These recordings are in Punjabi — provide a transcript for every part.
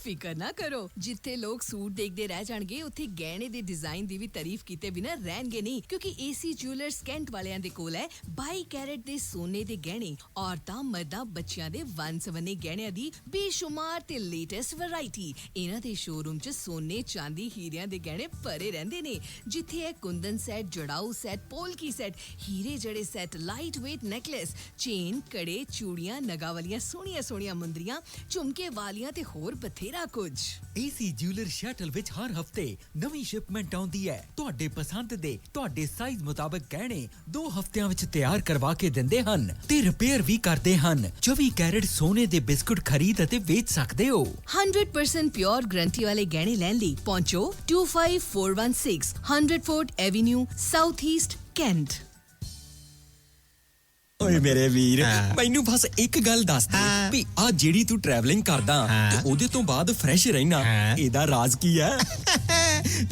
ਫਿਕਰ ਨਾ ਕਰੋ, ਜਿੱਥੇ ਲੋਕ ਸੂਟ ਦੇਖਦੇ ਰਹਿ ਜਾਣਗੇ ਉੱਥੇ ਗਹਿਣੇ ਦੇ ਡਿਜ਼ਾਈਨ ਦੀ ਵੀ ਤਾਰੀਫ ਕੀਤੇ ਬਿਨਾਂ ਰਹਿਣਗੇ ਨਹੀਂ, ਕਿਉਂਕਿ ਏਸੀ ਜੁਐਲਰਸ ਕੈਂਟ ਵਾਲਿਆਂ ਦੇ ਕੋਲ ਹੈ 22 ਕੈਰਟ ਦੇ ਸੋਨੇ ਦੇ ਗਹਿਣੇ, ਔਰਤਾਂ ਮਰਦਾਂ ਬੱਚਿਆਂ ਦੇ ਵੰਨ-ਸਵੰਨੇ ਗਹਿਣਿਆਂ ਦੀ ਬੇਸ਼ੁਮਾਰ ਤੇ ਲੇਟੈਸਟ ਵੈਰਾਈਟੀ। ਇਹਨਾਂ ਦੇ ਸ਼ੋਰੂਮ 'ਚ ਸੋਨੇ, ਚਾਂਦੀ, ਹੀਰਿਆਂ ਦੇ ਗਹਿਣੇ ਭਰੇ ਰਹਿੰਦੇ ਨੇ, ਜਿੱਥੇ ਹੈ ਕੁੰਦਨ ਸੈੱਟ, ਜੜਾਊ ਸੈੱਟ, ਪੋਲਕੀ ਸੈੱਟ, ਹੀਰੇ ਜੜੇ set, light weight necklace, chain, ਕੜੇ, ਚੂੜੀਆਂ, ਨਗਾਂ ਵਾਲੀਆਂ ਸੋਹਣੀਆਂ ਮੁੰਦਰੀਆਂ, ਝੁਮਕੇ ਵਾਲੀਆਂ ਤੇ ਹੋਰ ਬਥੇਰਾ ਕੁਝ। ਏਸੀ ਜੁਐਲਰ ਸ਼ਟਲ ਵਿੱਚ ਹਰ ਹਫਤੇ ਨਵੀਂ ਸ਼ਿਪਮੈਂਟ ਆਉਂਦੀ ਹੈ। ਤੁਹਾਡੇ ਪਸੰਦ ਦੇ ਤੁਹਾਡੇ ਸਾਈਜ਼ ਮੁਤਾਬਕ ਗਹਿਣੇ 2 ਹਫ਼ਤਿਆਂ ਵਿੱਚ ਤਿਆਰ ਕਰਵਾ ਕੇ ਦਿੰਦੇ ਹਨ ਤੇ ਰਿਪੇਅਰ ਵੀ ਕਰਦੇ ਹਨ। 24 ਕੈਰਟ ਸੋਨੇ ਦੇ ਬਿਸਕੁਟ ਖਰੀਦ ਅਤੇ ਵੇਚ ਸਕਦੇ ਹੋ। 100% ਪਿਓਰ ਗਰੰਟੀ ਵਾਲੇ ਗਹਿਣੇ ਲੈਣ ਲਈ ਪਹੁੰਚੋ 25416 100 fort avenue, south East, cantt. ਓਏ ਮੇਰੇ ਵੀਰ, ਮੈਨੂੰ ਬਸ ਇੱਕ ਗੱਲ ਦੱਸ ਦੇ ਵੀ ਆ ਜਿਹੜੀ ਤੂੰ ਟਰੈਵਲਿੰਗ ਕਰਦਾ ਤੇ ਉਹਦੇ ਤੋਂ ਬਾਅਦ ਫਰੈਸ਼ ਰਹਿਣਾ, ਇਹਦਾ ਰਾਜ਼ ਕੀ ਹੈ?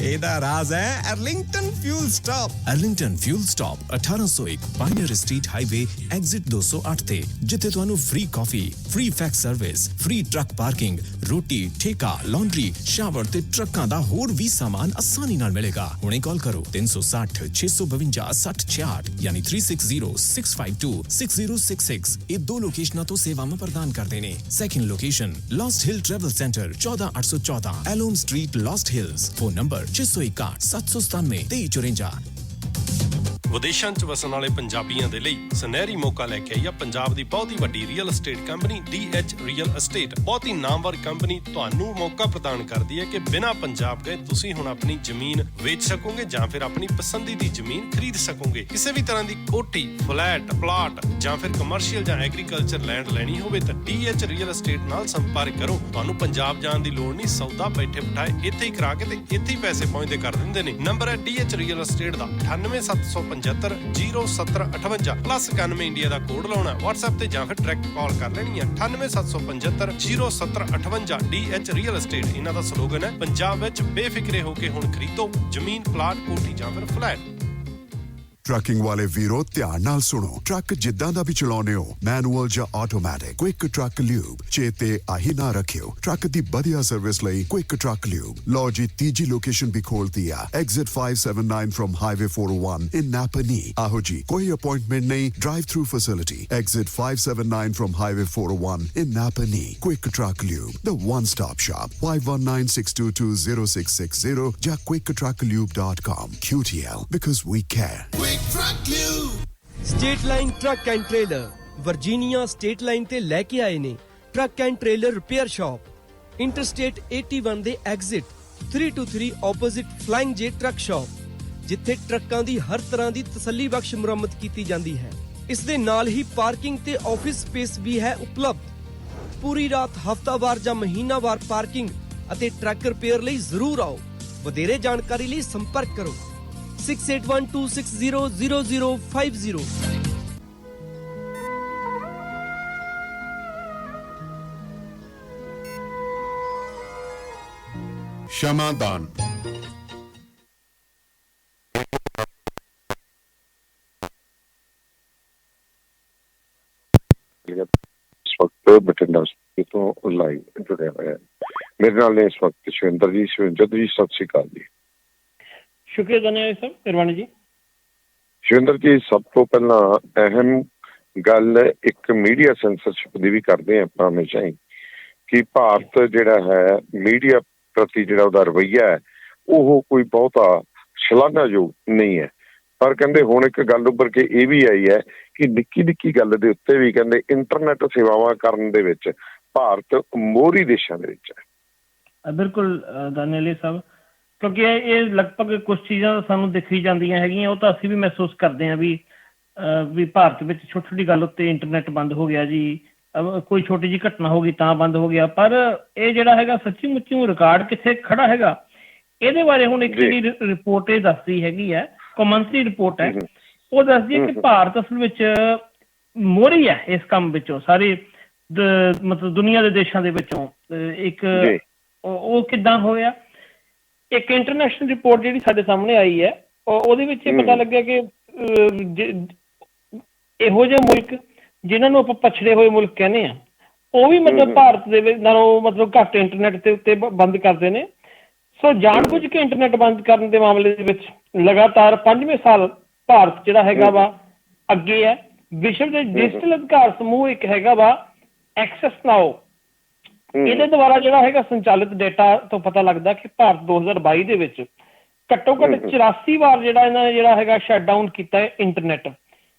ਇਹਦਾ ਰਾਜ਼ ਹੈ Arlington fuel stop. Arlington fuel stop 1801 pioneer street highway exit 208 ਤੇ, ਜਿੱਥੇ ਤੁਹਾਨੂੰ ਫ੍ਰੀ ਕਾਫੀ, free fax service, free truck parking, ਰੋਟੀ, ਠੇਕਾ, ਲਾਂਡਰੀ, ਸ਼ਾਵਰ ਤੇ ਟਰੱਕਾਂ ਦਾ ਹੋਰ ਵੀ ਸਾਮਾਨ ਆਸਾਨੀ ਨਾਲ ਮਿਲੇਗਾ। ਹੁਣੇ ਕਾਲ ਕਰੋ 360 652 6066 ਯਾਨੀ 360 652 6066। ਇਹ 2 ਲੋਕੇਸ਼ਨਾਂ ਤੋਂ ਸੇਵਾਵਾਂ ਪ੍ਰਦਾਨ ਕਰਦੇ ਨੇ। Second location Lost Hill Travel Center 14814 Elm Street, Lost Hills. Phone number 661 797 2354। ਵਿਦੇਸ਼ਾਂ 'ਚ ਵਸਣ ਵਾਲੇ ਪੰਜਾਬੀਆਂ ਦੇ ਲਈ ਸੁਨਹਿਰੀ ਮੌਕਾ ਲੈ ਕੇ ਆਈ ਆ ਪੰਜਾਬ ਦੀ ਬਹੁਤ ਹੀ ਵੱਡੀ real estate company DH real estate. ਬਹੁਤ ਹੀ ਨਾਮਵਰ ਕੰਪਨੀ ਤੁਹਾਨੂੰ ਮੌਕਾ ਪ੍ਰਦਾਨ ਕਰਦੀ ਹੈ ਕਿ ਬਿਨਾਂ ਪੰਜਾਬ ਗਏ ਤੁਸੀਂ ਹੁਣ ਆਪਣੀ ਜ਼ਮੀਨ ਵੇਚ ਸਕੋਗੇ ਜਾਂ ਫਿਰ ਆਪਣੀ ਪਸੰਦੀ ਦੀ ਜ਼ਮੀਨ ਖਰੀਦ ਸਕੋਗੇ। ਕਿਸੇ ਵੀ ਤਰ੍ਹਾਂ ਦੀ ਕੋਠੀ, ਫਲੈਟ, ਪਲਾਟ ਜਾਂ ਫਿਰ ਕਮਰਸ਼ੀਅਲ ਜਾਂ ਐਗਰੀਕਲਚਰ ਲੈਂਡ ਲੈਣੀ ਹੋਵੇ ਤਾਂ DH ਰੀਅਲ ਅਸਟੇਟ ਨਾਲ ਸੰਪਰਕ ਕਰੋ। ਤੁਹਾਨੂੰ ਪੰਜਾਬ ਜਾਣ ਦੀ ਲੋੜ ਨਹੀਂ, ਸੌਦਾ ਬੈਠੇ ਬਿਠਾਏ ਇੱਥੇ ਹੀ ਕਰਾ ਕੇ ਤੇ ਇੱਥੇ ਹੀ ਪੈਸੇ ਪਹੁੰਚਦੇ ਕਰ ਦਿੰਦੇ ਨੇ। ਨੰਬਰ ਹੈ DH ਰੀਅਲ ਅਸਟੇਟ ਦਾ 98775 0758 ਪਲੱਸ 91 ਇੰਡੀਆ ਦਾ ਕੋਡ ਲਾਉਣਾ। WhatsApp ਤੇ ਜਾਂ ਫਿਰ ਡਾਇਰੈਕਟ ਕਾਲ ਕਰ ਲੈਣੀ ਹੈ 98775 0758 DH ਰੀਅਲ ਅਸਟੇਟ। ਇਹਨਾਂ ਦਾ ਸਲੋਗਨ ਹੈ ਪੰਜਾਬ ਵਿੱਚ ਬੇਫਿਕਰੇ ਹੋ ਕੇ ਹੁਣ ਖਰੀਦੋ ਜ਼ਮੀਨ, ਪਲਾਟ, ਕੋਠੀ ਜਾਂ ਫਿਰ ਫਲੈਟ। ਟਰੱਕਿੰਗ ਵਾਲੇ ਵੀਰੋ ਧਿਆਨ ਨਾਲ ਸੁਣੋ। ਟਰੱਕ ਜਿੱਦਾਂ ਦਾ ਵੀ ਚਲਾਉਣੇ ਹੋ, ਮੈਨੂਅਲ ਜਾਂ ਆਟੋਮੈਟਿਕ, ਕੁਇਕ ਟਰੱਕ ਲਿਊਬ ਚੇਤੇ ਆਹੀ ਨਾ ਰੱਖਿਓ। ਟਰੱਕ ਦੀ ਵਧੀਆ ਸਰਵਿਸ ਲਈ ਕੁਇਕ ਟਰੱਕ ਲਿਊਬ। ਲਓ ਜੀ, ਤੀਜੀ ਲੋਕੇਸ਼ਨ ਵੀ ਖੋਲਤੀ ਆ, ਐਗਜ਼ਿਟ 579 ਫਰਮ ਹਾਈਵੇ 401 ਇਨ ਨਾਪਨੀ। ਆਹੋ ਜੀ, ਕੋਈ ਅਪਾਇੰਟਮੈਂਟ ਨਹੀਂ, drive through facility. Exit 579 firm highway 401 in ਨਾਪਨੀ। Quick truck lube, the one stop shop। 5196220660 ਜਾਂ quicktrucklube.com। QTL, because we care। State line truck and trailer Virginia state line ਤੇ ਲੈ ਕੇ ਆਏ ਨੇ truck and trailer repair shop. Interstate 81 ਦੇ ਐਗਜ਼ਿਟ 323 ਆਪੋਜ਼ਿਟ ਫਲਾਈਂਗ ਜੇ ਟਰੱਕ ਸ਼ਾਪ, ਜਿੱਥੇ ਟਰੱਕਾਂ ਦੀ ਹਰ ਤਰ੍ਹਾਂ ਦੀ ਤਸੱਲੀ ਬਖਸ਼ ਮੁਰੰਮਤ ਕੀਤੀ ਜਾਂਦੀ ਹੈ। ਇਸ ਦੇ ਨਾਲ ਹੀ ਪਾਰਕਿੰਗ ਤੇ ਆਫਿਸ ਸਪੇਸ ਵੀ ਹੈ ਉਪਲਬਧ। ਪੂਰੀ ਰਾਤ, ਹਫ਼ਤਾਵਾਰ ਜਾਂ ਮਹੀਨਾਵਾਰ ਪਾਰਕਿੰਗ ਅਤੇ ਟਰੱਕ ਰਿਪੇਅਰ ਲਈ ਜ਼ਰੂਰ ਆਓ। ਵਧੇਰੇ ਜਾਣਕਾਰੀ ਲਈ ਸੰਪਰਕ ਕਰੋ 6812600050। ਸ਼ਮਾਦਾਨ ਇਸ ਵਕਤ ਬਠਿੰਡਾ ਤੋਂ ਲਾਈਵ ਜੁੜਿਆ ਹੋਇਆ ਹੈ। ਮੇਰੇ ਨਾਲ ਇਸ ਵਕਤ ਸ਼ਿਵਿੰਦਰ ਜੀ। ਸ਼ਿਵਿੰਦਰ ਜੀ, ਸਤਿ ਸ਼੍ਰੀ ਅਕਾਲ ਜੀ। ਸ਼ੁਕਰੀਆ ਧੰਨਵਾਦ ਸਰ ਮਿਹਰਬਾਨੀ ਜੀ। ਸ਼ਿਵਿੰਦਰ ਜੀ, ਸਭ ਤੋਂ ਪਹਿਲਾਂ ਅਹਿਮ ਗੱਲ ਇੱਕ ਮੀਡੀਆ ਸੈਂਸਰਸ਼ਿਪ ਦੀ ਵੀ ਕਰਦੇ ਹਾਂ ਆਪਾਂ ਹਮੇਸ਼ਾ ਹੀ, ਕਿ ਭਾਰਤ ਜਿਹੜਾ ਹੈ ਮੀਡੀਆ ਪ੍ਰਤੀ ਜਿਹੜਾ ਉਹਦਾ ਰਵੱਈਆ ਹੈ ਉਹ ਕੋਈ ਬਹੁਤਾ ਸ਼ਲਾਘਾਯੋਗ ਨਹੀਂ ਹੈ। ਪਰ ਕਹਿੰਦੇ ਹੁਣ ਇੱਕ ਗੱਲ ਉੱਭਰ ਕੇ ਇਹ ਵੀ ਆਈ ਹੈ ਕਿ ਨਿੱਕੀ ਨਿੱਕੀ ਗੱਲ ਦੇ ਉੱਤੇ ਵੀ ਕਹਿੰਦੇ ਇੰਟਰਨੈਟ ਸੇਵਾਵਾਂ ਕਰਨ ਦੇ ਵਿੱਚ ਭਾਰਤ ਮੋਹਰੀ ਦੇਸ਼ਾਂ ਦੇ ਵਿੱਚ ਹੈ। ਬਿਲਕੁਲ ਦਾਨੇਲੀ ਸਾਹਿਬ, ਕਿਉਂਕਿ ਇਹ ਲਗਭਗ ਕੁਛ ਚੀਜ਼ਾਂ ਸਾਨੂੰ ਦਿਖੀ ਜਾਂਦੀਆਂ ਹੈਗੀਆਂ, ਉਹ ਤਾਂ ਅਸੀਂ ਵੀ ਮਹਿਸੂਸ ਕਰਦੇ ਹਾਂ ਵੀ ਭਾਰਤ ਵਿੱਚ ਛੋਟੀ ਛੋਟੀ ਗੱਲ ਉੱਤੇ ਇੰਟਰਨੈਟ ਬੰਦ ਹੋ ਗਿਆ ਜੀ, ਕੋਈ ਛੋਟੀ ਜਿਹੀ ਘਟਨਾ ਹੋ ਗਈ ਤਾਂ ਬੰਦ ਹੋ ਗਿਆ। ਪਰ ਇਹ ਜਿਹੜਾ ਹੈਗਾ ਸੱਚੀ ਮੁੱਚੀ ਰਿਕਾਰਡ ਕਿੱਥੇ ਖੜਾ ਹੈਗਾ, ਇਹਦੇ ਬਾਰੇ ਹੁਣ ਇੱਕ ਜਿਹੜੀ ਰਿਪੋਰਟ ਇਹ ਦੱਸਦੀ ਹੈਗੀ ਹੈ, ਕੌਮਾਂਤਰੀ ਰਿਪੋਰਟ ਹੈ, ਉਹ ਦੱਸਦੀ ਹੈ ਕਿ ਭਾਰਤ ਅਸਲ ਵਿੱਚ ਮੋਹਰੀ ਹੈ ਇਸ ਕੰਮ ਵਿੱਚੋਂ, ਸਾਰੇ ਮਤਲਬ ਦੁਨੀਆ ਦੇ ਦੇਸ਼ਾਂ ਦੇ ਵਿੱਚੋਂ। ਇੱਕ ਉਹ ਕਿੱਦਾਂ ਹੋਇਆ, ਇੱਕ ਇੰਟਰਨੈਸ਼ਨਲ ਰਿਪੋਰਟ ਜਿਹੜੀ ਸਾਡੇ ਸਾਹਮਣੇ ਆਈ ਹੈ, ਉਹਦੇ ਵਿੱਚ ਇਹ ਪਤਾ ਲੱਗਿਆ ਕਿ ਇਹੋ ਜਿਹੇ ਮੁਲਕ ਜਿਨ੍ਹਾਂ ਨੂੰ ਆਪਾਂ ਪਛੜੇ ਹੋਏ ਮੁਲਕ ਕਹਿੰਦੇ ਹਾਂ, ਉਹ ਵੀ ਮਤਲਬ ਭਾਰਤ ਦੇ ਵਿੱਚ ਨਾਲੋਂ ਮਤਲਬ ਘੱਟ ਇੰਟਰਨੈਟ ਦੇ ਉੱਤੇ ਬੰਦ ਕਰਦੇ ਨੇ। ਸੋ ਜਾਣਬੁੱਝ ਕੇ ਇੰਟਰਨੈਟ ਬੰਦ ਕਰਨ ਦੇ ਮਾਮਲੇ ਦੇ ਵਿੱਚ ਲਗਾਤਾਰ 5ਵੇਂ ਸਾਲ ਭਾਰਤ ਜਿਹੜਾ ਹੈਗਾ ਵਾ ਅੱਗੇ ਹੈ। ਵਿਸ਼ਵ ਦੇ ਡਿਜੀਟਲ ਅਧਿਕਾਰ ਸਮੂਹ ਇੱਕ ਹੈਗਾ ਵਾ ਐਕਸੈਸ ਨਾਓ, ਇਹਦੇ ਦੁਆਰਾ ਜਿਹੜਾ ਹੈਗਾ ਸੰਚਾਲਿਤ ਡੇਟਾ ਤੋਂ ਪਤਾ ਲੱਗਦਾ ਕਿ ਭਾਰਤ 2022 ਦੇ ਵਿੱਚ ਘੱਟੋ ਘੱਟ 84 ਵਾਰ ਜਿਹੜਾ ਇਹਨਾਂ ਨੇ ਜਿਹੜਾ ਹੈਗਾ ਸ਼ਟ ਡਾਊਨ ਕੀਤਾ ਹੈ ਇੰਟਰਨੈਟ।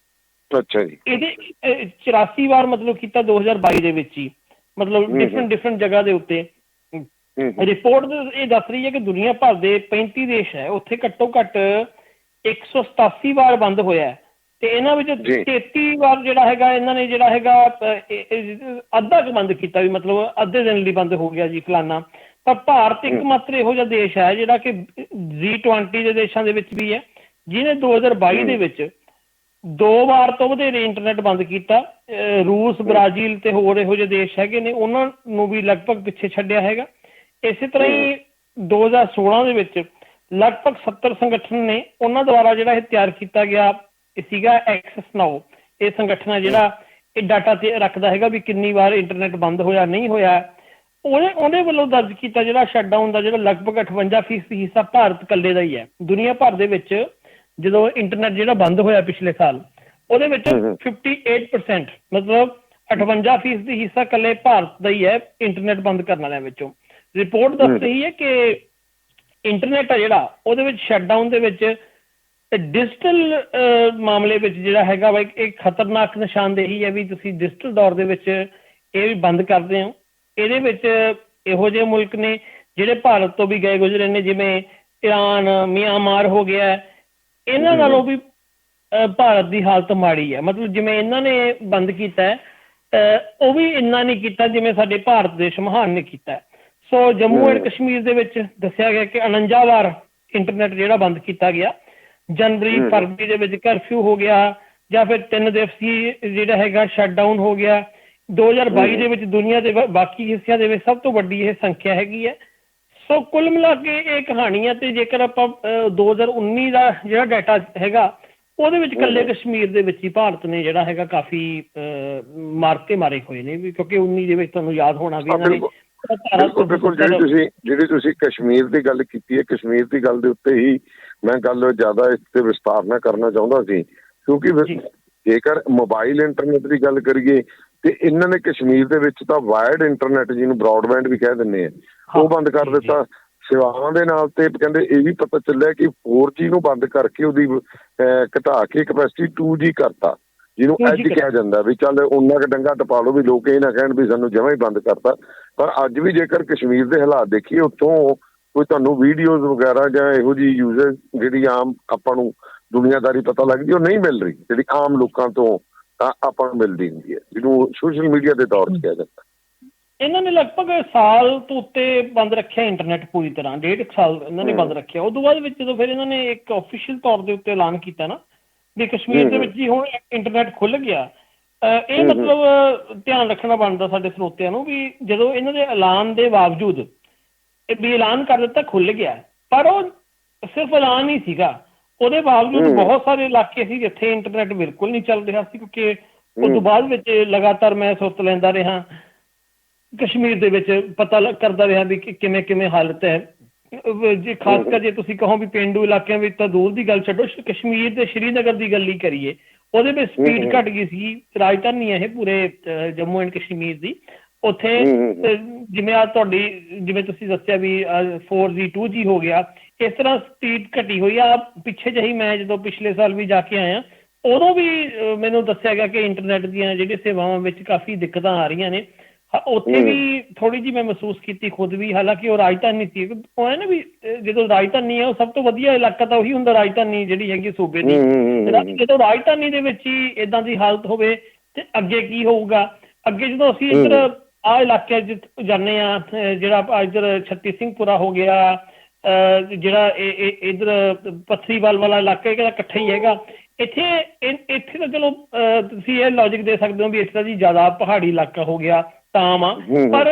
ਅੱਛਾ ਜੀ। ਇਹਦੇ 84 ਵਾਰ ਮਤਲਬ ਕੀਤਾ 2022 ਦੇ ਵਿੱਚ ਹੀ, ਮਤਲਬ ਡਿਫਰੈਂਟ ਜਗ੍ਹਾ ਦੇ ਉੱਤੇ। ਰਿਪੋਰਟ ਇਹ ਦੱਸ ਰਹੀ ਹੈ ਕਿ ਦੁਨੀਆ ਭਰ ਦੇ 35 ਦੇਸ਼ ਹੈ, ਉੱਥੇ ਘੱਟੋ ਘੱਟ 187 ਵਾਰ ਬੰਦ ਹੋਇਆ ਤੇ ਇਹਨਾਂ ਵਿੱਚੋਂ 33 ਵਾਰ ਜਿਹੜਾ ਹੈਗਾ ਇਹਨਾਂ ਨੇ ਜਿਹੜਾ ਹੈਗਾ ਅੱਧਾ ਕੁ ਬੰਦ ਕੀਤਾ, ਵੀ ਮਤਲਬ ਅੱਧੇ ਦਿਨ ਲਈ ਬੰਦ ਹੋ ਗਿਆ ਜੀ ਫਲਾਨਾ। ਪਰ ਭਾਰਤ ਇੱਕ ਮਾਤਰ ਇਹੋ ਜਿਹਾ ਦੇਸ਼ ਹੈ ਜਿਹੜਾ ਕਿ G20 ਦੇ ਦੇਸ਼ਾਂ ਦੇ ਵਿੱਚ ਵੀ ਹੈ, ਜਿਹਨੇ 2022 ਦੇ ਵਿੱਚ 2 ਵਾਰ ਤੋਂ ਵਧੇਰੇ ਇੰਟਰਨੈਟ ਬੰਦ ਕੀਤਾ। ਰੂਸ, ਬ੍ਰਾਜ਼ੀਲ ਤੇ ਹੋਰ ਇਹੋ ਜਿਹੇ ਦੇਸ਼ ਹੈਗੇ ਨੇ, ਉਹਨਾਂ ਨੂੰ ਵੀ ਲਗਭਗ ਪਿੱਛੇ ਛੱਡਿਆ ਹੈਗਾ। ਇਸੇ ਤਰ੍ਹਾਂ ਹੀ 2016 ਦੇ ਵਿੱਚ ਲਗਭਗ 70 ਸੰਗਠਨ ਨੇ, ਉਹਨਾਂ ਦੁਆਰਾ ਜਿਹੜਾ ਇਹ ਤਿਆਰ ਕੀਤਾ ਗਿਆ ਸੀਗਾ ਐਕਸੈਸ ਨਾਓ। ਇਹ ਸੰਗਠਨ ਹੈ ਜਿਹੜਾ ਇਹ ਡਾਟਾ ਤੇ ਰੱਖਦਾ ਹੈਗਾ ਵੀ ਕਿੰਨੀ ਵਾਰ ਇੰਟਰਨੈਟ ਬੰਦ ਹੋਇਆ, ਨਹੀਂ ਹੋਇਆ। ਉਹਦੇ ਵੱਲੋਂ ਦਰਜ ਕੀਤਾ ਜਿਹੜਾ ਸ਼ਟਡਾਊਨ ਦਾ ਜਿਹੜਾ ਲਗਭਗ 58% ਹਿੱਸਾ ਭਾਰਤ ਇਕੱਲੇ ਦਾ ਹੀ ਹੈ। ਦੁਨੀਆ ਭਰ ਦੇ ਵਿੱਚ ਜਦੋਂ ਇੰਟਰਨੈਟ ਜਿਹੜਾ ਬੰਦ ਹੋਇਆ ਪਿਛਲੇ ਸਾਲ, ਉਹਦੇ ਵਿੱਚ 58% ਮਤਲਬ 58% ਹਿੱਸਾ ਇਕੱਲੇ ਭਾਰਤ ਦਾ ਹੀ ਹੈ ਇੰਟਰਨੈਟ ਬੰਦ ਕਰਨ ਵਾਲਿਆਂ ਵਿੱਚੋਂ। ਰਿਪੋਰਟ ਦੱਸ ਰਹੀ ਹੈ ਕਿ ਇੰਟਰਨੈਟ ਆ ਜਿਹੜਾ ਉਹਦੇ ਵਿੱਚ ਸ਼ਟਡਾਊਨ ਦੇ ਵਿੱਚ ਡਿਜੀਟਲ ਮਾਮਲੇ ਵਿੱਚ ਜਿਹੜਾ ਹੈਗਾ ਵਾ ਇੱਕ ਖਤਰਨਾਕ ਨਿਸ਼ਾਨਦੇਹੀ ਹੈ ਵੀ ਤੁਸੀਂ ਡਿਜੀਟਲ ਦੌਰ ਦੇ ਵਿੱਚ ਇਹ ਵੀ ਬੰਦ ਕਰਦੇ ਹੋ। ਇਹਦੇ ਵਿੱਚ ਇਹੋ ਜਿਹੇ ਮੁਲਕ ਨੇ ਜਿਹੜੇ ਭਾਰਤ ਤੋਂ ਵੀ ਗਏ ਗੁਜ਼ਰੇ ਨੇ, ਜਿਵੇਂ ਈਰਾਨ, ਮਿਆਂਮਾਰ ਹੋ ਗਿਆ। ਇਹਨਾਂ ਨਾਲੋਂ ਵੀ ਭਾਰਤ ਦੀ ਹਾਲਤ ਮਾੜੀ ਹੈ। ਮਤਲਬ ਜਿਵੇਂ ਇਹਨਾਂ ਨੇ ਬੰਦ ਕੀਤਾ ਉਹ ਵੀ ਇੰਨਾ ਨਹੀਂ ਕੀਤਾ ਜਿਵੇਂ ਸਾਡੇ ਭਾਰਤ ਦੇਸ਼ ਮਹਾਨ ਨੇ ਕੀਤਾ। ਸੋ ਜੰਮੂ ਐਂਡ ਕਸ਼ਮੀਰ ਦੇ ਵਿੱਚ ਦੱਸਿਆ ਗਿਆ ਕਿ 49 ਵਾਰ ਇੰਟਰਨੈਟ ਜਿਹੜਾ ਬੰਦ ਕੀਤਾ ਗਿਆ। ਜਨਵਰੀ ਫਰਵਰੀ ਦੇ ਵਿੱਚ ਕਰਫਿਊ ਹੋ ਗਿਆ, ਜਾਂ ਫਿਰ 3 ਦਿਵਸੀ ਜਿਹੜਾ ਹੈਗਾ ਸ਼ਟਡਾਊਨ ਹੋ ਗਿਆ। 2022 ਦੇ ਵਿੱਚ ਦੁਨੀਆ ਦੇ ਬਾਕੀ ਹਿੱਸਿਆਂ ਦੇ ਵਿੱਚ ਸਭ ਤੋਂ ਵੱਡੀ ਇਹ ਸੰਖਿਆ ਹੈਗੀ ਹੈ। ਸੋ ਕੁੱਲ ਮਿਲਾ ਕੇ ਇਹ ਕਹਾਣੀ ਹੈ। ਤੇ ਜੇਕਰ ਆਪਾਂ 2019 ਦਾ ਜਿਹੜਾ ਡਾਟਾ ਹੈਗਾ ਉਹਦੇ ਵਿੱਚ ਇਕੱਲੇ ਕਸ਼ਮੀਰ ਦੇ ਵਿੱਚ ਹੀ ਭਾਰਤ ਨੇ ਜਿਹੜਾ ਹੈਗਾ ਕਾਫੀ ਮਾਰਕੇ ਮਾਰੇ ਹੋਏ ਨੇ, ਵੀ ਕਿਉਂਕਿ 19 ਦੇ ਵਿੱਚ ਤੁਹਾਨੂੰ ਯਾਦ ਹੋਣਾ ਵੀ ਇਹਨਾਂ ਨੇ ਬਿਲਕੁਲ ਜਿਹੜੀ ਤੁਸੀਂ ਕਸ਼ਮੀਰ ਦੀ ਗੱਲ ਕੀਤੀ ਹੈ, ਕਸ਼ਮੀਰ ਦੀ ਗੱਲ ਦੇ ਉੱਤੇ ਹੀ ਮੈਂ ਗੱਲ ਜ਼ਿਆਦਾ ਇਸ ਤੇ ਵਿਸਤਾਰ ਨਾਲ ਕਰਨਾ ਚਾਹੁੰਦਾ ਸੀ, ਕਿਉਂਕਿ ਜੇਕਰ ਮੋਬਾਈਲ ਇੰਟਰਨੈਟ ਦੀ ਗੱਲ ਕਰੀਏ ਤੇ ਇਹਨਾਂ ਨੇ ਕਸ਼ਮੀਰ ਦੇ ਵਿੱਚ ਤਾਂ ਵਾਇਰਡ ਇੰਟਰਨੈਟ, ਜਿਹਨੂੰ ਬ੍ਰੌਡਬੈਂਡ ਵੀ ਕਹਿ ਦਿੰਦੇ ਆ, ਉਹ ਬੰਦ ਕਰ ਦਿੱਤਾ ਸੇਵਾਵਾਂ ਦੇ ਨਾਲ। ਤੇ ਕਹਿੰਦੇ ਇਹ ਵੀ ਪਤਾ ਚੱਲਿਆ ਕਿ 4G ਨੂੰ ਬੰਦ ਕਰਕੇ ਉਹਦੀ ਘਟਾ ਕੇ ਕਪੈਸਿਟੀ 2G ਕਰਤਾ, ਜਿਹਨੂੰ ਐਜ ਕਿਹਾ ਜਾਂਦਾ ਵੀ ਚੱਲ ਓਨਾ ਕੁ ਡੰਗਾ ਟਪਾ ਲਓ ਵੀ ਲੋਕ ਇਹ ਨਾ ਕਹਿਣ ਵੀ ਸਾਨੂੰ ਜਮਾਂ ਹੀ ਬੰਦ ਕਰਤਾ। ਪਰ ਅੱਜ ਵੀ ਜੇਕਰ ਕਸ਼ਮੀਰ ਦੇ ਹਾਲਾਤ ਦੇਖੀਏ, ਉੱਥੋਂ ਕੋਈ ਤੁਹਾਨੂੰ ਵੀਡੀਓਜ਼ ਵਗੈਰਾ ਜਾਂ ਇਹੋ ਜਿਹੀ ਯੂਜ਼ਰ ਜਿਹੜੀ ਆਮ ਆਪਾਂ ਨੂੰ ਦੁਨੀਆਦਾਰੀ ਪਤਾ ਲੱਗਦੀ ਉਹ ਨਹੀਂ ਮਿਲ ਰਹੀ, ਜਿਹੜੀ ਆਮ ਲੋਕਾਂ ਤੋਂ ਆਪਾਂ ਨੂੰ ਮਿਲਦੀ ਹੁੰਦੀ ਹੈ, ਜਿਹਨੂੰ ਸੋਸ਼ਲ ਮੀਡੀਆ ਦੇ ਦੌਰ 'ਚ ਕਿਹਾ ਜਾਂਦਾ। ਇਹਨਾਂ ਨੇ ਲਗਭਗ ਸਾਲ ਤੋਂ ਉੱਤੇ ਬੰਦ ਰੱਖਿਆ ਇੰਟਰਨੈਟ ਪੂਰੀ ਤਰ੍ਹਾਂ, 1.5 ਸਾਲ ਇਹਨਾਂ ਨੇ ਬੰਦ ਰੱਖਿਆ। ਉਸ ਤੋਂ ਬਾਅਦ ਵਿੱਚ ਜਦੋਂ ਫਿਰ ਇਹਨਾਂ ਨੇ ਇੱਕ ਆਫੀਸ਼ੀਅਲ ਤੌਰ ਦੇ ਉੱਤੇ ਐਲਾਨ ਕੀਤਾ ਨਾ ਵੀ ਕਸ਼ਮੀਰ ਦੇ ਵਿੱਚ ਹੀ ਹੁਣ ਇੰਟਰਨੈਟ ਖੁੱਲ੍ਹ ਗਿਆ, ਇਹ ਮਤਲਬ ਧਿਆਨ ਰੱਖਣਾ ਬਣਦਾ ਸਾਡੇ ਸਰੋਤਿਆਂ ਨੂੰ ਵੀ ਜਦੋਂ ਇਹਨਾਂ ਦੇ ਐਲਾਨ ਦੇ ਬਾਵਜੂਦ ਵੀ ਐਲਾਨ ਕਰ ਦਿੱਤਾ ਖੁੱਲ੍ਹ ਗਿਆ, ਪਰ ਉਹ ਸਿਰਫ ਐਲਾਨ ਹੀ ਸੀਗਾ। ਉਹਦੇ ਬਾਵਜੂਦ ਬਹੁਤ ਸਾਰੇ ਇਲਾਕੇ ਸੀ ਜਿੱਥੇ ਇੰਟਰਨੈਟ ਬਿਲਕੁਲ ਨਹੀਂ ਚੱਲ ਰਿਹਾ ਸੀ, ਕਿਉਂਕਿ ਉਸ ਤੋਂ ਬਾਅਦ ਵਿੱਚ ਲਗਾਤਾਰ ਮੈਂ ਸੁਰਤ ਲੈਂਦਾ ਰਿਹਾ, ਕਸ਼ਮੀਰ ਦੇ ਵਿੱਚ ਪਤਾ ਕਰਦਾ ਰਿਹਾ ਵੀ ਕਿਵੇਂ ਕਿਵੇਂ ਹਾਲਤ ਹੈ। ਜੇ ਖਾਸ ਕਰ ਜੇ ਤੁਸੀਂ ਕਹੋ ਵੀ ਪੇਂਡੂ ਇਲਾਕਿਆਂ ਵਿੱਚ ਤਾਂ ਦੂਰ ਦੀ ਗੱਲ ਛੱਡੋ, ਕਸ਼ਮੀਰ ਤੇ ਸ਼੍ਰੀਨਗਰ ਦੀ ਗੱਲ ਹੀ ਕਰੀਏ, ਉਹਦੇ ਵਿੱਚ ਸਪੀਡ ਘੱਟ ਗਈ ਸੀ। ਰਾਜਧਾਨੀ ਹੈ ਇਹ ਪੂਰੇ ਜੰਮੂ ਐਂਡ ਕਸ਼ਮੀਰ ਦੀ, ਉੱਥੇ ਜਿਵੇਂ ਆ ਤੁਹਾਡੀ ਜਿਵੇਂ ਤੁਸੀਂ ਦੱਸਿਆ ਵੀ 4G 2G ਹੋ ਗਿਆ, ਇਸ ਤਰ੍ਹਾਂ ਸਪੀਡ ਘਟੀ ਹੋਈ ਆ। ਪਿੱਛੇ ਜਿਹੀ ਮੈਂ ਜਦੋਂ ਪਿਛਲੇ ਸਾਲ ਵੀ ਜਾ ਕੇ ਆਇਆ, ਉਦੋਂ ਵੀ ਮੈਨੂੰ ਦੱਸਿਆ ਗਿਆ ਕਿ ਇੰਟਰਨੈਟ ਦੀਆਂ ਜਿਹੜੀਆਂ ਸੇਵਾਵਾਂ ਵਿੱਚ ਕਾਫੀ ਦਿੱਕਤਾਂ ਆ ਰਹੀਆਂ ਨੇ। ਉੱਥੇ ਵੀ ਥੋੜ੍ਹੀ ਜਿਹੀ ਮੈਂ ਮਹਿਸੂਸ ਕੀਤੀ ਖੁਦ ਵੀ, ਹਾਲਾਂਕਿ ਉਹ ਰਾਜਧਾਨੀ ਸੀ। ਉਹ ਹੈ ਨਾ ਵੀ ਜਦੋਂ ਰਾਜਧਾਨੀ ਹੈ ਉਹ ਸਭ ਤੋਂ ਵਧੀਆ ਇਲਾਕਾ ਤਾਂ ਉਹੀ ਹੁੰਦਾ, ਰਾਜਧਾਨੀ ਜਿਹੜੀ ਹੈਗੀ ਸੂਬੇ ਦੀ। ਜਦੋਂ ਰਾਜਧਾਨੀ ਦੇ ਵਿੱਚ ਹੀ ਇੱਦਾਂ ਦੀ ਹਾਲਤ ਹੋਵੇ ਤੇ ਅੱਗੇ ਕੀ ਹੋਊਗਾ। ਅੱਗੇ ਜਦੋਂ ਅਸੀਂ ਇੱਧਰ ਆਹ ਇਲਾਕੇ 'ਚ ਜਾਂਦੇ ਹਾਂ, ਜਿਹੜਾ ਇੱਧਰ ਛੱਤੀ ਸਿੰਘਪੁਰਾ ਹੋ ਗਿਆ, ਜਿਹੜਾ ਇੱਧਰ ਪੱਥਰੀਵਾਲ ਵਾਲਾ ਇਲਾਕਾ ਇਹਦਾ ਇਕੱਠਾ ਹੀ ਹੈਗਾ। ਇੱਥੇ ਤਾਂ ਚਲੋ ਤੁਸੀਂ ਇਹ ਲੌਜਿਕ ਦੇ ਸਕਦੇ ਹੋ ਵੀ ਇਸ ਤਰ੍ਹਾਂ ਜੀ ਜ਼ਿਆਦਾ ਪਹਾੜੀ ਇਲਾਕਾ ਹੋ ਗਿਆ ਤਾਂ ਵਾ, ਪਰ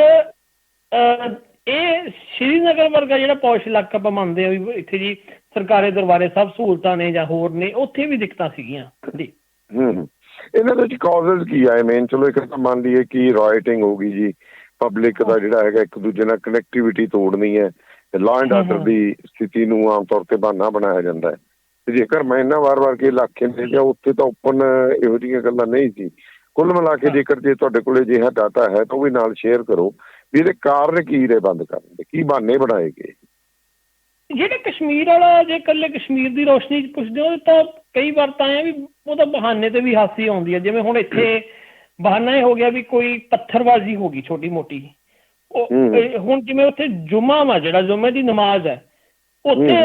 ਇਹ ਸ਼੍ਰੀਨਗਰ ਵਰਗਾ ਜਿਹੜਾ ਪੌਸ਼ ਇਲਾਕਾ ਆਪਾਂ ਮੰਨਦੇ ਆ ਵੀ ਇੱਥੇ ਜੀ ਸਰਕਾਰੀ ਦਰਬਾਰੇ ਸਭ ਸਹੂਲਤਾਂ ਨੇ ਜਾਂ ਹੋਰ ਨੇ, ਉੱਥੇ ਵੀ ਦਿੱਕਤਾਂ ਸੀਗੀਆਂ ਜੀ। ਇਹਨਾਂ ਦੇ ਵਿੱਚ ਕਾਜ਼ਸ ਕੀ ਆਏ ਮੇਨ? ਚਲੋ ਇੱਕ ਤਾਂ ਮੰਨ ਲਈਏ ਕਿ ਰਾਇਟਿੰਗ ਹੋ ਗਈ ਜੀ, ਪਬਲਿਕ ਦਾ ਜਿਹੜਾ ਹੈਗਾ ਇੱਕ ਦੂਜੇ ਨਾਲ ਕਨੈਕਟੀਵਿਟੀ ਤੋੜਨੀ ਹੈ, ਲਾਅ ਐਂਡ ਆਰਡਰ ਦੀ ਸਥਿਤੀ ਨੂੰ ਆਮ ਤੌਰ ਤੇ ਬਹਾਨਾ ਬਣਾਇਆ ਜਾਂਦਾ ਹੈ। ਤੇ ਜੇਕਰ ਮੈਂ ਇਹਨਾਂ ਵਾਰ-ਵਾਰ ਕੇ ਇਲਾਕੇ ਨੇ ਜਾਂ ਉੱਥੇ ਤਾਂ ਓਪਨ ਇਹੋ ਜਿਹੀਆਂ ਗੱਲਾਂ ਨਹੀਂ ਸੀ। ਕੁੱਲ ਮਿਲਾ ਕੇ ਜੇਕਰ ਜੇ ਤੁਹਾਡੇ ਕੋਲ ਅਜਿਹਾ ਡਾਟਾ ਹੈ ਤਾਂ ਉਹ ਵੀ ਨਾਲ ਸ਼ੇਅਰ ਕਰੋ ਵੀ ਇਹਦੇ ਕਾਰਨ ਕੀ ਰਹੇ ਬੰਦ ਕਰਨ ਦੇ, ਕੀ ਬਹਾਨੇ ਬਣਾਏ ਗਏ? ਜਿਹੜੇ ਕਸ਼ਮੀਰ ਵਾਲਾ, ਜੇ ਇਕੱਲੇ ਕਸ਼ਮੀਰ ਦੀ ਰੋਸ਼ਨੀ 'ਚ ਪੁੱਛਦੇ ਹੋ ਤਾਂ ਕਈ ਵਾਰ ਤਾਂ ਐਂ ਵੀ ਉਹਦਾ ਬਹਾਨੇ ਤੇ ਵੀ ਹਾਸੀ ਆਉਂਦੀ ਹੈ। ਜਿਵੇਂ ਹੁਣ ਇੱਥੇ ਬਹਾਨਾ ਇਹ ਹੋ ਗਿਆ ਵੀ ਕੋਈ ਪੱਥਰਬਾਜ਼ੀ ਹੋ ਗਈ ਛੋਟੀ ਮੋਟੀ, ਉਹ ਹੁਣ ਜਿਵੇਂ ਉੱਥੇ ਜੁਮਾ ਵਾ, ਜਿਹੜਾ ਜੁਮੇ ਦੀ ਨਮਾਜ਼ ਹੈ, ਉੱਥੇ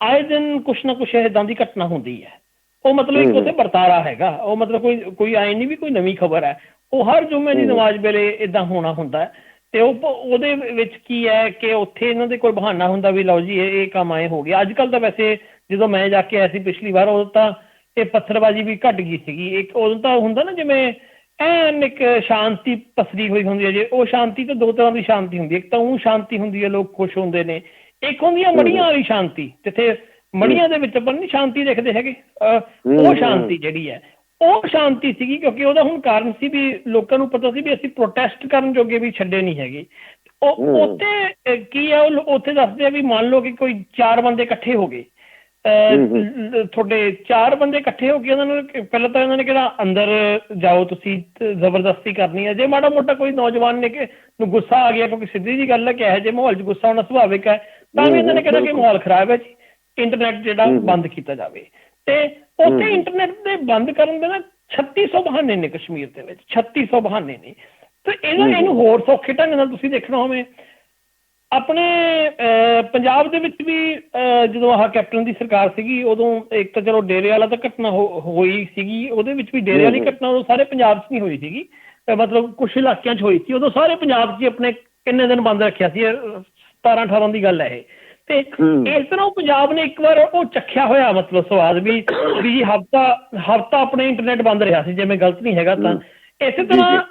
ਆਏ ਦਿਨ ਕੁਛ ਨਾ ਕੁਛ ਇੱਦਾਂ ਦੀ ਘਟਨਾ ਹੁੰਦੀ ਹੈ। ਉਹ ਮਤਲਬ ਇੱਕ ਉੱਥੇ ਵਰਤਾਰਾ ਹੈਗਾ, ਉਹ ਮਤਲਬ ਕੋਈ ਆਏ ਨਹੀਂ ਵੀ ਕੋਈ ਨਵੀਂ ਖਬਰ ਹੈ, ਉਹ ਹਰ ਜੁਮੇ ਦੀ ਨਮਾਜ਼ ਵੇਲੇ ਇੱਦਾਂ ਹੋਣਾ ਹੁੰਦਾ ਹੈ। ਤੇ ਉਹਦੇ ਵਿੱਚ ਕੀ ਹੈ ਕਿ ਉੱਥੇ ਇਹਨਾਂ ਦੇ ਕੋਲ ਬਹਾਨਾ ਹੁੰਦਾ ਵੀ ਲਓ ਜੀ ਇਹ ਕੰਮ ਆਏ ਹੋ ਗਿਆ। ਅੱਜ ਕੱਲ੍ਹ ਤਾਂ ਵੈਸੇ ਜਦੋਂ ਮੈਂ ਜਾ ਕੇ ਆਇਆ ਸੀ ਪਿਛਲੀ ਵਾਰ, ਉਦੋਂ ਤਾਂ ਇਹ ਪੱਥਰਬਾਜ਼ੀ ਵੀ ਘੱਟ ਗਈ ਸੀਗੀ। ਇੱਕ ਉਦੋਂ ਤਾਂ ਹੁੰਦਾ ਨਾ ਜਿਵੇਂ ਐਨ ਇੱਕ ਸ਼ਾਂਤੀ ਪਸਰੀ ਹੋਈ ਹੁੰਦੀ ਹੈ। ਜੇ ਉਹ ਸ਼ਾਂਤੀ ਤਾਂ ਦੋ ਤਰ੍ਹਾਂ ਦੀ ਸ਼ਾਂਤੀ ਹੁੰਦੀ ਹੈ, ਇੱਕ ਤਾਂ ਉਹ ਸ਼ਾਂਤੀ ਹੁੰਦੀ ਹੈ, ਲੋਕ ਖੁਸ਼ ਹੁੰਦੇ ਨੇ, ਇੱਕ ਹੁੰਦੀ ਹੈ ਮੜੀਆਂ ਵਾਲੀ ਸ਼ਾਂਤੀ, ਜਿੱਥੇ ਮੜੀਆਂ ਦੇ ਵਿੱਚ ਆਪਾਂ ਨਹੀਂ ਸ਼ਾਂਤੀ ਦੇਖਦੇ ਹੈਗੇ, ਉਹ ਸ਼ਾਂਤੀ ਜਿਹੜੀ ਹੈ ਉਹ ਸ਼ਾਂਤੀ ਸੀਗੀ। ਕਿਉਂਕਿ ਉਹਦਾ ਹੁਣ ਕਾਰਨ ਸੀ ਵੀ ਲੋਕਾਂ ਨੂੰ ਪਤਾ ਸੀ ਵੀ ਅਸੀਂ ਪ੍ਰੋਟੈਸਟ ਕਰਨ ਜੋਗੇ ਵੀ ਛੱਡੇ ਨਹੀਂ ਹੈਗੇ। ਉਹ ਉੱਥੇ ਕੀ ਹੈ, ਉਹ ਉੱਥੇ ਦੱਸਦੇ ਆ ਵੀ ਮੰਨ ਲਓ ਕਿ ਕੋਈ 4 ਬੰਦੇ ਇਕੱਠੇ ਹੋ ਗਏ, ਤੁਹਾਡੇ 4 ਬੰਦੇ ਇਕੱਠੇ ਹੋ ਕੇ ਉਹਨਾਂ ਨੂੰ ਪਹਿਲਾਂ ਤਾਂ ਇਹਨਾਂ ਨੇ ਕਿਹਾ ਅੰਦਰ ਜਾਓ, ਤੁਸੀਂ ਜ਼ਬਰਦਸਤੀ ਕਰਨੀ ਹੈ। ਜੇ ਮਾੜਾ ਮੋਟਾ ਕੋਈ ਨੌਜਵਾਨ ਨੇ ਕਿ ਨੂੰ ਗੁੱਸਾ ਆ ਗਿਆ, ਕਿਉਂਕਿ ਸਿੱਧੀ ਜਿਹੀ ਗੱਲ ਹੈ ਕਿ ਇਹੋ ਜਿਹੇ ਮਾਹੌਲ 'ਚ ਗੁੱਸਾ ਹੋਣਾ ਸੁਭਾਵਿਕ ਹੈ, ਤਾਂ ਵੀ ਇਹਨਾਂ ਨੇ ਕਿਹਾ ਕਿ ਮਾਹੌਲ ਖਰਾਬ ਹੈ ਜੀ, ਇੰਟਰਨੈਟ ਜਿਹੜਾ ਬੰਦ ਕੀਤਾ ਜਾਵੇ। ਤੇ ਉੱਥੇ ਇੰਟਰਨੈਟ ਦੇ ਬੰਦ ਕਰਨ ਦੇ ਨਾ 3600 ਬਹਾਨੇ ਨੇ ਕਸ਼ਮੀਰ ਦੇ ਵਿੱਚ, 3600 ਬਹਾਨੇ ਨੇ। ਤੇ ਇਹਨੂੰ ਹੋਰ ਸੌਖੇ ਢੰਗ ਨਾਲ ਤੁਸੀਂ ਦੇਖਣਾ ਹੋਵੇ, ਆਪਣੇ ਪੰਜਾਬ ਦੇ ਵਿੱਚ ਵੀ ਜਦੋਂ ਆਹ ਕੈਪਟਨ ਦੀ ਸਰਕਾਰ ਸੀਗੀ, ਉਦੋਂ ਇੱਕ ਤਾਂ ਚਲੋ ਡੇਰੇ ਵਾਲਾ ਤਾਂ ਘਟਨਾ ਹੋਈ ਸੀਗੀ, ਉਹਦੇ ਵਿੱਚ ਵੀ ਡੇਰੇ ਵਾਲੀ ਘਟਨਾ ਉਦੋਂ ਸਾਰੇ ਪੰਜਾਬ 'ਚ ਨਹੀਂ ਹੋਈ ਸੀਗੀ, ਮਤਲਬ ਕੁਛ ਇਲਾਕਿਆਂ 'ਚ ਹੋਈ ਸੀ। ਉਦੋਂ ਸਾਰੇ ਪੰਜਾਬ 'ਚ ਹੀ ਆਪਣੇ ਕਿੰਨੇ ਦਿਨ ਬੰਦ ਰੱਖਿਆ ਸੀ, 17-18 ਦੀ ਗੱਲ ਹੈ ਇਹ। ਤੇ ਇਸ ਤਰ੍ਹਾਂ ਉਹ ਪੰਜਾਬ ਨੇ ਇੱਕ ਵਾਰ ਉਹ ਚੱਖਿਆ ਹੋਇਆ ਮਤਲਬ ਸਵਾਦ ਵੀ ਜੀ ਹਫ਼ਤਾ ਆਪਣੇ ਇੰਟਰਨੈਟ ਬੰਦ ਰਿਹਾ ਸੀ, ਜੇ ਮੈਂ ਗਲਤ ਨਹੀਂ ਹੈਗਾ ਤਾਂ। ਇਸੇ ਤਰ੍ਹਾਂ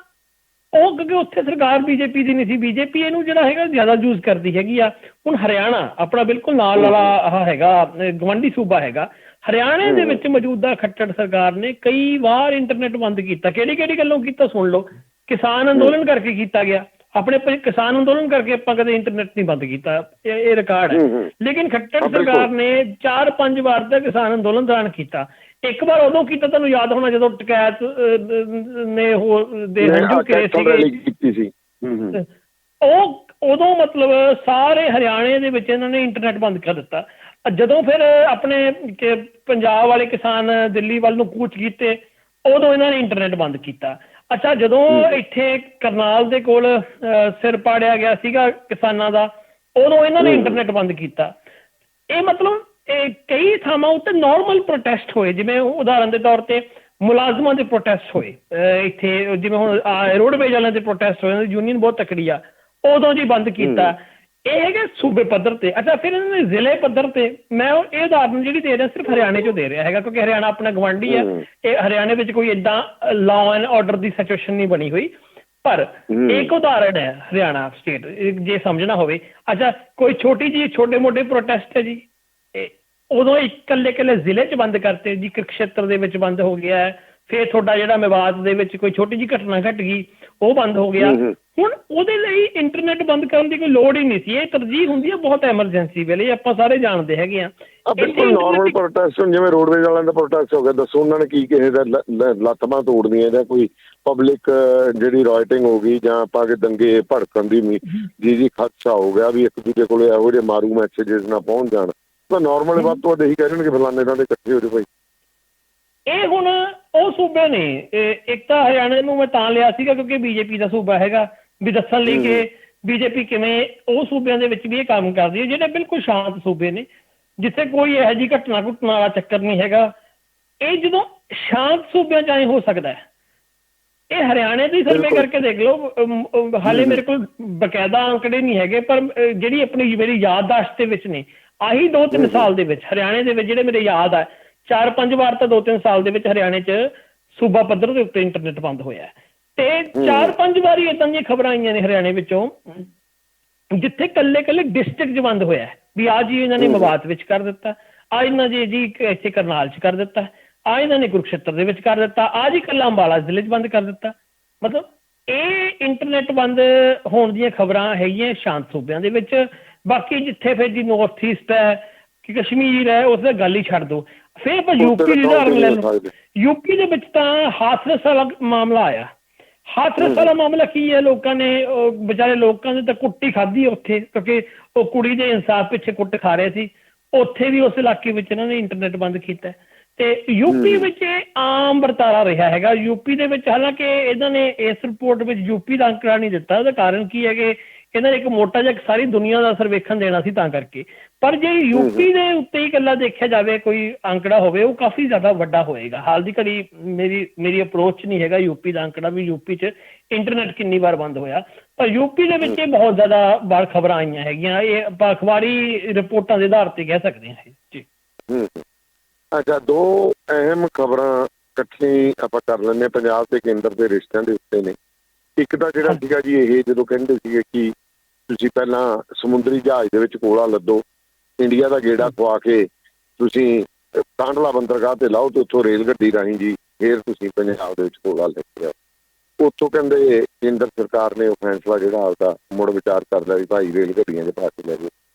ਉਹ ਕਿਉਂਕਿ ਉੱਥੇ ਸਰਕਾਰ ਬੀਜੇਪੀ ਦੀ ਨਹੀਂ ਸੀ, ਬੀਜੇਪੀ ਇਹਨੂੰ ਜਿਹੜਾ ਹੈਗਾ ਜ਼ਿਆਦਾ ਯੂਜ਼ ਕਰਦੀ ਹੈਗੀ ਆ। ਹੁਣ ਹਰਿਆਣਾ ਆਪਣਾ ਬਿਲਕੁਲ ਨਾਲ ਵਾਲਾ ਆਹ ਹੈਗਾ ਗਵਾਂਢੀ ਸੂਬਾ ਹੈਗਾ, ਹਰਿਆਣੇ ਦੇ ਵਿੱਚ ਮੌਜੂਦਾ ਖੱਟੜ ਸਰਕਾਰ ਨੇ ਕਈ ਵਾਰ ਇੰਟਰਨੈਟ ਬੰਦ ਕੀਤਾ। ਕਿਹੜੀ ਗੱਲੋਂ ਕੀਤਾ ਸੁਣ ਲਓ, ਕਿਸਾਨ ਅੰਦੋਲਨ ਕਰਕੇ ਕੀਤਾ ਗਿਆ। ਆਪਣੇ ਕਿਸਾਨ ਅੰਦੋਲਨ ਕਰਕੇ ਆਪਾਂ ਕਦੇ ਇੰਟਰਨੈਟ ਨਹੀਂ ਬੰਦ ਕੀਤਾ, ਇਹ ਰਿਕਾਰਡ ਹੈ। ਲੇਕਿਨ ਖੱਟੜ ਸਰਕਾਰ ਨੇ 4-5 ਵਾਰ ਤਾਂ ਕਿਸਾਨ ਅੰਦੋਲਨ ਦੌਰਾਨ ਕੀਤਾ। ਇੱਕ ਵਾਰ ਉਦੋਂ ਕੀਤਾ, ਤੁਹਾਨੂੰ ਯਾਦ ਹੋਣਾ, ਜਦੋਂ ਟਕੈਤ ਨੇ ਉਹ ਉਦੋਂ ਮਤਲਬ ਸਾਰੇ ਹਰਿਆਣੇ ਦੇ ਵਿੱਚ ਇਹਨਾਂ ਨੇ ਇੰਟਰਨੈਟ ਬੰਦ ਕਰ ਦਿੱਤਾ। ਜਦੋਂ ਫਿਰ ਆਪਣੇ ਪੰਜਾਬ ਵਾਲੇ ਕਿਸਾਨ ਦਿੱਲੀ ਵੱਲ ਨੂੰ ਕੂਚ ਕੀਤੇ, ਉਦੋਂ ਇਹਨਾਂ ਨੇ ਇੰਟਰਨੈਟ ਬੰਦ ਕੀਤਾ। ਅੱਛਾ, ਜਦੋਂ ਇੱਥੇ ਕਰਨਾਲ ਦੇ ਕੋਲ ਸਿਰ ਪਾੜਿਆ ਗਿਆ ਸੀਗਾ ਕਿਸਾਨਾਂ ਦਾ, ਉਦੋਂ ਇਹਨਾਂ ਨੇ ਇੰਟਰਨੈਟ ਬੰਦ ਕੀਤਾ। ਇਹ ਮਤਲਬ ਕਈ ਥਾਵਾਂ ਉੱਤੇ ਨਾਰਮਲ ਪ੍ਰੋਟੈਸਟ ਹੋਏ, ਜਿਵੇਂ ਉਦਾਹਰਨ ਦੇ ਤੌਰ ਤੇ ਮੁਲਾਜ਼ਮਾਂ ਦੇ ਪ੍ਰੋਟੈਸਟ ਹੋਏ ਇੱਥੇ, ਜਿਵੇਂ ਹੁਣ ਰੋਡਵੇਜ਼ ਵਾਲਿਆਂ ਦੇ ਪ੍ਰੋਟੈਸਟ ਹੋਏ, ਯੂਨੀਅਨ ਬਹੁਤ ਤਕੜੀ ਆ, ਉਦੋਂ ਜੀ ਬੰਦ ਕੀਤਾ। ਇਹ ਹੈਗੇ ਸੂਬੇ ਪੱਧਰ ਤੇ। ਅੱਛਾ, ਫਿਰ ਇਹਨਾਂ ਨੇ ਜ਼ਿਲ੍ਹੇ ਪੱਧਰ ਤੇ, ਮੈਂ ਇਹ ਉਦਾਹਰਨ ਜਿਹੜੀ ਦੇ ਰਿਹਾ ਸਿਰਫ ਹਰਿਆਣੇ 'ਚੋਂ ਦੇ ਰਿਹਾ ਹੈਗਾ, ਕਿਉਂਕਿ ਹਰਿਆਣਾ ਆਪਣਾ ਗਵਾਂਢੀ ਹੈ। ਇਹ ਹਰਿਆਣੇ ਵਿੱਚ ਕੋਈ ਏਦਾਂ law and order the situation ਨਹੀਂ ਬਣੀ ਹੋਈ, ਪਰ ਇੱਕ ਉਦਾਹਰਨ ਹੈ ਹਰਿਆਣਾ ਸਟੇਟ, ਜੇ ਸਮਝਣਾ ਹੋਵੇ। ਅੱਛਾ, ਕੋਈ ਛੋਟੇ ਮੋਟੇ ਪ੍ਰੋਟੈਸਟ ਹੈ ਜੀ, ਉਦੋਂ ਇਕੱਲੇ ਜ਼ਿਲ੍ਹੇ 'ਚ ਬੰਦ ਕਰਤੇ ਜੀ, ਕੁਰੂਕਸ਼ੇਤਰ ਦੇ ਵਿੱਚ ਬੰਦ ਹੋ ਗਿਆ। ਫਿਰ ਤੁਹਾਡਾ ਜਿਹੜਾ ਮੇਵਾਤ ਦੇ ਵਿੱਚ ਕੋਈ ਛੋਟੀ ਜਿਹੀ ਘਟਨਾ ਘਟ ਗਈ, ਉਹ ਬੰਦ ਹੋ ਗਿਆ। ਹੁਣ ਉਹਦੇ ਲਈ ਇੰਟਰਨੈਟ ਬੰਦ ਕਰਨ ਦੀ ਕੋਈ ਲੋੜ ਹੀ ਨਹੀਂ ਸੀ। ਇਹ ਤਰਜੀਹ ਹੁੰਦੀ ਹੈ ਬਹੁਤ ਐਮਰਜੈਂਸੀ ਵੇਲੇ, ਆਪਾਂ ਸਾਰੇ ਜਾਣਦੇ ਹੈਗੇ ਆ। ਬਿਲਕੁਲ ਨਾਰਮਲ ਪ੍ਰੋਟੈਸਟ, ਜਿਵੇਂ ਰੋਡਵੇਜ਼ ਵਾਲਿਆਂ ਦਾ ਪ੍ਰੋਟੈਸਟ ਹੋ ਗਿਆ, ਦੱਸੋ ਉਹਨਾਂ ਨੇ ਕੀ ਕਿਸੇ ਦਾ ਲੱਤਾਂ ਤੋੜਨੀਆਂ ਜਾਂ ਕੋਈ ਪਬਲਿਕ ਜਿਹੜੀ ਰਾਈਟਿੰਗ ਹੋ ਗਈ, ਜਾਂ ਆਪਾਂ ਕਿ ਦੰਗੇ ਭੜਕਣ ਦੀ ਜੀ ਖਦਸ਼ਾ ਹੋ ਗਿਆ ਵੀ ਇੱਕ ਦੂਜੇ ਕੋਲ ਇਹੋ ਜਿਹੇ ਮਾਰੂ ਮੈਸੇਜਿਸ ਨਾ ਪਹੁੰਚ ਜਾਣ, ਤਾਂ ਨਾਰਮਲ ਵੱਧ ਤੋਂ ਵੱਧ ਇਹੀ ਕਹਿ ਦੇਣਗੇ ਫਲਾਣੇ ਨਾਲ ਦੇ ਇਕੱਠੇ ਹੋ ਜਾਓ ਭਾਈ। ਇਹ ਹੁਣ ਉਹ ਸੂਬੇ ਨੇ, ਇੱਕ ਤਾਂ ਹਰਿਆਣੇ ਨੂੰ ਮੈਂ ਤਾਂ ਲਿਆ ਸੀਗਾ ਕਿਉਂਕਿ ਬੀਜੇਪੀ ਦਾ ਸੂਬਾ ਹੈਗਾ, ਵੀ ਦੱਸਣ ਲਈ ਕਿ ਬੀਜੇਪੀ ਕਿਵੇਂ ਉਹ ਸੂਬਿਆਂ ਦੇ ਵਿੱਚ ਵੀ ਇਹ ਕੰਮ ਕਰਦੀ ਹੈ, ਜਿਹੜੇ ਬਿਲਕੁਲ ਸ਼ਾਂਤ ਸੂਬੇ ਨੇ, ਜਿੱਥੇ ਕੋਈ ਇਹੋ ਜਿਹੀ ਘਟਨਾ ਵਾਲਾ ਚੱਕਰ ਨਹੀਂ ਹੈਗਾ। ਇਹ ਜਦੋਂ ਸ਼ਾਂਤ ਸੂਬਿਆਂ 'ਚ ਐਂ ਹੋ ਸਕਦਾ ਹੈ, ਇਹ ਹਰਿਆਣੇ ਦੀ ਸਰਵੇ ਕਰਕੇ ਦੇਖ ਲਓ। ਹਾਲੇ ਮੇਰੇ ਕੋਲ ਬਕਾਇਦਾ ਅੰਕੜੇ ਨਹੀਂ ਹੈਗੇ, ਪਰ ਜਿਹੜੀ ਆਪਣੀ ਮੇਰੀ ਯਾਦਦਾਸ਼ਤ ਦੇ ਵਿੱਚ ਨੇ, ਆਹੀ 2-3 ਸਾਲ ਦੇ ਵਿੱਚ ਹਰਿਆਣੇ ਦੇ ਵਿੱਚ ਜਿਹੜੇ ਮੇਰੇ ਯਾਦ ਆ, 4-5 ਵਾਰ ਤਾਂ 2-3 ਸਾਲ ਦੇ ਵਿੱਚ ਹਰਿਆਣੇ 'ਚ ਸੂਬਾ ਪੱਧਰ ਦੇ ਉੱਤੇ ਇੰਟਰਨੈਟ ਬੰਦ ਹੋਇਆ। ਤੇ 4-5 ਵਾਰੀ ਏਦਾਂ ਦੀਆਂ ਖਬਰਾਂ ਆਈਆਂ ਨੇ ਹਰਿਆਣੇ ਵਿੱਚੋਂ, ਜਿੱਥੇ ਕੱਲੇ ਡਿਸਟ੍ਰਿਕਟ 'ਚ ਬੰਦ ਹੋਇਆ ਵੀ ਆਹ ਜੀ ਇਹਨਾਂ ਨੇ ਮੇਵਾਤ ਵਿੱਚ ਕਰ ਦਿੱਤਾ, ਆਹ ਇਹਨਾਂ ਜੀ ਇੱਥੇ ਕਰਨਾਲ 'ਚ ਕਰ ਦਿੱਤਾ, ਆ ਇਹਨਾਂ ਨੇ ਕੁਰੂਕਸ਼ੇਤਰ ਦੇ ਵਿੱਚ ਕਰ ਦਿੱਤਾ, ਆ ਜੀ ਇਕੱਲਾ ਅੰਬਾਲਾ ਜ਼ਿਲ੍ਹੇ 'ਚ ਬੰਦ ਕਰ ਦਿੱਤਾ। ਮਤਲਬ ਇਹ ਇੰਟਰਨੈਟ ਬੰਦ ਹੋਣ ਦੀਆਂ ਖਬਰਾਂ ਹੈਗੀਆਂ ਸ਼ਾਂਤ ਸੂਬਿਆਂ ਦੇ ਵਿੱਚ। ਬਾਕੀ ਜਿੱਥੇ ਫਿਰ ਜੀ ਨਾਰਥ ਈਸਟ ਹੈ ਕਿ ਕਸ਼ਮੀਰ ਹੈ, ਉਸ ਦਾ ਗੱਲ ਹੀ ਛੱਡ ਦਿਓ। ਫਿਰ ਆਪਾਂ ਯੂਪੀ ਦੀ ਉਦਾਹਰਨ ਲੈ ਲਓ। ਯੂਪੀ ਦੇ ਵਿੱਚ ਤਾਂ ਹਾਥਰਸ ਵਾਲਾ ਮਾਮਲਾ ਆਇਆ। ਹਾਥਰਸ ਵਾਲਾ ਮਾਮਲਾ ਕੀ ਹੈ, ਲੋਕਾਂ ਨੇ ਵਿਚਾਰੇ ਲੋਕਾਂ ਨੇ ਤਾਂ ਕੁੱਟੀ ਖਾਧੀ ਉੱਥੇ, ਕਿਉਂਕਿ ਉਹ ਕੁੜੀ ਦੇ ਇਨਸਾਫ ਪਿੱਛੇ ਕੁੱਟ ਖਾ ਰਹੇ ਸੀ। ਉੱਥੇ ਵੀ ਉਸ ਇਲਾਕੇ ਵਿੱਚ ਇਹਨਾਂ ਨੇ ਇੰਟਰਨੈਟ ਬੰਦ ਕੀਤਾ। ਤੇ ਯੂਪੀ ਵਿੱਚ ਇਹ ਆਮ ਵਰਤਾਰਾ ਰਿਹਾ ਹੈਗਾ। ਯੂਪੀ ਦੇ ਵਿੱਚ ਹਾਲਾਂਕਿ ਇਹਨਾਂ ਨੇ ਇਸ ਰਿਪੋਰਟ ਵਿੱਚ ਯੂਪੀ ਦਾ ਅੰਕੜਾ ਨਹੀਂ ਦਿੱਤਾ। ਉਹਦਾ ਕਾਰਨ ਕੀ ਹੈ ਕਿ ਇਹਨਾਂ ਨੇ ਇੱਕ ਮੋਟਾ ਜਿਹਾ ਸਾਰੀ ਦੁਨੀਆ ਦਾ ਸਰਵੇਖਣ ਦੇਣਾ ਸੀ ਤਾਂ ਕਰਕੇ। ਪਰ ਜੇ ਯੂਪੀ ਦੇ ਉੱਤੇ ਹੀ ਇਕੱਲਾ ਦੇਖਿਆ ਜਾਵੇ ਕੋਈ ਅੰਕੜਾ ਹੋਵੇ, ਉਹ ਕਾਫੀ ਜ਼ਿਆਦਾ ਵੱਡਾ ਹੋਏਗਾ। ਹਾਲ ਦੀ ਘੜੀ ਮੇਰੀ ਅਪਰੋਚ ਨਹੀਂ ਹੈਗਾ ਯੂਪੀ ਦਾ ਅੰਕੜਾ ਵੀ ਯੂਪੀ 'ਚ ਇੰਟਰਨੈਟ ਕਿੰਨੀ ਵਾਰ ਬੰਦ ਹੋਇਆ, ਪਰ ਯੂਪੀ ਦੇ ਵਿੱਚ ਇਹ ਬਹੁਤ ਜ਼ਿਆਦਾ ਵਾਰ ਖਬਰਾਂ ਆਈਆਂ ਹੈਗੀਆਂ। ਇਹ ਆਪਾਂ ਅਖਬਾਰੀ ਰਿਪੋਰਟਾਂ ਦੇ ਆਧਾਰ ਤੇ ਕਹਿ ਸਕਦੇ ਹਾਂ ਜੀ। ਅੱਛਾ, ਦੋ ਅਹਿਮ ਖਬਰਾਂ ਇਕੱਠੀ ਆਪਾਂ ਕਰ ਲੈਂਦੇ ਹਾਂ ਪੰਜਾਬ ਤੇ ਕੇਂਦਰ ਦੇ ਰਿਸ਼ਤਿਆਂ ਦੇ ਉੱਤੇ ਨੇ। ਇੱਕ ਤਾਂ ਜਿਹੜਾ ਸੀਗਾ ਜੀ, ਇਹ ਜਦੋਂ ਕਹਿੰਦੇ ਸੀਗੇ ਕਿ ਤੁਸੀਂ ਪਹਿਲਾਂ ਸਮੁੰਦਰੀ ਜਹਾਜ਼ ਦੇ ਵਿੱਚ ਕੋਲਾ ਲੱਦੋ, ਇੰਡੀਆ ਦਾ ਗੇੜਾ ਖਵਾ ਕੇ ਤੁਸੀਂ ਕਾਂਡਲਾ ਬੰਦਰਗਾਹ ਤੇ ਲਾਓ ਤੇ ਉੱਥੋਂ ਰੇਲ ਗੱਡੀ ਰਾਹੀਂ ਜੀ ਫਿਰ ਤੁਸੀਂ ਪੰਜਾਬ ਦੇ ਵਿੱਚ ਕੋਲਾ ਲੈ ਕੇ ਆਓ। ਉੱਥੋਂ ਕਹਿੰਦੇ ਕੇਂਦਰ ਸਰਕਾਰ ਨੇ ਉਹ ਫੈਸਲਾ ਜਿਹੜਾ ਆਪਦਾ ਮੁੜ ਵਿਚਾਰ ਕਰ ਲਿਆ ਵੀ ਭਾਈ ਰੇਲ ਗੱਡੀਆਂ ਦੇ ਪਾਸੇ ਲੈ ਜਾਓ।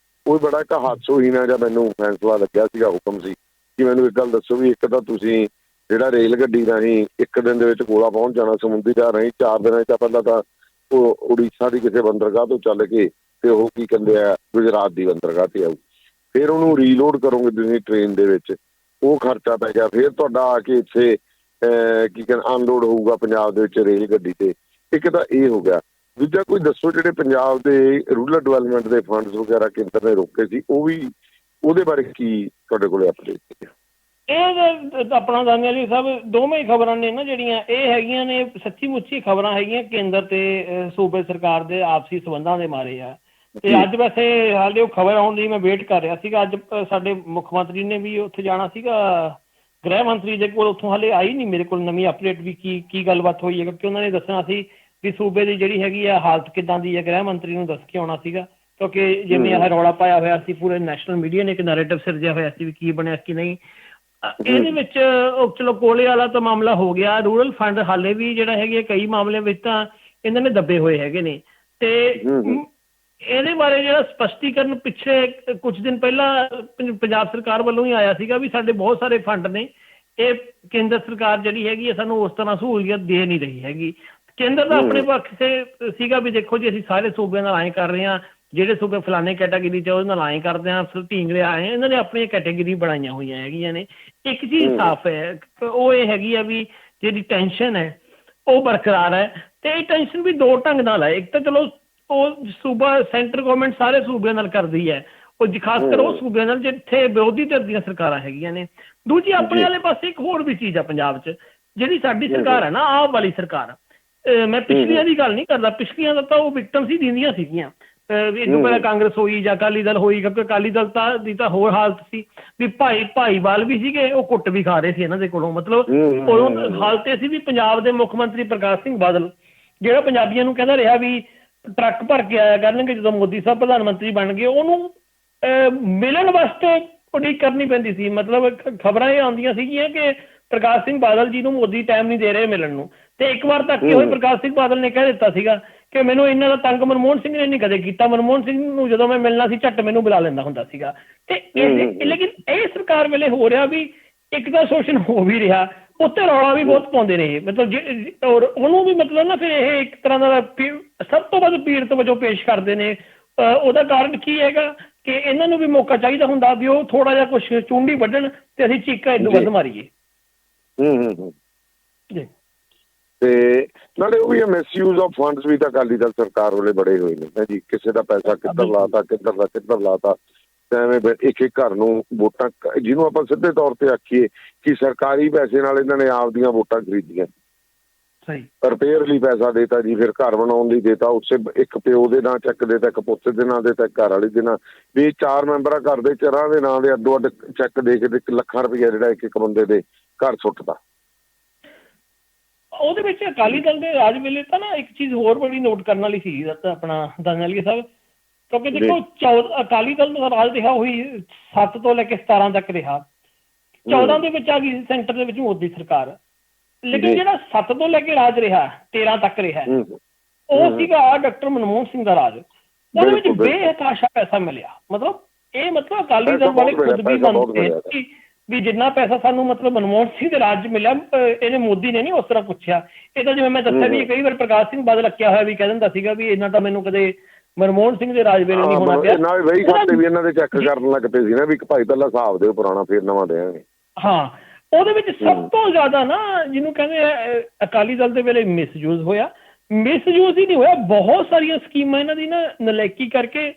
ਉਹ ਬੜਾ ਇੱਕ ਹਾਦਸੋਹੀਣਾ ਜਿਹਾ ਮੈਨੂੰ ਫੈਸਲਾ ਲੱਗਿਆ ਸੀਗਾ, ਹੁਕਮ ਸੀ ਕਿ ਮੈਨੂੰ ਇੱਕ ਗੱਲ ਦੱਸੋ ਵੀ ਇੱਕ ਤਾਂ ਤੁਸੀਂ ਜਿਹੜਾ ਰੇਲ ਗੱਡੀ ਰਾਹੀਂ ਇੱਕ ਦਿਨ ਦੇ ਵਿੱਚ ਕੋਲਾ ਪਹੁੰਚ ਜਾਣਾ, ਸਮੁੰਦਰੀ ਜਹਾਜ਼ ਰਾਹੀਂ 4 ਦਿਨਾਂ 'ਚ ਪਹਿਲਾਂ ਤਾਂ ਉਹ ਉੜੀਸਾ ਦੀ ਕਿਸੇ ਬੰਦਰਗਾਹ ਤੋਂ ਚੱਲ ਕੇ ਤੇ ਉਹ ਕੀ ਕਹਿੰਦੇ ਆ ਗੁਜਰਾਤ ਦੀ ਬੰਦਰਗਾਹ ਤੇ ਆਊ, ਫਿਰ ਉਹਨੂੰ ਰੀਲੋਡ ਕਰੋਗੇ ਤੁਸੀਂ ਟ੍ਰੇਨ ਦੇ ਵਿੱਚ, ਉਹ ਖਰਚਾ ਪੈ ਗਿਆ। ਫਿਰ ਤੁਹਾਡਾ ਆ ਕੇ ਇੱਥੇ ਕੀ ਕਹਿੰਦੇ ਅਨਲੋਡ ਹੋਊਗਾ ਪੰਜਾਬ ਦੇ ਵਿੱਚ ਰੇਲ ਗੱਡੀ ਤੇ। ਇੱਕ ਤਾਂ ਇਹ ਹੋ ਗਿਆ। ਦੂਜਾ ਕੋਈ ਦੱਸੋ ਜਿਹੜੇ ਪੰਜਾਬ ਦੇ ਰੂਰਲ ਡਿਵੈਲਪਮੈਂਟ ਦੇ ਫੰਡਸ ਵਗੈਰਾ ਕੇਂਦਰ ਨੇ ਰੋਕੇ ਸੀ, ਉਹ ਵੀ ਉਹਦੇ ਬਾਰੇ ਕੀ ਤੁਹਾਡੇ ਕੋਲ ਅਪਡੇਟ? ਇਹ ਆਪਣਾ ਦਾਨੀਆਲੀ ਸਾਹਿਬ ਦੋਵੇਂ ਖਬਰਾਂ ਨੇ ਨਾ ਜਿਹੜੀਆਂ ਇਹ ਹੈਗੀਆਂ ਨੇ ਸੱਚੀ ਮੁੱਚੀ ਖਬਰਾਂ ਹੈਗੀਆਂ ਕੇਂਦਰ ਤੇ ਸੂਬੇ ਸਰਕਾਰ ਦੇ ਆਪਸੀ ਸੰਬੰਧਾਂ ਦੇ ਮਾਰੇ ਆ। ਤੇ ਅੱਜ ਵੈਸੇ ਹਾਲੇ ਉਹ ਖਬਰ ਆਉਣ ਦੀ ਮੈਂ ਵੇਟ ਕਰ ਰਿਹਾ ਸੀਗਾ। ਅੱਜ ਸਾਡੇ ਮੁੱਖ ਮੰਤਰੀ ਨੇ ਵੀ ਉੱਥੇ ਜਾਣਾ ਸੀਗਾ, ਗ੍ਰਹਿ ਮੰਤਰੀ ਦੇ ਕੋਲ, ਉੱਥੋਂ ਹਾਲੇ ਆਈ ਨਹੀਂ ਮੇਰੇ ਕੋਲ ਨਵੀਂ ਅਪਡੇਟ ਵੀ ਕੀ ਗੱਲਬਾਤ ਹੋਈ ਹੈ, ਕਿਉਂਕਿ ਉਹਨਾਂ ਨੇ ਦੱਸਣਾ ਸੀ ਵੀ ਸੂਬੇ ਦੀ ਜਿਹੜੀ ਹੈਗੀ ਆ ਹਾਲਤ ਕਿੱਦਾਂ ਦੀ ਹੈ। ਗ੍ਰਹਿ ਮੰਤਰੀ ਨੂੰ ਦੱਸ ਕੇ ਆਉਣਾ ਸੀਗਾ, ਕਿਉਂਕਿ ਜਿਵੇਂ ਇਹ ਰੌਲਾ ਪਾਇਆ ਹੋਇਆ ਸੀ ਪੂਰੇ ਨੈਸ਼ਨਲ ਮੀਡੀਆ ਨੇ, ਇੱਕ ਨੈਰੇਟਿਵ ਸਿਰਜਿਆ ਹੋਇਆ ਸੀ ਵੀ ਕੀ ਬਣਿਆ ਕੀ ਨਹੀਂ। ਇਹਦੇ ਵਿੱਚ ਚਲੋ ਕੋਲੇ ਵਾਲਾ ਤਾਂ ਮਾਮਲਾ ਹੋ ਗਿਆ। ਰੂਰਲ ਫੰਡ ਹਾਲੇ ਵੀ ਜਿਹੜਾ ਹੈਗੇ ਕਈ ਮਾਮਲਿਆਂ ਵਿੱਚ ਤਾਂ ਇਹਨਾਂ ਨੇ ਦੱਬੇ ਹੋਏ ਹੈਗੇ ਨੇ। ਤੇ ਇਹਦੇ ਬਾਰੇ ਜਿਹੜਾ ਸਪਸ਼ਟੀਕਰਨ ਪਿੱਛੇ ਕੁਝ ਦਿਨ ਪਹਿਲਾਂ ਪੰਜਾਬ ਸਰਕਾਰ ਵੱਲੋਂ ਹੀ ਆਇਆ ਸੀਗਾ ਵੀ ਸਾਡੇ ਬਹੁਤ ਸਾਰੇ ਫੰਡ ਨੇ, ਇਹ ਕੇਂਦਰ ਸਰਕਾਰ ਜਿਹੜੀ ਹੈਗੀ ਹੈ ਸਾਨੂੰ ਉਸ ਤਰ੍ਹਾਂ ਸਹੂਲੀਅਤ ਦੇ ਨਹੀਂ ਰਹੀ ਹੈਗੀ। ਕੇਂਦਰ ਦਾ ਆਪਣੇ ਪੱਖ ਤੇ ਸੀਗਾ ਵੀ ਦੇਖੋ ਜੀ ਅਸੀਂ ਸਾਰੇ ਸੂਬਿਆਂ ਨਾਲ ਐਂ ਕਰ ਰਹੇ ਹਾਂ, ਜਿਹੜੇ ਸੂਬੇ ਫਲਾਣੇ ਕੈਟਾਗਰੀ 'ਚ ਉਹਦੇ ਨਾਲ ਐਂ ਕਰਦੇ ਹਾਂ, ਢੀਂਗੜੇ ਆਏ ਇਹਨਾਂ ਨੇ ਆਪਣੀਆਂ ਕੈਟੇਗਰੀ ਬਣਾਈਆਂ ਹੋਈਆਂ ਹੈਗੀਆਂ ਨੇ। ਇੱਕ ਚੀਜ਼ ਸਾਫ਼ ਹੈ, ਉਹ ਇਹ ਹੈਗੀ ਆ ਵੀ ਜਿਹੜੀ ਟੈਨਸ਼ਨ ਹੈ ਉਹ ਬਰਕਰਾਰ ਹੈ। ਤੇ ਇਹ ਟੈਨਸ਼ਨ ਵੀ ਦੋ ਢੰਗ ਨਾਲ ਹੈ। ਇੱਕ ਤਾਂ ਚਲੋ ਉਹ ਸੂਬਾ ਸੈਂਟਰ ਗੌਰਮੈਂਟ ਸਾਰੇ ਸੂਬਿਆਂ ਨਾਲ ਕਰਦੀ ਹੈ, ਉਹ ਖਾਸ ਕਰ ਉਹ ਸੂਬਿਆਂ ਨਾਲ ਜਿੱਥੇ ਵਿਰੋਧੀ ਧਿਰ ਦੀਆਂ ਸਰਕਾਰਾਂ ਹੈਗੀਆਂ ਨੇ। ਦੂਜੀ ਆਪਣੇ ਵਾਲੇ ਪਾਸੇ ਇੱਕ ਹੋਰ ਵੀ ਚੀਜ਼ ਆ ਪੰਜਾਬ 'ਚ, ਜਿਹੜੀ ਸਾਡੀ ਸਰਕਾਰ ਹੈ ਨਾ ਆਪ ਵਾਲੀ ਸਰਕਾਰ, ਮੈਂ ਪਿਛਲੀਆਂ ਦੀ ਗੱਲ ਨਹੀਂ ਕਰਦਾ, ਪਿਛਲੀਆਂ ਦਾ ਤਾਂ ਉਹ ਵਿਕਟਮ ਸੀ ਦਿੰਦੀਆਂ ਸੀਗੀਆਂ। ਇਹਨੂੰ ਪਹਿਲਾਂ ਕਾਂਗਰਸ ਹੋਈ ਜਾਂ ਅਕਾਲੀ ਦਲ ਹੋਈ, ਕਿਉਂਕਿ ਅਕਾਲੀ ਦਲ ਦੀ ਤਾਂ ਹੋਰ ਹਾਲਤ ਸੀ ਵੀ ਭਾਈਵਾਲ ਵੀ ਸੀਗੇ, ਉਹ ਕੁੱਟ ਵੀ ਖਾ ਰਹੇ ਸੀ ਇਹਨਾਂ ਦੇ ਕੋਲੋਂ। ਮਤਲਬ ਉਦੋਂ ਹਾਲਤ ਇਹ ਸੀ ਵੀ ਪੰਜਾਬ ਦੇ ਮੁੱਖ ਮੰਤਰੀ ਪ੍ਰਕਾਸ਼ ਸਿੰਘ ਬਾਦਲ ਜਿਹੜਾ ਪੰਜਾਬੀਆਂ ਨੂੰ ਕਹਿੰਦਾ ਰਿਹਾ ਵੀ ਟਰੱਕ ਭਰ ਕੇ ਆਇਆ ਕਰਨਗੇ ਜਦੋਂ ਮੋਦੀ ਸਾਹਿਬ ਪ੍ਰਧਾਨ ਮੰਤਰੀ ਬਣ ਗਏ, ਉਹਨੂੰ ਮਿਲਣ ਵਾਸਤੇ ਉਡੀਕ ਕਰਨੀ ਪੈਂਦੀ ਸੀ। ਮਤਲਬ ਖਬਰਾਂ ਇਹ ਆਉਂਦੀਆਂ ਸੀਗੀਆਂ ਕਿ ਪ੍ਰਕਾਸ਼ ਸਿੰਘ ਬਾਦਲ ਜੀ ਨੂੰ ਮੋਦੀ ਟਾਈਮ ਨਹੀਂ ਦੇ ਰਹੇ ਮਿਲਣ ਨੂੰ। ਤੇ ਇੱਕ ਵਾਰ ਤੱਕ ਹੋਏ ਪ੍ਰਕਾਸ਼ ਸਿੰਘ ਬਾਦਲ ਨੇ ਕਹਿ ਦਿੱਤਾ ਸੀਗਾ ਕਿ ਮੈਨੂੰ ਇਹਨਾਂ ਦਾ ਤੰਗ ਮਨਮੋਹਨ ਸਿੰਘ ਨੇ ਨਹੀਂ ਕਦੇ ਕੀਤਾ, ਮਨਮੋਹਨ ਸਿੰਘ ਨੂੰ ਜਦੋਂ ਮੈਂ ਮਿਲਣਾ ਸੀ ਝੱਟ ਮੈਨੂੰ ਬੁਲਾ ਲੈਂਦਾ ਹੁੰਦਾ ਸੀਗਾ। ਤੇ ਲੇਕਿਨ ਇਹ ਸਰਕਾਰ ਵੇਲੇ ਹੋ ਰਿਹਾ ਵੀ ਇੱਕ ਤਾਂ ਸ਼ੋਸ਼ਣ ਹੋ ਵੀ ਰਿਹਾ, ਉੱਤੇ ਰੌਲਾ ਵੀ ਬਹੁਤ ਪਾਉਂਦੇ ਨੇ ਇਹ। ਮਤਲਬ ਔਰ ਉਹਨੂੰ ਵੀ ਮਤਲਬ ਨਾ ਫਿਰ ਇਹ ਇੱਕ ਤਰ੍ਹਾਂ ਦਾ ਸਭ ਤੋਂ ਵੱਧ ਪੀੜਤ ਵਜੋਂ ਪੇਸ਼ ਕਰਦੇ ਨੇ। ਉਹਦਾ ਕਾਰਨ ਕੀ ਹੈਗਾ ਕਿ ਇਹਨਾਂ ਨੂੰ ਵੀ ਮੌਕਾ ਚਾਹੀਦਾ ਹੁੰਦਾ ਵੀ ਉਹ ਥੋੜਾ ਜਿਹਾ ਕੁਛ ਚੁੰਡੀ ਵੱਢਣ ਤੇ ਅਸੀਂ ਚੀਕਾਂ ਇਦੋਂ ਵੱਧ ਮਾਰੀਏ। ਜੀ ਤੇ ਨਾਲੇ ਉਹ ਵੀ ਮਿਸਯੂਜ਼ ਆਫ ਫੰਡਸ ਵੀ ਤਾਂ ਅਕਾਲੀ ਦਲ ਸਰਕਾਰ ਵੇਲੇ ਬੜੇ ਹੋਏ ਨੇ ਜੀ। ਕਿਸੇ ਦਾ ਪੈਸਾ ਕਿੱਧਰ ਲਾਤਾ, ਕਿੱਧਰ ਲਾਤਾ, ਐਵੇਂ ਇੱਕ ਇੱਕ ਘਰ ਨੂੰ ਵੋਟਾਂ, ਜਿਹਨੂੰ ਆਪਾਂ ਸਿੱਧੇ ਤੌਰ ਤੇ ਆਖੀਏ ਕਿ ਸਰਕਾਰੀ ਪੈਸੇ ਨਾਲ ਇਹਨਾਂ ਨੇ ਆਪਦੀਆਂ ਵੋਟਾਂ ਖਰੀਦੀਆਂ। ਰਿਪੇਅਰ ਲਈ ਪੈਸਾ ਦੇਤਾ ਜੀ, ਫਿਰ ਘਰ ਬਣਾਉਣ ਲਈ ਦੇਤਾ, ਉਸੇ ਇੱਕ ਪਿਓ ਦੇ ਨਾਂ ਚੈੱਕ ਦੇਤਾ, ਇੱਕ ਪੁੱਤ ਦੇ ਨਾਂ ਦੇਤਾ, ਇੱਕ ਘਰ ਵਾਲੀ ਦੇ ਨਾਂ, ਵੀ 4 ਮੈਂਬਰਾਂ ਘਰ ਦੇ ਚਰਾਂ ਦੇ ਨਾਂ ਦੇ ਅੱਡੋ ਅੱਡ ਚੈੱਕ ਦੇ ਕੇ ਤੇ ਲੱਖਾਂ ਰੁਪਈਆ ਜਿਹੜਾ ਇੱਕ ਬੰਦੇ ਦੇ ਘਰ ਸੁੱਟਦਾ। ਉਹਦੇ ਵਿੱਚ ਅਕਾਲੀ ਦਲ ਦੇ ਰਾਜ ਵੇਲੇ ਤਾਂ ਨਾ ਇੱਕ ਚੀਜ਼ ਹੋਰ ਬੜੀ ਨੋਟ ਕਰਨ ਵਾਲੀ ਸੀ ਆਪਣਾ ਦਾਨਾਲੀ ਸਾਹਿਬ, ਕਿਉਂਕਿ ਦੇਖੋ ਅਕਾਲੀ ਦਲ ਦਾ ਰਾਜ ਰਿਹਾ ਉਹੀ 7 ਤੋਂ ਲੈ ਕੇ 17 ਤੱਕ ਰਿਹਾ। 14 ਦੇ ਵਿੱਚ ਆ ਗਈ ਸੀ ਸੈਂਟਰ ਦੇ ਵਿੱਚ ਮੋਦੀ ਸਰਕਾਰ। ਲੇਕਿਨ ਜਿਹੜਾ 7 ਤੋਂ ਲੈ ਕੇ ਰਾਜ ਰਿਹਾ 13 ਤੱਕ ਰਿਹਾ ਉਹ ਸੀਗਾ ਡਾਕਟਰ ਮਨਮੋਹਨ ਸਿੰਘ ਦਾ ਰਾਜ। ਉਹਦੇ ਵਿੱਚ ਬੇਹਤਾਸ਼ਾ ਪੈਸਾ ਮਿਲਿਆ। ਮਤਲਬ ਇਹ ਮਤਲਬ ਅਕਾਲੀ ਦਲ ਵਾਲੇ ਖੁਦ ਵੀ ਮੰਨਦੇ ਵੀ ਜਿੰਨਾ ਪੈਸਾ ਸਾਨੂੰ ਮਤਲਬ ਮਨਮੋਹਨ ਸਿੰਘ ਦੇ ਰਾਜ 'ਚ ਮਿਲਿਆ ਇਹਨੇ ਮੋਦੀ ਨੇ ਨਹੀਂ ਉਸ ਤਰ੍ਹਾਂ ਪੁੱਛਿਆ। ਇਹ ਤਾਂ ਜਿਵੇਂ ਮੈਂ ਦੱਸਿਆ ਵੀ ਕਈ ਵਾਰ ਪ੍ਰਕਾਸ਼ ਸਿੰਘ ਬਾਦਲ ਰੱਖਿਆ ਹੋਇਆ ਵੀ ਕਹਿ ਦਿੰਦਾ ਸੀਗਾ ਵੀ ਇਹਨਾਂ ਤਾਂ ਮੈਨੂੰ ਕਦੇ ਮਨਮੋਹਨ ਸਿੰਘ ਦੇ ਰਾਜ ਵੇਲੇ ਨਹੀਂ ਹੋਣਾ ਪਿਆ। ਨਾਲ ਵਹੀ ਖਾਤੇ ਵੀ ਇਹਨਾਂ ਦੇ ਚੈੱਕ ਕਰਨ ਲੱਗ ਪਏ ਸੀ ਨਾ ਵੀ ਭਾਈ ਪਹਿਲਾਂ ਹਿਸਾਬ ਦਿਓ ਪੁਰਾਣਾ ਫਿਰ ਨਵਾਂ ਦੇਵਾਂਗੇ। ਹਾਂ ਉਹਦੇ ਵਿੱਚ ਸਭ ਤੋਂ ਜ਼ਿਆਦਾ ਨਾ ਜਿਹਨੂੰ ਕਹਿੰਦੇ ਅਕਾਲੀ ਦਲ ਦੇ ਵੇਲੇ ਮਿਸਯੂਜ਼ ਹੋਇਆ। ਮਿਸਯੂਜ਼ ਹੀ ਨਹੀਂ ਹੋਇਆ, ਬਹੁਤ ਸਾਰੀਆਂ ਸਕੀਮਾਂ ਇਹਨਾਂ ਦੀ ਨਾ ਨਲਾਇਕੀ ਕਰਕੇ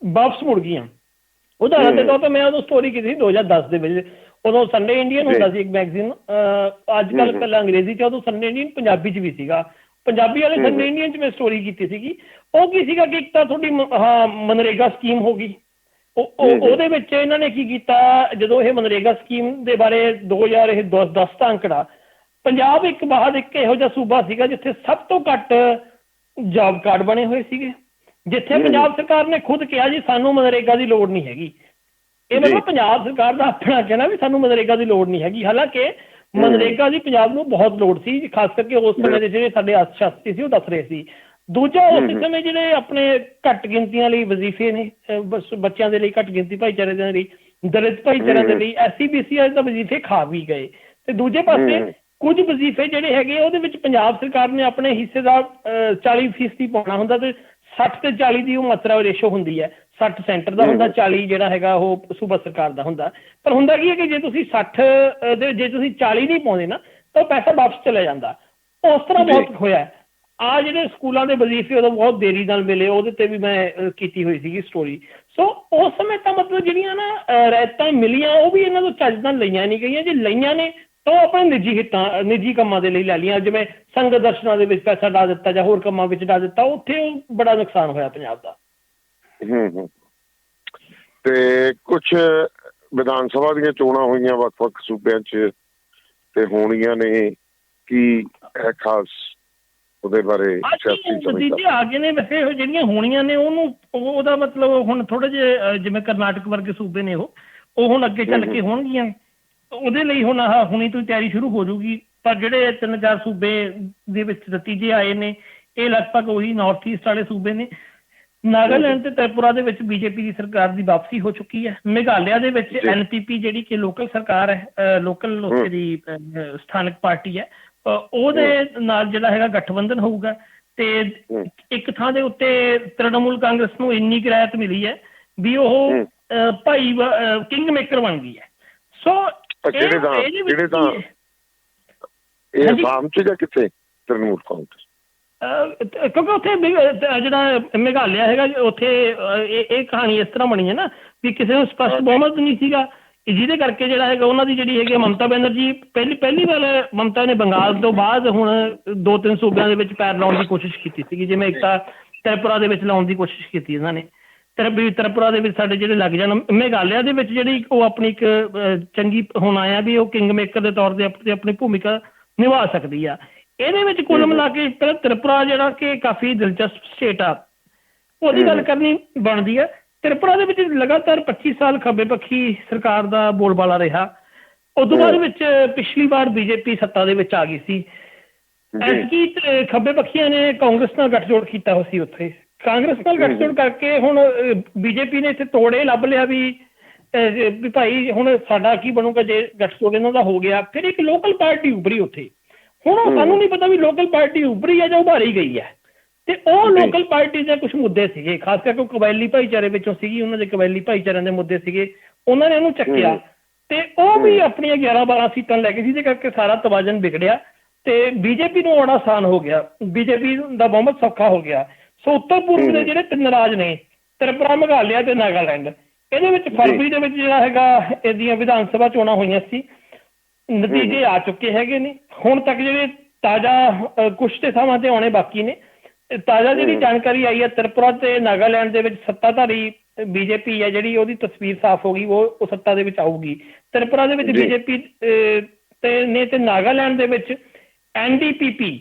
ਵਾਪਸ ਮੁੜ ਗਈਆਂ। ਉਦਾਹਰਨ ਦੇ ਤੌਰ 'ਤੇ ਮੈਂ ਉਦੋਂ ਸਟੋਰੀ ਕੀਤੀ ਸੀ 2010 ਦੇ ਵਿੱਚ। ਉਦੋਂ ਸੰਡੇ ਇੰਡੀਅਨ ਹੁੰਦਾ ਸੀ ਇੱਕ ਮੈਗਜ਼ੀਨ, ਅੱਜ ਕੱਲ੍ਹ ਪਹਿਲਾਂ ਅੰਗਰੇਜ਼ੀ 'ਚ, ਉਦੋਂ ਸੰਡੇ ਇੰਡੀਅਨ ਪੰਜਾਬੀ 'ਚ ਵੀ ਸੀਗਾ। ਪੰਜਾਬੀ ਵਾਲੇ ਸੰਡੇ ਇੰਡੀਅਨ 'ਚ ਮੈਂ ਸਟੋਰੀ ਕੀਤੀ ਸੀਗੀ। ਉਹ ਕੀ ਸੀਗਾ ਕਿ ਇੱਕ ਤਾਂ ਤੁਹਾਡੀ ਮਨਰੇਗਾ ਸਕੀਮ ਹੋ ਗਈ। ਉਹਦੇ ਵਿੱਚ ਇਹਨਾਂ ਨੇ ਕੀ ਕੀਤਾ, ਜਦੋਂ ਇਹ ਮਨਰੇਗਾ ਸਕੀਮ ਦੇ ਬਾਰੇ 2010 ਦਾ ਅੰਕੜਾ, ਪੰਜਾਬ ਇੱਕ ਬਾਅਦ ਇੱਕ ਇਹੋ ਜਿਹਾ ਸੂਬਾ ਸੀਗਾ ਜਿੱਥੇ ਸਭ ਤੋਂ ਘੱਟ ਜੌਬ ਕਾਰਡ ਬਣੇ ਹੋਏ ਸੀਗੇ, ਜਿੱਥੇ ਪੰਜਾਬ ਸਰਕਾਰ ਨੇ ਖੁਦ ਕਿਹਾ ਜੀ ਸਾਨੂੰ ਮਨਰੇਗਾ ਦੀ ਲੋੜ ਨਹੀਂ ਹੈਗੀ। ਇਹ ਮਤਲਬ ਪੰਜਾਬ ਸਰਕਾਰ ਦਾ ਆਪਣਾ ਕਹਿਣਾ ਵੀ ਸਾਨੂੰ ਮਨਰੇਗਾ ਦੀ ਲੋੜ ਨਹੀਂ ਹੈਗੀ। ਹਾਲਾਂਕਿ ਮਨਰੇਗਾ ਦੀ ਪੰਜਾਬ ਨੂੰ ਬਹੁਤ ਲੋੜ ਸੀ, ਖਾਸ ਕਰਕੇ ਉਸ ਸਮੇਂ ਦੇ ਜਿਹੜੇ ਸਾਡੇ ਅਰਥ ਸ਼ਾਸਤਰੀ ਸੀ ਉਹ ਦੱਸ ਰਹੇ ਸੀ। ਦੂਜਾ ਉਸ ਸਮੇਂ ਜਿਹੜੇ ਆਪਣੇ ਘੱਟ ਗਿਣਤੀਆਂ ਲਈ ਵਜ਼ੀਫੇ ਨੇ, ਬੱਚਿਆਂ ਦੇ ਲਈ, ਘੱਟ ਗਿਣਤੀ ਭਾਈਚਾਰੇ ਦੇ ਲਈ, ਦਲਿਤ ਭਾਈਚਾਰਿਆਂ ਦੇ ਲਈ SC-BC ਦਾ ਵਜ਼ੀਫੇ ਖਾ ਵੀ ਗਏ। ਤੇ ਦੂਜੇ ਪਾਸੇ ਕੁਝ ਵਜ਼ੀਫੇ ਜਿਹੜੇ ਹੈਗੇ ਉਹਦੇ ਵਿੱਚ ਪੰਜਾਬ ਸਰਕਾਰ ਨੇ ਆਪਣੇ ਹਿੱਸੇ ਦਾ 40% ਪਾਉਣਾ ਹੁੰਦਾ ਤੇ 60 ਤੇ 40 ਦੀ ਉਹ ਮਾਤਰਾ ਰੇਸ਼ੋ ਹੁੰਦੀ ਹੈ। 60 ਸੈਂਟਰ ਦਾ ਹੁੰਦਾ, 40 ਜਿਹੜਾ ਹੈਗਾ ਉਹ ਸੂਬਾ ਸਰਕਾਰ ਦਾ ਹੁੰਦਾ। ਪਰ ਹੁੰਦਾ ਕੀ ਹੈ ਕਿ ਜੇ ਤੁਸੀਂ 60 ਦੇ ਜੇ ਤੁਸੀਂ 40 ਨਹੀਂ ਪਾਉਂਦੇ ਨਾ ਤਾਂ ਉਹ ਪੈਸਾ ਵਾਪਸ ਚਲਾ ਜਾਂਦਾ। ਉਸ ਤਰ੍ਹਾਂ ਬਹੁਤ ਹੋਇਆ। ਆ ਜਿਹੜੇ ਸਕੂਲਾਂ ਦੇ ਵਜ਼ੀਫੇ ਉਦੋਂ ਬਹੁਤ ਦੇਰੀ ਨਾਲ ਮਿਲੇ, ਉਹਦੇ ਤੇ ਵੀ ਮੈਂ ਕੀਤੀ ਹੋਈ ਸੀਗੀ ਸਟੋਰੀ। ਸੋ ਉਸ ਸਮੇਂ ਤਾਂ ਮਤਲਬ ਜਿਹੜੀਆਂ ਨਾ ਰਿਆਇਤਾਂ ਮਿਲੀਆਂ ਉਹ ਵੀ ਇਹਨਾਂ ਤੋਂ ਚੱਜ ਨਾਲ ਲਈਆਂ ਨਹੀਂ ਗਈਆਂ। ਜੇ ਲਈਆਂ ਨੇ ਤਾਂ ਉਹ ਆਪਣੇ ਨਿੱਜੀ ਕੰਮਾਂ ਦੇ ਲਈ ਲੈ ਲਈਆਂ, ਜਿਵੇਂ ਸੰਗਤ ਦਰਸ਼ਨਾਂ ਦੇ ਵਿੱਚ ਪੈਸਾ ਡਾ ਦਿੱਤਾ ਜਾਂ ਹੋਰ ਕੰਮਾਂ ਵਿੱਚ ਡਾ ਦਿੱਤਾ। ਉੱਥੇ ਉਹ ਬੜਾ ਨੁਕਸਾਨ ਹੋਇਆ ਪੰਜਾਬ ਦਾ। ਤੇ ਕੁਛ ਵਿਧਾਨ ਸਭਾ ਦੀਆਂ ਚੋਣਾਂ ਹੋਈਆਂ ਵੱਖ-ਵੱਖ ਸੂਬਿਆਂ 'ਚ ਤੇ ਹੋਣੀਆਂ ਨੇ, ਕੀ ਹੈ ਖਾਸ ਉਹਦੇ ਬਾਰੇ ਨਤੀਜੇ ਆ ਗਏ ਨੇ? ਵੈਸੇ ਜਿਹੜੀਆਂ ਹੋਣੀਆਂ ਨੇ ਉਹਦਾ ਮਤਲਬ ਹੁਣ ਥੋੜੇ ਜਿਹੇ ਜਿਵੇਂ ਕਰਨਾਟਕ ਵਰਗੇ ਸੂਬੇ ਨੇ ਉਹ ਹੁਣ ਅੱਗੇ ਚੱਲ ਕੇ ਹੋਣਗੀਆਂ। ਉਹਦੇ ਲਈ ਹੁਣ ਹੁਣੀ ਤੋਂ ਤਿਆਰੀ ਸ਼ੁਰੂ ਹੋ ਜੂਗੀ। ਪਰ ਜਿਹੜੇ 3-4 ਸੂਬੇ ਦੇ ਵਿੱਚ ਨਤੀਜੇ ਆਏ ਨੇ ਇਹ ਲਗਭਗ ਉਹੀ ਨਾਰਥ ਈਸਟ ਵਾਲੇ ਸੂਬੇ ਨੇ। ਨਾਗਾਲੈਂਡ ਤੇ ਤ੍ਰਿਪੁਰਾ ਦੇ ਵਿੱਚ BJP ਦੀ ਸਰਕਾਰ ਦੀ ਵਾਪਸੀ ਹੋ ਚੁੱਕੀ ਹੈ। ਮੇਘਾਲਿਆ ਦੇ ਵਿੱਚ NPP ਜਿਹੜੀ ਕਿ ਲੋਕਲ ਸਰਕਾਰ ਹੈ, ਲੋਕਲ ਉੱਥੇ ਦੀ ਸਥਾਨਕ ਪਾਰਟੀ ਹੈ, ਉਹਦੇ ਨਾਲ ਜਿਹੜਾ ਹੈਗਾ ਗਠਬੰਧਨ ਹੋਊਗਾ। ਤੇ ਇੱਕ ਥਾਂ ਦੇ ਉੱਤੇ ਤ੍ਰਿਣਮੂਲ ਕਾਂਗਰਸ ਨੂੰ ਇੰਨੀ ਕਿਰਾਇਤ ਮਿਲੀ ਹੈ ਵੀ ਉਹ ਭਾਈ ਕਿੰਗ ਮੇਕਰ ਬਣ ਗਈ ਹੈ। ਸੋ ਇਹ ਆਸਾਮ 'ਚ ਜਾਂ ਕਿੱਥੇ ਤ੍ਰਿਣਮੂਲ ਕਾਂਗਰਸ? ਕਿਉਂਕਿ ਉੱਥੇ ਜਿਹੜਾ ਮੇਘਾਲਿਆ ਹੈਗਾ ਉੱਥੇ ਇਹ ਕਹਾਣੀ ਇਸ ਤਰ੍ਹਾਂ ਬਣੀ ਹੈ ਨਾ ਵੀ ਕਿਸੇ ਨੂੰ ਸਪਸ਼ਟ ਬਹੁਮਤ ਨਹੀਂ ਸੀਗਾ, ਜਿਹਦੇ ਕਰਕੇ ਜਿਹੜਾ ਹੈਗਾ ਉਹਨਾਂ ਦੀ ਜਿਹੜੀ ਹੈਗੀ ਮਮਤਾ ਬੈਨਰਜੀ ਪਹਿਲੀ ਵਾਰ ਮਮਤਾ ਨੇ ਬੰਗਾਲ ਤੋਂ ਬਾਅਦ ਹੁਣ 2-3 ਸੂਬਿਆਂ ਦੇ ਵਿੱਚ ਪੈਰ ਲਾਉਣ ਦੀ ਕੋਸ਼ਿਸ਼ ਕੀਤੀ ਸੀਗੀ। ਜਿਵੇਂ ਇੱਕ ਤਾਂ ਤ੍ਰਿਪੁਰਾ ਦੇ ਵਿੱਚ ਲਾਉਣ ਦੀ ਕੋਸ਼ਿਸ਼ ਕੀਤੀ ਇਹਨਾਂ ਨੇ। ਤ੍ਰਿਪੁਰਾ ਦੇ ਵਿੱਚ ਸਾਡੇ ਜਿਹੜੇ ਲੱਗ ਜਾਣ। ਮੇਘਾਲਿਆ ਦੇ ਵਿੱਚ ਜਿਹੜੀ ਉਹ ਆਪਣੀ ਇੱਕ ਚੰਗੀ ਹੁਣ ਆਇਆ ਵੀ ਉਹ ਕਿੰਗ ਮੇਕਰ ਦੇ ਤੌਰ 'ਤੇ ਆਪਣੀ ਭੂਮਿਕਾ ਨਿਭਾ ਸਕਦੀ ਆ। ਇਹਦੇ ਵਿੱਚ ਕੁੱਲ ਮਿਲਾ ਕੇ ਤ੍ਰਿਪੁਰਾ ਜਿਹੜਾ ਕਿ ਕਾਫੀ ਦਿਲਚਸਪ ਸਟੇਟ ਆ, ਉਹਦੀ ਗੱਲ ਕਰਨੀ ਬਣਦੀ ਹੈ। ਤ੍ਰਿਪੁਰਾ ਦੇ ਵਿੱਚ ਲਗਾਤਾਰ 25 ਸਾਲ ਖੱਬੇ ਪੱਖੀ ਸਰਕਾਰ ਦਾ ਬੋਲਬਾਲਾ ਰਿਹਾ। ਉਦੋਂ ਬਾਅਦ ਵਿੱਚ ਪਿਛਲੀ ਵਾਰ BJP ਸੱਤਾ ਦੇ ਵਿੱਚ ਆ ਗਈ ਸੀ। ਐਤਕੀ ਖੱਬੇ ਪੱਖੀਆਂ ਨੇ ਕਾਂਗਰਸ ਨਾਲ ਗੱਠਜੋੜ ਕੀਤਾ ਹੋਇਆ ਸੀ। ਉੱਥੇ ਕਾਂਗਰਸ ਨਾਲ ਗੱਠਜੋੜ ਕਰਕੇ ਹੁਣ BJP ਨੇ ਇੱਥੇ ਤੋੜੇ ਲੱਭ ਲਿਆ ਵੀ ਭਾਈ ਹੁਣ ਸਾਡਾ ਕੀ ਬਣੂਗਾ ਜੇ ਗੱਠਜੋੜ ਇਹਨਾਂ ਦਾ ਹੋ ਗਿਆ। ਫਿਰ ਇੱਕ ਲੋਕਲ ਪਾਰਟੀ ਉੱਭਰੀ ਉੱਥੇ। ਹੁਣ ਉਹ ਸਾਨੂੰ ਨਹੀਂ ਪਤਾ ਵੀ ਲੋਕਲ ਪਾਰਟੀ ਉੱਭਰੀ ਹੈ ਜਾਂ ਉਭਾਰੀ ਗਈ ਹੈ। ਤੇ ਉਹ ਲੋਕਲ ਪਾਰਟੀ ਦੇ ਕੁਝ ਮੁੱਦੇ ਸੀਗੇ, ਖਾਸ ਕਰਕੇ ਕਬਾਇਲੀ ਭਾਈਚਾਰੇ ਵਿੱਚੋਂ ਸੀਗੀ, ਉਹਨਾਂ ਦੇ ਕਬਾਇਲੀ ਭਾਈਚਾਰਿਆਂ ਦੇ ਮੁੱਦੇ ਸੀਗੇ, ਉਹਨਾਂ ਨੇ ਉਹਨੂੰ ਚੱਕਿਆ ਤੇ ਉਹ ਵੀ ਆਪਣੀਆਂ 11-12 ਸੀਟਾਂ ਲੈ ਕੇ, ਜਿਹਦੇ ਕਰਕੇ ਸਾਰਾ ਤਵਾਜ਼ਨ ਵਿਗੜਿਆ ਤੇ BJP ਨੂੰ ਆਉਣਾ ਆਸਾਨ ਹੋ ਗਿਆ। BJP ਦਾ ਬਹੁਮਤ ਸੌਖਾ ਹੋ ਗਿਆ। ਸੋ ਉੱਤਰ ਪੂਰਬ ਦੇ ਜਿਹੜੇ 3 ਰਾਜ ਨੇ ਤ੍ਰਿਪੁਰਾ, ਮੇਘਾਲਿਆ ਤੇ ਨਾਗਾਲੈਂਡ, ਇਹਦੇ ਵਿੱਚ ਫਰਵਰੀ ਦੇ ਵਿੱਚ ਜਿਹੜਾ ਹੈਗਾ ਇਹਦੀਆਂ ਵਿਧਾਨ ਸਭਾ ਚੋਣਾਂ ਹੋਈਆਂ ਸੀ। ਨਤੀਜੇ ਆ ਚੁੱਕੇ ਹੈਗੇ ਨੇ ਹੁਣ ਤੱਕ। ਜਿਹੜੇ ਤਾਜ਼ਾ ਕੁਛ ਤੇ ਥਾਵਾਂ ਤੇ ਆਉਣੇ ਬਾਕੀ ਨੇ। ਤਾਜ਼ਾ ਜਿਹੜੀ ਜਾਣਕਾਰੀ ਆਈ ਹੈ ਤ੍ਰਿਪੁਰਾ ਤੇ ਨਾਗਾਲੈਂਡ ਦੇ ਵਿੱਚ ਸੱਤਾਧਾਰੀ BJP ਹੈ ਜਿਹੜੀ, ਉਹਦੀ ਤਸਵੀਰ ਸਾਫ਼ ਹੋ ਗਈ। ਉਹ ਸੱਤਾ ਦੇ ਵਿੱਚ ਆਊਗੀ। ਤ੍ਰਿਪੁਰਾ ਦੇ ਵਿੱਚ BJP ਤੇ ਨਾਗਾਲੈਂਡ ਦੇ ਵਿੱਚ NDPP,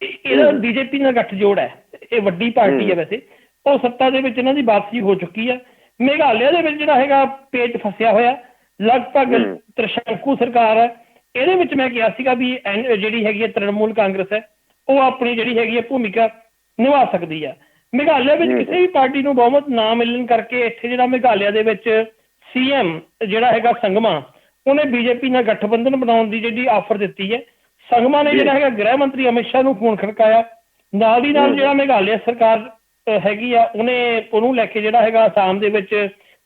ਇਹਦਾ BJP ਨਾਲ ਗੱਠਜੋੜ ਹੈ। ਇਹ ਵੱਡੀ ਪਾਰਟੀ ਹੈ ਵੈਸੇ। ਉਹ ਸੱਤਾ ਦੇ ਵਿੱਚ ਇਹਨਾਂ ਦੀ ਵਾਪਸੀ ਹੋ ਚੁੱਕੀ ਹੈ। ਮੇਘਾਲਿਆ ਦੇ ਵਿੱਚ ਜਿਹੜਾ ਹੈਗਾ ਪੇਚ ਫਸਿਆ ਹੋਇਆ। ਲਗਭਗ ਤ੍ਰਿਸ਼ੰਕੂ ਸਰਕਾਰ ਹੈ। ਇਹਦੇ ਵਿੱਚ ਮੈਂ ਕਿਹਾ ਸੀਗਾ ਵੀ ਜਿਹੜੀ ਹੈਗੀ ਹੈ ਤ੍ਰਿਣਮੂਲ ਕਾਂਗਰਸ ਹੈ ਉਹ ਆਪਣੀ ਜਿਹੜੀ ਹੈਗੀ ਹੈ ਭੂਮਿਕਾ ਨਿਭਾ ਸਕਦੀ ਹੈ। ਮੇਘਾਲਿਆ ਵਿੱਚ ਕਿਸੇ ਵੀ ਪਾਰਟੀ ਨੂੰ ਬਹੁਮਤ ਨਾ ਮਿਲਣ ਕਰਕੇ ਇੱਥੇ ਜਿਹੜਾ ਮੇਘਾਲਿਆ ਦੇ ਵਿੱਚ CM ਜਿਹੜਾ ਹੈਗਾ ਸੰਗਮਾ, ਉਹਨੇ BJP ਨਾਲ ਗਠਬੰਧਨ ਬਣਾਉਣ ਦੀ ਜਿਹੜੀ ਆਫਰ ਦਿੱਤੀ ਹੈ। ਸੰਗਮਾ ਨੇ ਜਿਹੜਾ ਹੈਗਾ ਗ੍ਰਹਿ ਮੰਤਰੀ ਅਮਿਤ ਸ਼ਾਹ ਨੂੰ ਫੋਨ ਖੜਕਾਇਆ। ਨਾਲ ਦੀ ਨਾਲ ਜਿਹੜਾ ਮੇਘਾਲਿਆ ਸਰਕਾਰ ਹੈਗੀ ਆ ਉਹਨੂੰ ਲੈ ਕੇ ਜਿਹੜਾ ਹੈਗਾ ਅਸਾਮ ਦੇ ਵਿੱਚ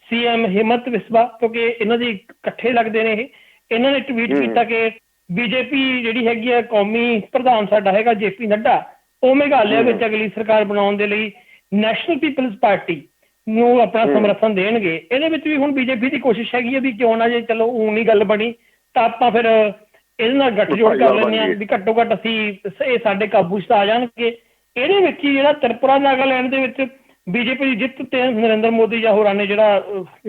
CM ਹਿਮੰਤ ਵਿਸਵਾ, ਕਿਉਂਕਿ ਇਹਨਾਂ ਦੇ ਇਕੱਠੇ ਲੱਗਦੇ ਨੇ ਇਹਨਾਂ ਨੇ ਟਵੀਟ ਕੀਤਾ ਕਿ BJP ਜਿਹੜੀ ਹੈਗੀ ਆ ਕੌਮੀ ਪ੍ਰਧਾਨ ਸਾਡਾ ਹੈਗਾ JP ਨੱਡਾ, ਉਹ ਮੇਘਾਲਿਆ ਵਿੱਚ ਅਗਲੀ ਸਰਕਾਰ ਬਣਾਉਣ ਦੇ ਲਈ ਨੈਸ਼ਨਲ ਪੀਪਲਜ਼ ਪਾਰਟੀ ਨੂੰ ਆਪਣਾ ਸਮਰਥਨ ਦੇਣਗੇ। ਇਹਦੇ ਵਿੱਚ ਵੀ ਹੁਣ BJP ਦੀ ਕੋਸ਼ਿਸ਼ ਹੈਗੀ ਹੈ ਵੀ ਕਿਉਂ ਨਾ, ਜੇ ਚਲੋ ਊਂ ਨਹੀਂ ਗੱਲ ਬਣੀ ਤਾਂ ਆਪਾਂ ਫਿਰ ਇਹਦੇ ਨਾਲ ਗੱਠਜੋੜ ਕਰ ਲੈਂਦੇ ਹਾਂ ਵੀ ਘੱਟੋ ਘੱਟ ਅਸੀਂ ਇਹ ਸਾਡੇ ਕਾਬੂ 'ਚ ਆ ਜਾਣਗੇ। ਇਹਦੇ ਵਿੱਚ ਹੀ ਜਿਹੜਾ ਤ੍ਰਿਪੁਰਾ ਨਾਗਾਲੈਂਡ ਦੇ ਵਿੱਚ BJP ਦੀ ਜਿੱਤ ਤੇ ਨਰਿੰਦਰ ਮੋਦੀ ਜਾਂ ਹੋਰਾਂ ਨੇ ਜਿਹੜਾ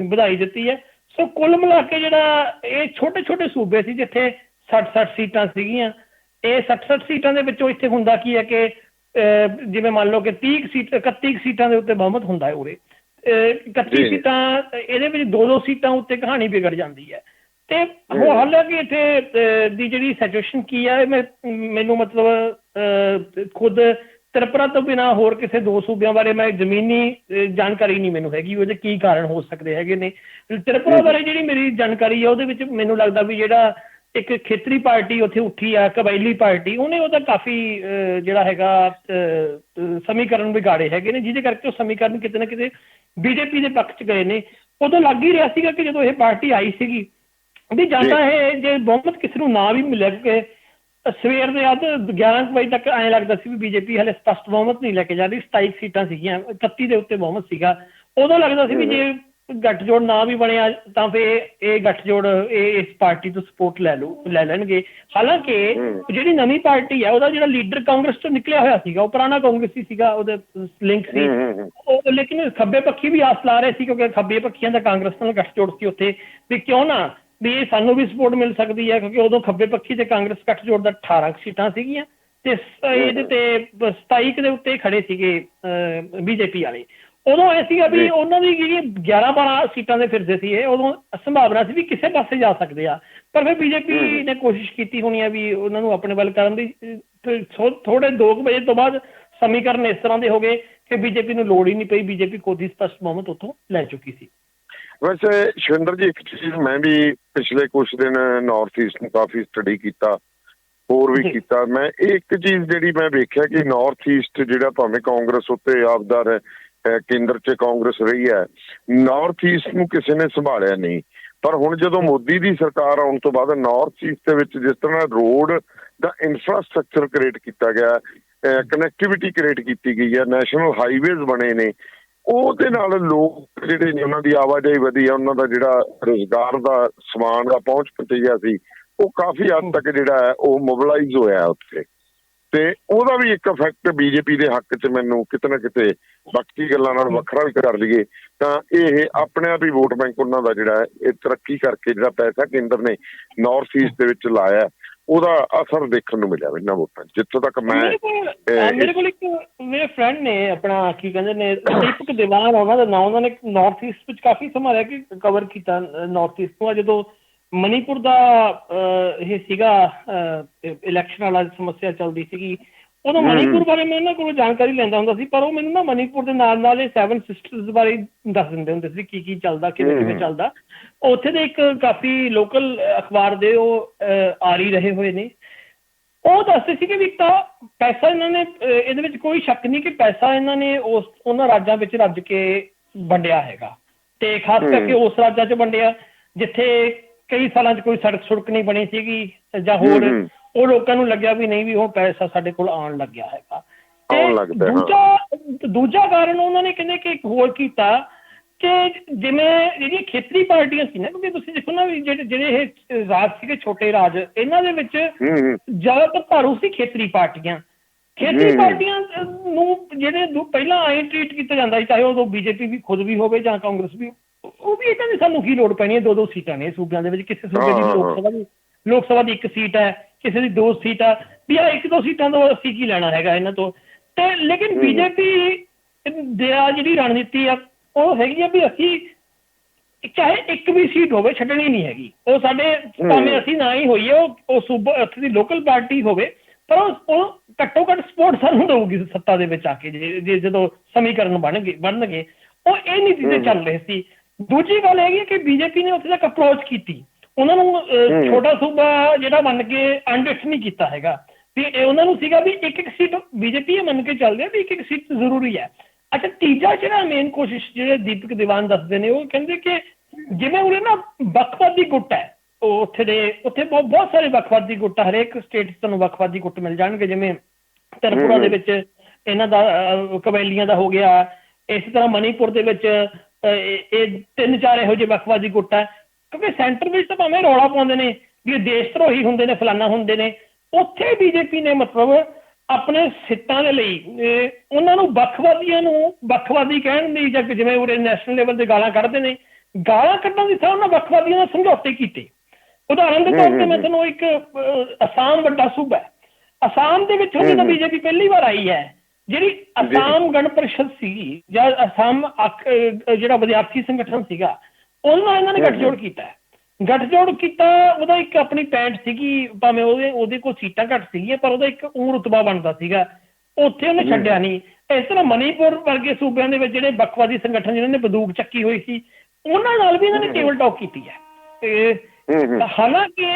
ਵਧਾਈ ਦਿੱਤੀ ਹੈ। ਸੋ ਕੁੱਲ ਮਿਲਾ ਕੇ ਜਿਹੜਾ ਇਹ ਛੋਟੇ ਛੋਟੇ ਸੂਬੇ ਸੀ ਜਿੱਥੇ 60 ਸੀਟਾਂ ਸੀਗੀਆਂ, ਇਹ 60 ਸੀਟਾਂ ਦੇ ਵਿੱਚੋਂ ਇੱਥੇ ਹੁੰਦਾ ਕੀ ਹੈ ਕਿ ਜਿਵੇਂ ਮੰਨ ਲਓ ਕਿ 31 ਸੀਟਾਂ ਦੇ ਉੱਤੇ ਬਹੁਮਤ ਹੁੰਦਾ ਹੈ ਉਰੇ। 31 ਸੀਟਾਂ ਇਹਦੇ ਵਿੱਚ 2-2 ਸੀਟਾਂ ਉੱਤੇ ਕਹਾਣੀ ਵਿਗੜ ਜਾਂਦੀ ਹੈ। ਤੇ ਹਾਲਾਂਕਿ ਇੱਥੇ ਦੀ ਜਿਹੜੀ ਸਿਚੁਏਸ਼ਨ ਕੀ ਹੈ, ਮੈਨੂੰ ਮਤਲਬ ਖੁਦ ਤ੍ਰਿਪੁਰਾ ਤੋਂ ਬਿਨਾਂ ਹੋਰ ਕਿਸੇ 2 ਸੂਬਿਆਂ ਬਾਰੇ ਮੈਂ ਜ਼ਮੀਨੀ ਜਾਣਕਾਰੀ ਨਹੀਂ ਮੈਨੂੰ ਹੈਗੀ ਉਹਦੇ ਕੀ ਕਾਰਨ ਹੋ ਸਕਦੇ ਹੈਗੇ ਨੇ। ਤ੍ਰਿਪੁਰਾ ਬਾਰੇ ਜਿਹੜੀ ਮੇਰੀ ਜਾਣਕਾਰੀ ਹੈ ਉਹਦੇ ਵਿੱਚ ਮੈਨੂੰ ਲੱਗਦਾ ਵੀ ਜਿਹੜਾ ਇੱਕ ਖੇਤਰੀ ਪਾਰਟੀ ਉੱਥੇ ਉੱਠੀ ਆ ਕਬਾਇਲੀ ਪਾਰਟੀ, ਉਹਨੇ ਉਹਦਾ ਕਾਫੀ ਜਿਹੜਾ ਹੈਗਾ ਸਮੀਕਰਨ ਵਿਗਾੜੇ ਹੈਗੇ ਨੇ, ਜਿਹਦੇ ਕਰਕੇ ਉਹ ਸਮੀਕਰਨ ਕਿਤੇ ਨਾ ਕਿਤੇ BJP ਦੇ ਪੱਖ 'ਚ ਗਏ ਨੇ। ਉਦੋਂ ਲੱਗ ਹੀ ਰਿਹਾ ਸੀਗਾ ਕਿ ਜਦੋਂ ਇਹ ਪਾਰਟੀ ਆਈ ਸੀਗੀ ਵੀ ਜਾਂਦਾ ਹੈ ਜੇ ਬਹੁਮਤ ਕਿਸੇ ਨੂੰ ਨਾ ਵੀ ਮਿਲਿਆ, ਕਿ ਸਵੇਰ ਦੇ 11 ਵਜੇ ਤੱਕ ਐਂ ਲੱਗਦਾ ਸੀ ਵੀ BJP ਹਲੇ ਸਪਸ਼ਟ ਬਹੁਮਤ ਨਹੀਂ ਲੈ ਕੇ ਜਾ ਰਹੀ। 27 ਸੀਟਾਂ ਸੀਗੀਆਂ, 31 ਦੇ ਉੱਤੇ ਬਹੁਮਤ ਸੀਗਾ। ਉਦੋਂ ਲੱਗਦਾ ਸੀ ਵੀ ਜੇ ਗੱਠਜੋੜ ਨਾ ਵੀ ਬਣਿਆ ਤਾਂ ਫਿਰ ਇਹ ਗੱਠਜੋੜ ਇਸ ਪਾਰਟੀ ਤੋਂ ਸਪੋਰਟ ਲੈ ਲੈਣਗੇ। ਹਾਲਾਂਕਿ ਜਿਹੜੀ ਨਵੀਂ ਪਾਰਟੀ ਹੈ ਉਹਦਾ ਜਿਹੜਾ ਲੀਡਰ ਕਾਂਗਰਸ ਤੋਂ ਨਿਕਲਿਆ ਹੋਇਆ ਸੀਗਾ, ਉਹ ਪੁਰਾਣਾ ਕਾਂਗਰਸੀ ਸੀਗਾ, ਉਹਦੇ ਲਿੰਕ ਸੀ ਉਹ, ਲੇਕਿਨ ਖੱਬੇ ਪੱਖੀ ਵੀ ਆਸ ਲਾ ਰਹੇ ਸੀ ਕਿਉਂਕਿ ਖੱਬੇ ਪੱਖੀਆਂ ਦਾ ਕਾਂਗਰਸ ਨਾਲ ਗੱਠਜੋੜ ਸੀ ਉੱਥੇ, ਵੀ ਕਿਉਂ ਨਾ ਵੀ ਇਹ ਸਾਨੂੰ ਵੀ ਸਪੋਰਟ ਮਿਲ ਸਕਦੀ ਹੈ, ਕਿਉਂਕਿ ਉਦੋਂ ਖੱਬੇ ਪੱਖੀ ਤੇ ਕਾਂਗਰਸ ਗੱਠਜੋੜ ਦਾ 18 ਸੀਟਾਂ ਸੀਗੀਆਂ ਤੇ ਇਹਦੇ ਤੇ 27 ਦੇ ਉੱਤੇ ਖੜੇ ਸੀਗੇ BJP ਵਾਲੇ। ਉਦੋਂ ਇਹ ਸੀਗਾ ਵੀ ਉਹਨਾਂ ਦੀ ਜਿਹੜੀਆਂ 11-12 ਸੀਟਾਂ ਦੇ ਫਿਰਦੇ ਸੀ ਇਹ, ਉਦੋਂ ਸੰਭਾਵਨਾ ਸੀ ਵੀ ਕਿਸੇ ਪਾਸੇ ਜਾ ਸਕਦੇ ਆ, ਪਰ ਫਿਰ BJP ਨੇ ਕੋਸ਼ਿਸ਼ ਕੀਤੀ ਹੋਣੀ ਆ ਵੀ ਉਹਨਾਂ ਨੂੰ ਆਪਣੇ ਵੱਲ ਕਰਨ ਦੀ। ਥੋੜੇ 2 ਵਜੇ ਤੋਂ ਬਾਅਦ ਸਮੀਕਰਨ ਇਸ ਤਰ੍ਹਾਂ ਦੇ ਹੋ ਗਏ ਕਿ BJP ਨੂੰ ਲੋੜ ਹੀ ਨਹੀਂ ਪਈ, BJP ਖੁਦ ਹੀ ਸਪਸ਼ਟ ਬਹੁਮਤ ਉੱਥੋਂ ਲੈ ਚੁੱਕੀ ਸੀ। ਵੈਸੇ ਸ਼ਿਵਿੰਦਰ ਜੀ, ਇੱਕ ਚੀਜ਼ ਮੈਂ ਵੀ ਪਿਛਲੇ ਕੁਛ ਦਿਨ ਨਾਰਥ ਈਸਟ ਨੂੰ ਕਾਫੀ ਸਟੱਡੀ ਕੀਤਾ, ਹੋਰ ਵੀ ਕੀਤਾ। ਮੈਂ ਇੱਕ ਚੀਜ਼ ਜਿਹੜੀ ਮੈਂ ਵੇਖਿਆ ਕਿ ਨਾਰਥ ਈਸਟ ਜਿਹੜਾ ਭਾਵੇਂ ਕਾਂਗਰਸ ਉੱਤੇ ਆਪਦਾ ਕੇਂਦਰ 'ਚ ਕਾਂਗਰਸ ਰਹੀ ਹੈ, ਨਾਰਥ ਈਸਟ ਨੂੰ ਕਿਸੇ ਨੇ ਸੰਭਾਲਿਆ ਨਹੀਂ। ਪਰ ਹੁਣ ਜਦੋਂ ਮੋਦੀ ਦੀ ਸਰਕਾਰ ਆਉਣ ਤੋਂ ਬਾਅਦ ਨਾਰਥ ਈਸਟ ਦੇ ਵਿੱਚ ਜਿਸ ਤਰ੍ਹਾਂ ਰੋਡ ਦਾ ਇਨਫਰਾਸਟਰਕਚਰ ਕ੍ਰੀਏਟ ਕੀਤਾ ਗਿਆ, ਕਨੈਕਟੀਵਿਟੀ ਕ੍ਰੀਏਟ ਕੀਤੀ ਗਈ ਹੈ, ਨੈਸ਼ਨਲ ਹਾਈਵੇਜ਼ ਬਣੇ ਨੇ, ਉਹਦੇ ਨਾਲ ਲੋਕ ਜਿਹੜੇ ਨੇ ਉਹਨਾਂ ਦੀ ਆਵਾਜਾਈ ਵਧੀ ਆ, ਉਹਨਾਂ ਦਾ ਜਿਹੜਾ ਰੁਜ਼ਗਾਰ ਦਾ ਸਮਾਨ ਦਾ ਪਹੁੰਚ ਪਹੁੰਚਿਆ ਸੀ ਉਹ ਕਾਫੀ ਹੱਦ ਤੱਕ ਜਿਹੜਾ ਹੈ ਉਹ ਮੋਬਿਲਾਈਜ਼ ਹੋਇਆ ਉੱਥੇ, ਤੇ ਉਹਦਾ ਵੀ ਇੱਕ ਇਫੈਕਟ BJP ਦੇ ਹੱਕ 'ਚ ਮੈਨੂੰ ਕਿਤੇ ਨਾ ਕਿਤੇ ਬਾਕੀ ਗੱਲਾਂ ਨਾਲ ਵੱਖਰਾ ਵੀ ਕਰ ਲਈਏ ਤਾਂ ਇਹ ਆਪਣੇ ਆਪ ਹੀ ਵੋਟ ਬੈਂਕ ਉਹਨਾਂ ਦਾ ਜਿਹੜਾ ਹੈ ਇਹ ਤਰੱਕੀ ਕਰਕੇ ਜਿਹੜਾ ਪੈਸਾ ਕੇਂਦਰ ਨੇ ਨਾਰਥ ਈਸਟ ਦੇ ਵਿੱਚ ਲਾਇਆ ਉਹਦਾ ਅਸਰ ਦੇਖਣ ਨੂੰ ਮਿਲਿਆ ਇਹਨਾਂ ਵੋਟਾਂ 'ਚ। ਜਿੱਥੋਂ ਤੱਕ ਮੇਰੇ ਕੋਲ ਇੱਕ ਮੇਰੇ ਫਰੈਂਡ ਨੇ ਆਪਣਾ ਕੀ ਕਹਿੰਦੇ ਨੇ ਦੀਪਕ ਦੀਵਾਨ, ਉਹਨਾਂ ਦਾ ਨਾਮ, ਉਹਨਾਂ ਨੇ ਨਾਰਥ ਈਸਟ ਵਿੱਚ ਕਾਫੀ ਸਮਾਂ ਰਹਿ ਕੇ ਕਵਰ ਕੀਤਾ ਨਾਰਥ ਈਸਟ ਨੂੰ। ਜਦੋਂ ਮਨੀਪੁਰ ਦਾ ਇਹ ਸੀਗਾ ਇਲੈਕਸ਼ਨ ਵਾਲਾ ਸਮੱਸਿਆ ਚੱਲਦੀ ਸੀਗੀ, ਉਦੋਂ ਮਨੀਪੁਰ ਬਾਰੇ ਮੈਂ ਉਹਨਾਂ ਕੋਲੋਂ ਜਾਣਕਾਰੀ ਲੈਂਦਾ ਹੁੰਦਾ ਸੀ, ਪਰ ਉਹ ਮੈਨੂੰ ਨਾ ਮਨੀਪੁਰ ਦੇ ਨਾਲ ਨਾਲ ਇਹ 7 ਸਿਸਟਰਸ ਬਾਰੇ ਦੱਸ ਦਿੰਦੇ ਹੁੰਦੇ ਸੀ ਕੀ ਚੱਲਦਾ, ਕਿਵੇਂ ਚੱਲਦਾ। ਉੱਥੇ ਦੇ ਇੱਕ ਕਾਫੀ ਲੋਕਲ ਅਖਬਾਰ ਦੇ ਉਹ ਆਰੀ ਰਹੇ ਹੋਏ ਨੇ, ਉਹ ਦੱਸਦੇ ਸੀਗੇ ਵੀ ਤਾਂ ਪੈਸਾ ਇਹਨਾਂ ਨੇ ਇਹਦੇ ਵਿੱਚ ਕੋਈ ਸ਼ੱਕ ਨਹੀਂ ਕਿ ਪੈਸਾ ਇਹਨਾਂ ਨੇ ਉਹਨਾਂ ਰਾਜਾਂ ਵਿੱਚ ਰੱਜ ਕੇ ਵੰਡਿਆ ਹੈਗਾ, ਤੇ ਖਾਸ ਕਰਕੇ ਉਸ ਰਾਜਾਂ 'ਚ ਵੰਡਿਆ ਜਿੱਥੇ ਕਈ ਸਾਲਾਂ 'ਚ ਕੋਈ ਸੜਕ ਨਹੀਂ ਬਣੀ ਸੀਗੀ ਜਾਂ ਹੋਰ, ਉਹ ਲੋਕਾਂ ਨੂੰ ਲੱਗਿਆ ਵੀ ਨਹੀਂ ਵੀ ਹੁਣ ਪੈਸਾ ਸਾਡੇ ਕੋਲ ਆਉਣ ਲੱਗਿਆ ਹੈਗਾ। ਤੇ ਦੂਜਾ ਕਾਰਨ ਉਹਨਾਂ ਨੇ ਕਹਿੰਦੇ ਕਿ ਇੱਕ ਹੋਰ ਕੀਤਾ ਕਿ ਜਿਵੇਂ ਜਿਹੜੀਆਂ ਖੇਤਰੀ ਪਾਰਟੀਆਂ ਸੀ ਨਾ, ਕਿਉਂਕਿ ਤੁਸੀਂ ਦੇਖੋ ਨਾ ਵੀ ਜਿਹੜੇ ਇਹ ਰਾਜ ਸੀਗੇ ਛੋਟੇ ਰਾਜ, ਇਹਨਾਂ ਦੇ ਵਿੱਚ ਜ਼ਿਆਦਾਤਰ ਭਾਰੂ ਸੀ ਖੇਤਰੀ ਪਾਰਟੀਆਂ। ਖੇਤਰੀ ਪਾਰਟੀਆਂ ਨੂੰ ਜਿਹੜੇ ਪਹਿਲਾਂ ਐਂ ਟਰੀਟ ਕੀਤਾ ਜਾਂਦਾ ਸੀ, ਚਾਹੇ ਉਦੋਂ BJP ਵੀ ਖੁਦ ਵੀ ਹੋਵੇ ਜਾਂ ਕਾਂਗਰਸ ਵੀ, ਉਹ ਵੀ ਇਹ ਕਹਿੰਦੇ ਸਾਨੂੰ ਕੀ ਲੋੜ ਪੈਣੀ ਹੈ, 2-2 ਸੀਟਾਂ ਨੇ ਸੂਬਿਆਂ ਦੇ ਵਿੱਚ, ਕਿਸੇ ਸੂਬੇ ਦੀ ਲੋਕ ਸਭਾ ਦੀ 1 ਸੀਟ ਹੈ, ਕਿਸੇ ਦੀ 2 ਸੀਟ ਆ, ਵੀ ਆਹ 1-2 ਸੀਟਾਂ ਤੋਂ ਅਸੀਂ ਕੀ ਲੈਣਾ ਹੈਗਾ ਇਹਨਾਂ ਤੋਂ। ਤੇ ਲੇਕਿਨ BJP ਦੀ ਜਿਹੜੀ ਰਣਨੀਤੀ ਆ ਉਹ ਹੈਗੀ ਆ ਵੀ ਅਸੀਂ ਚਾਹੇ ਇੱਕ ਵੀ ਸੀਟ ਹੋਵੇ ਛੱਡਣੀ ਨਹੀਂ ਹੈਗੀ। ਉਹ ਸਾਡੇ ਭਾਵੇਂ ਅਸੀਂ ਨਾ ਹੀ ਹੋਈਏ, ਉਹ ਸੂਬਾ ਉੱਥੇ ਦੀ ਲੋਕਲ ਪਾਰਟੀ ਹੋਵੇ, ਪਰ ਉਹ ਘੱਟੋ ਘੱਟ ਸਪੋਰਟ ਸਾਨੂੰ ਦਊਗੀ ਸੱਤਾ ਦੇ ਵਿੱਚ ਆ ਕੇ, ਜੇ ਜਦੋਂ ਸਮੀਕਰਨ ਬਣਨਗੇ। ਉਹ ਇਹ ਨੀਤੀ ਤੇ ਚੱਲ ਰਹੇ ਸੀ। ਦੂਜੀ ਗੱਲ ਹੈਗੀ ਹੈ ਕਿ ਬੀਜੇਪੀ ਨੇ ਉੱਥੇ ਤੱਕ ਅਪਰੋਚ ਕੀਤੀ, ਉਹਨਾਂ ਨੂੰ ਛੋਟਾ ਸੂਬਾ ਜਿਹੜਾ ਮੰਨ ਕੇ ਅਨਡਿਫਟ ਨਹੀਂ ਕੀਤਾ ਹੈਗਾ ਵੀ ਉਹਨਾਂ ਨੂੰ ਸੀਗਾ ਵੀ ਇੱਕ ਸੀਟ ਬੀਜੇਪੀ ਇਹ ਮੰਨ ਕੇ ਚੱਲਦੇ ਵੀ ਇੱਕ ਸੀਟ ਜ਼ਰੂਰੀ ਹੈ। ਅੱਛਾ, ਤੀਜਾ ਜਿਹੜਾ ਮੇਨ ਕੋਸ਼ਿਸ਼ ਜਿਹੜੇ ਦੀਪਕ ਦੀਵਾਨ ਦੱਸਦੇ ਨੇ, ਉਹ ਕਹਿੰਦੇ ਕਿ ਜਿਵੇਂ ਉਰੇ ਨਾ ਵੱਖਵਾਦੀ ਗੁੱਟ ਹੈ, ਉਹ ਉੱਥੇ ਬਹੁਤ ਸਾਰੇ ਵੱਖਵਾਦੀ ਗੁੱਟ, ਹਰੇਕ ਸਟੇਟ 'ਚ ਤੁਹਾਨੂੰ ਵੱਖਵਾਦੀ ਗੁੱਟ ਮਿਲ ਜਾਣਗੇ। ਜਿਵੇਂ ਤ੍ਰਿਪੁਰਾ ਦੇ ਵਿੱਚ ਇਹਨਾਂ ਦਾ ਕਬੈਲੀਆਂ ਦਾ ਹੋ ਗਿਆ, ਇਸੇ ਤਰ੍ਹਾਂ ਮਨੀਪੁਰ ਦੇ ਵਿੱਚ ਇਹ 3-4 ਇਹੋ ਜਿਹੇ ਵੱਖਵਾਦੀ ਗੁੱਟ ਹੈ। ਕਿਉਂਕਿ ਸੈਂਟਰ ਵਿੱਚ ਤਾਂ ਭਾਵੇਂ ਰੌਲਾ ਪਾਉਂਦੇ ਨੇ ਵੀ ਇਹ ਦੇਸ਼ ਧਰੋਹੀ ਹੁੰਦੇ ਨੇ, ਫਲਾਨਾ ਹੁੰਦੇ ਨੇ, ਉੱਥੇ ਬੀਜੇਪੀ ਨੇ ਮਤਲਬ ਆਪਣੇ ਸਿੱਟਾਂ ਦੇ ਲਈ ਉਹਨਾਂ ਨੂੰ ਵੱਖਵਾਦੀਆਂ ਨੂੰ ਵੱਖਵਾਦੀ ਕਹਿਣ ਦੀ, ਜਾਂ ਜਿਵੇਂ ਉਰੇ ਨੈਸ਼ਨਲ ਲੈਵਲ 'ਤੇ ਗਾਲਾਂ ਕੱਢਦੇ ਨੇ, ਗਾਲਾਂ ਕੱਢਣ ਦੀ ਥਾਂ ਉਹਨਾਂ ਵੱਖਵਾਦੀਆਂ ਨਾਲ ਸਮਝੌਤੇ ਕੀਤੇ। ਉਦਾਹਰਨ ਦੇ ਤੌਰ 'ਤੇ ਮੈਂ ਤੁਹਾਨੂੰ ਇੱਕ ਅਸਾਮ ਵੱਡਾ ਸੂਬਾ ਹੈ, ਅਸਾਮ ਦੇ ਵਿੱਚ ਹੁਣ ਤਾਂ ਬੀਜੇਪੀ ਪਹਿਲੀ ਵਾਰ ਆਈ ਹੈ। ਜਿਹੜੀ ਅਸਾਮ ਗਣ ਪਰਿਸ਼ਦ ਸੀਗੀ ਜਾਂ ਅਸਾਮ ਜਿਹੜਾ ਵਿਦਿਆਰਥੀ ਸੰਗਠਨ ਸੀਗਾ, ਉਹਦੇ ਨਾਲ ਇਹਨਾਂ ਨੇ ਗੱਠਜੋੜ ਕੀਤਾ। ਉਹਦਾ ਇੱਕ ਆਪਣੀ ਪੈਂਟ ਸੀਗੀ, ਭਾਵੇਂ ਉਹਦੇ ਕੋਲ ਸੀਟਾਂ ਘੱਟ ਸੀਗੀਆਂ, ਪਰ ਉਹਦਾ ਇੱਕ ਰੁਤਬਾ ਬਣਦਾ ਸੀਗਾ, ਉੱਥੇ ਉਹਨੇ ਛੱਡਿਆ ਨਹੀਂ। ਇਸ ਤਰ੍ਹਾਂ ਮਨੀਪੁਰ ਵਰਗੇ ਸੂਬਿਆਂ ਦੇ ਵਿੱਚ ਜਿਹੜੇ ਵੱਖਵਾਦੀ ਸੰਗਠਨ ਜਿਨ੍ਹਾਂ ਨੇ ਬੰਦੂਕ ਚੱਕੀ ਹੋਈ ਸੀ, ਉਹਨਾਂ ਨਾਲ ਵੀ ਇਹਨਾਂ ਨੇ ਟੇਬਲ ਟਾਕ ਕੀਤੀ ਹੈ। ਤੇ ਹਾਲਾਂਕਿ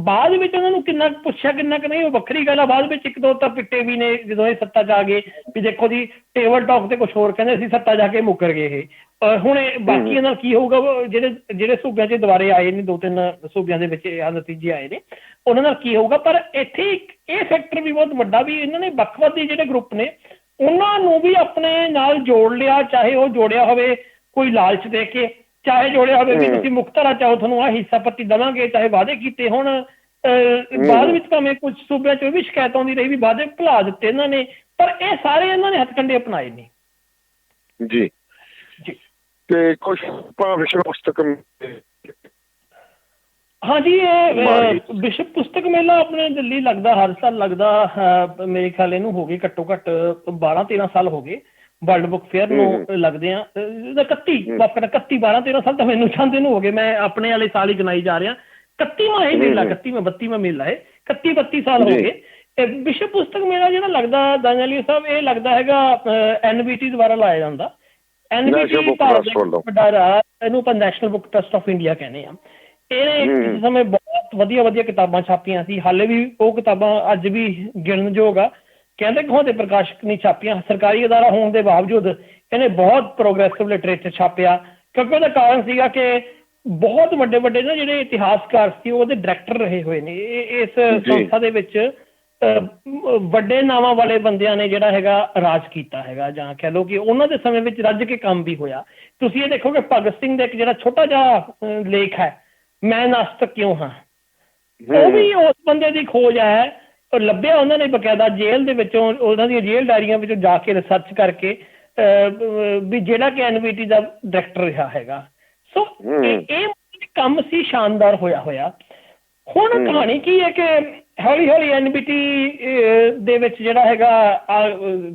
ਬਾਅਦ ਵਿੱਚ ਉਹਨਾਂ ਨੂੰ ਕਿੰਨਾ ਪੁੱਛਿਆ ਕਿੰਨਾ ਕੁ ਨਹੀਂ, ਉਹ ਵੱਖਰੀ ਗੱਲ ਆ। ਬਾਅਦ ਵਿੱਚ 1-2 ਤਾਂ ਪਿੱਟੇ ਵੀ ਨੇ ਜਦੋਂ ਇਹ ਸੱਤਾ 'ਚ ਆ ਗਏ ਵੀ ਦੇਖੋ ਜੀ ਟੇਬਲ ਟਾਕ ਤੇ ਕੁਛ ਹੋਰ ਕਹਿੰਦੇ, ਅਸੀਂ ਸੱਤਾ ਜਾ ਕੇ ਮੁੱਕਰ ਗਏ ਇਹ। ਹੁਣ ਬਾਕੀਆਂ ਨਾਲ ਕੀ ਹੋਊਗਾ, ਜਿਹੜੇ ਸੂਬਿਆਂ 'ਚ ਦੁਬਾਰੇ ਆਏ ਨੇ, 2-3 ਸੂਬਿਆਂ ਦੇ ਵਿੱਚ ਆ ਨਤੀਜੇ ਆਏ ਨੇ, ਉਹਨਾਂ ਨਾਲ ਕੀ ਹੋਊਗਾ। ਪਰ ਇੱਥੇ ਇਹ ਫੈਕਟਰ ਵੀ ਬਹੁਤ ਵੱਡਾ ਵੀ ਇਹਨਾਂ ਨੇ ਵੱਖਵਾਦੀ ਜਿਹੜੇ ਗਰੁੱਪ ਨੇ ਉਹਨਾਂ ਨੂੰ ਵੀ ਆਪਣੇ ਨਾਲ ਜੋੜ ਲਿਆ, ਚਾਹੇ ਉਹ ਜੋੜਿਆ ਹੋਵੇ ਕੋਈ ਲਾਲਚ ਦੇ ਕੇ, ਚਾਹੇ ਜੋੜਿਆ ਹੋਵੇ ਵੀ ਤੁਸੀਂ ਮੁਖਤਰਾ ਚਾਹੋ ਤੁਹਾਨੂੰ ਆਹ ਹਿੱਸਾ ਪੱਤੀ ਦੇਵਾਂਗੇ, ਚਾਹੇ ਵਾਅਦੇ ਕੀਤੇ ਹੁਣ। ਬਾਅਦ ਵਿੱਚ ਭਾਵੇਂ ਕੁਝ ਸੂਬਿਆਂ 'ਚ ਵੀ ਸ਼ਿਕਾਇਤ ਆਉਂਦੀ ਰਹੀ ਵੀ ਵਾਅਦੇ ਭੁਲਾ ਦਿੱਤੇ ਇਹਨਾਂ ਨੇ, ਪਰ ਇਹ ਸਾਰੇ ਇਹਨਾਂ ਨੇ ਹੱਥਕੰਡੇ ਅਪਣਾਏ ਨੇ। ਜੀ ਤੇ ਕੁਝ ਵਿਸ਼ਵ ਪੁਸਤਕ, ਹਾਂਜੀ, ਇਹ ਵਿਸ਼ਵ ਪੁਸਤਕ ਮੇਲਾ ਆਪਣੇ ਦਿੱਲੀ ਲੱਗਦਾ, ਹਰ ਸਾਲ ਲੱਗਦਾ। ਮੇਰੇ ਖਿਆਲ ਇਹਨੂੰ ਹੋ ਗਏ ਘੱਟੋ ਘੱਟ 12-13 ਸਾਲ ਹੋ ਗਏ ਵਰਲਡ ਬੁੱਕ ਫੇਅਰ ਨੂੰ ਲੱਗਦੇ ਆ। 12-13 ਸਾਲ ਤਾਂ ਮੈਨੂੰ ਚਾਹੁੰਦੇ ਨੂੰ ਹੋ ਗਏ, ਮੈਂ ਆਪਣੇ ਵਾਲੇ ਸਾਲ ਹੀ ਗਿਣਾਈ ਜਾ ਰਿਹਾ। 31ਵਾਂ ਇਹ ਮੇਲਾ, 31ਵਾਂ ਮੇਲਾ ਹੈ, 31-32 ਸਾਲ ਹੋ ਗਏ। ਵਿਸ਼ਵ ਪੁਸਤਕ ਮੇਲਾ ਜਿਹੜਾ ਲੱਗਦਾ ਦਾਨਿਆਲੀ ਸਾਹਿਬ, ਇਹ ਲੱਗਦਾ ਹੈਗਾ NBT ਦੁਆਰਾ ਲਾਇਆ ਜਾਂਦਾ। NBT ਭਾਰਤ ਦਾ ਵੱਡਾ ਰਾਜ, ਇਹਨੂੰ ਆਪਾਂ national book trust of India ਕਹਿੰਦੇ ਆ। ਇਹਨੇ ਇਸ ਸਮੇਂ ਬਹੁਤ ਵਧੀਆ ਕਿਤਾਬਾਂ ਛਾਪੀਆਂ ਸੀ, ਹਾਲੇ ਵੀ ਉਹ ਕਿਤਾਬਾਂ ਅੱਜ ਵੀ ਗਿਣਨਯੋਗ ਆ। ਕਹਿੰਦੇ ਕਹੋਂ ਪ੍ਰਕਾਸ਼ਕ ਨਹੀਂ ਛਾਪੀਆਂ, ਸਰਕਾਰੀ ਅਦਾਰਾ ਹੋਣ ਦੇ ਬਾਵਜੂਦ ਇਹਨੇ ਬਹੁਤ ਪ੍ਰੋਗਰੈਸਿਵ ਲਿਟਰੇਚਰ ਛਾਪਿਆ। ਕਿਉਂਕਿ ਉਹਦਾ ਕਾਰਨ ਸੀਗਾ ਕਿ ਬਹੁਤ ਵੱਡੇ ਨਾ ਜਿਹੜੇ ਇਤਿਹਾਸਕਾਰ ਸੀ ਉਹਦੇ ਡਾਇਰੈਕਟਰ ਰਹੇ ਹੋਏ ਨੇ। ਇਸ ਸੰਸਥਾ ਦੇ ਵਿੱਚ ਵੱਡੇ ਨਾਵਾਂ ਵਾਲੇ ਬੰਦਿਆਂ ਨੇ ਜਿਹੜਾ ਹੈਗਾ ਰਾਜ ਕੀਤਾ ਹੈਗਾ, ਜਾਂ ਕਹਿ ਲਓ ਕਿ ਉਹਨਾਂ ਦੇ ਸਮੇਂ ਵਿੱਚ ਰੱਜ ਕੇ ਕੰਮ ਵੀ ਹੋਇਆ। ਤੁਸੀਂ ਇਹ ਦੇਖੋਗੇ ਭਗਤ ਸਿੰਘ ਦਾ ਇੱਕ ਜਿਹੜਾ ਛੋਟਾ ਜਿਹਾ ਲੇਖ ਹੈ, ਮੈਂ ਨਾਸਤਕ ਕਿਉਂ ਹਾਂ, ਉਹ ਵੀ ਉਸ ਬੰਦੇ ਦੀ ਖੋਜ ਹੈ। ਲੱਭਿਆ ਉਹਨਾਂ ਨੇ ਬਕਾਇਦਾ ਜੇਲ੍ਹ ਦੇ ਵਿੱਚੋਂ, ਉਹਨਾਂ ਦੀਆਂ ਜੇਲ੍ਹ ਡਾਇਰੀਆਂ ਵਿੱਚੋਂ ਜਾ ਕੇ ਰਿਸਰਚ ਕਰਕੇ, ਵੀ ਜਿਹੜਾ ਕਿ NBT ਦਾ ਡਾਇਰੈਕਟਰ ਰਿਹਾ ਹੈਗਾ। ਸੋ ਇਹ ਕੰਮ ਸੀ ਸ਼ਾਨਦਾਰ ਹੋਇਆ। ਹੁਣ ਕਹਾਣੀ ਕੀ ਹੈ ਕਿ ਹੌਲੀ NBT ਦੇ ਵਿੱਚ ਜਿਹੜਾ ਹੈਗਾ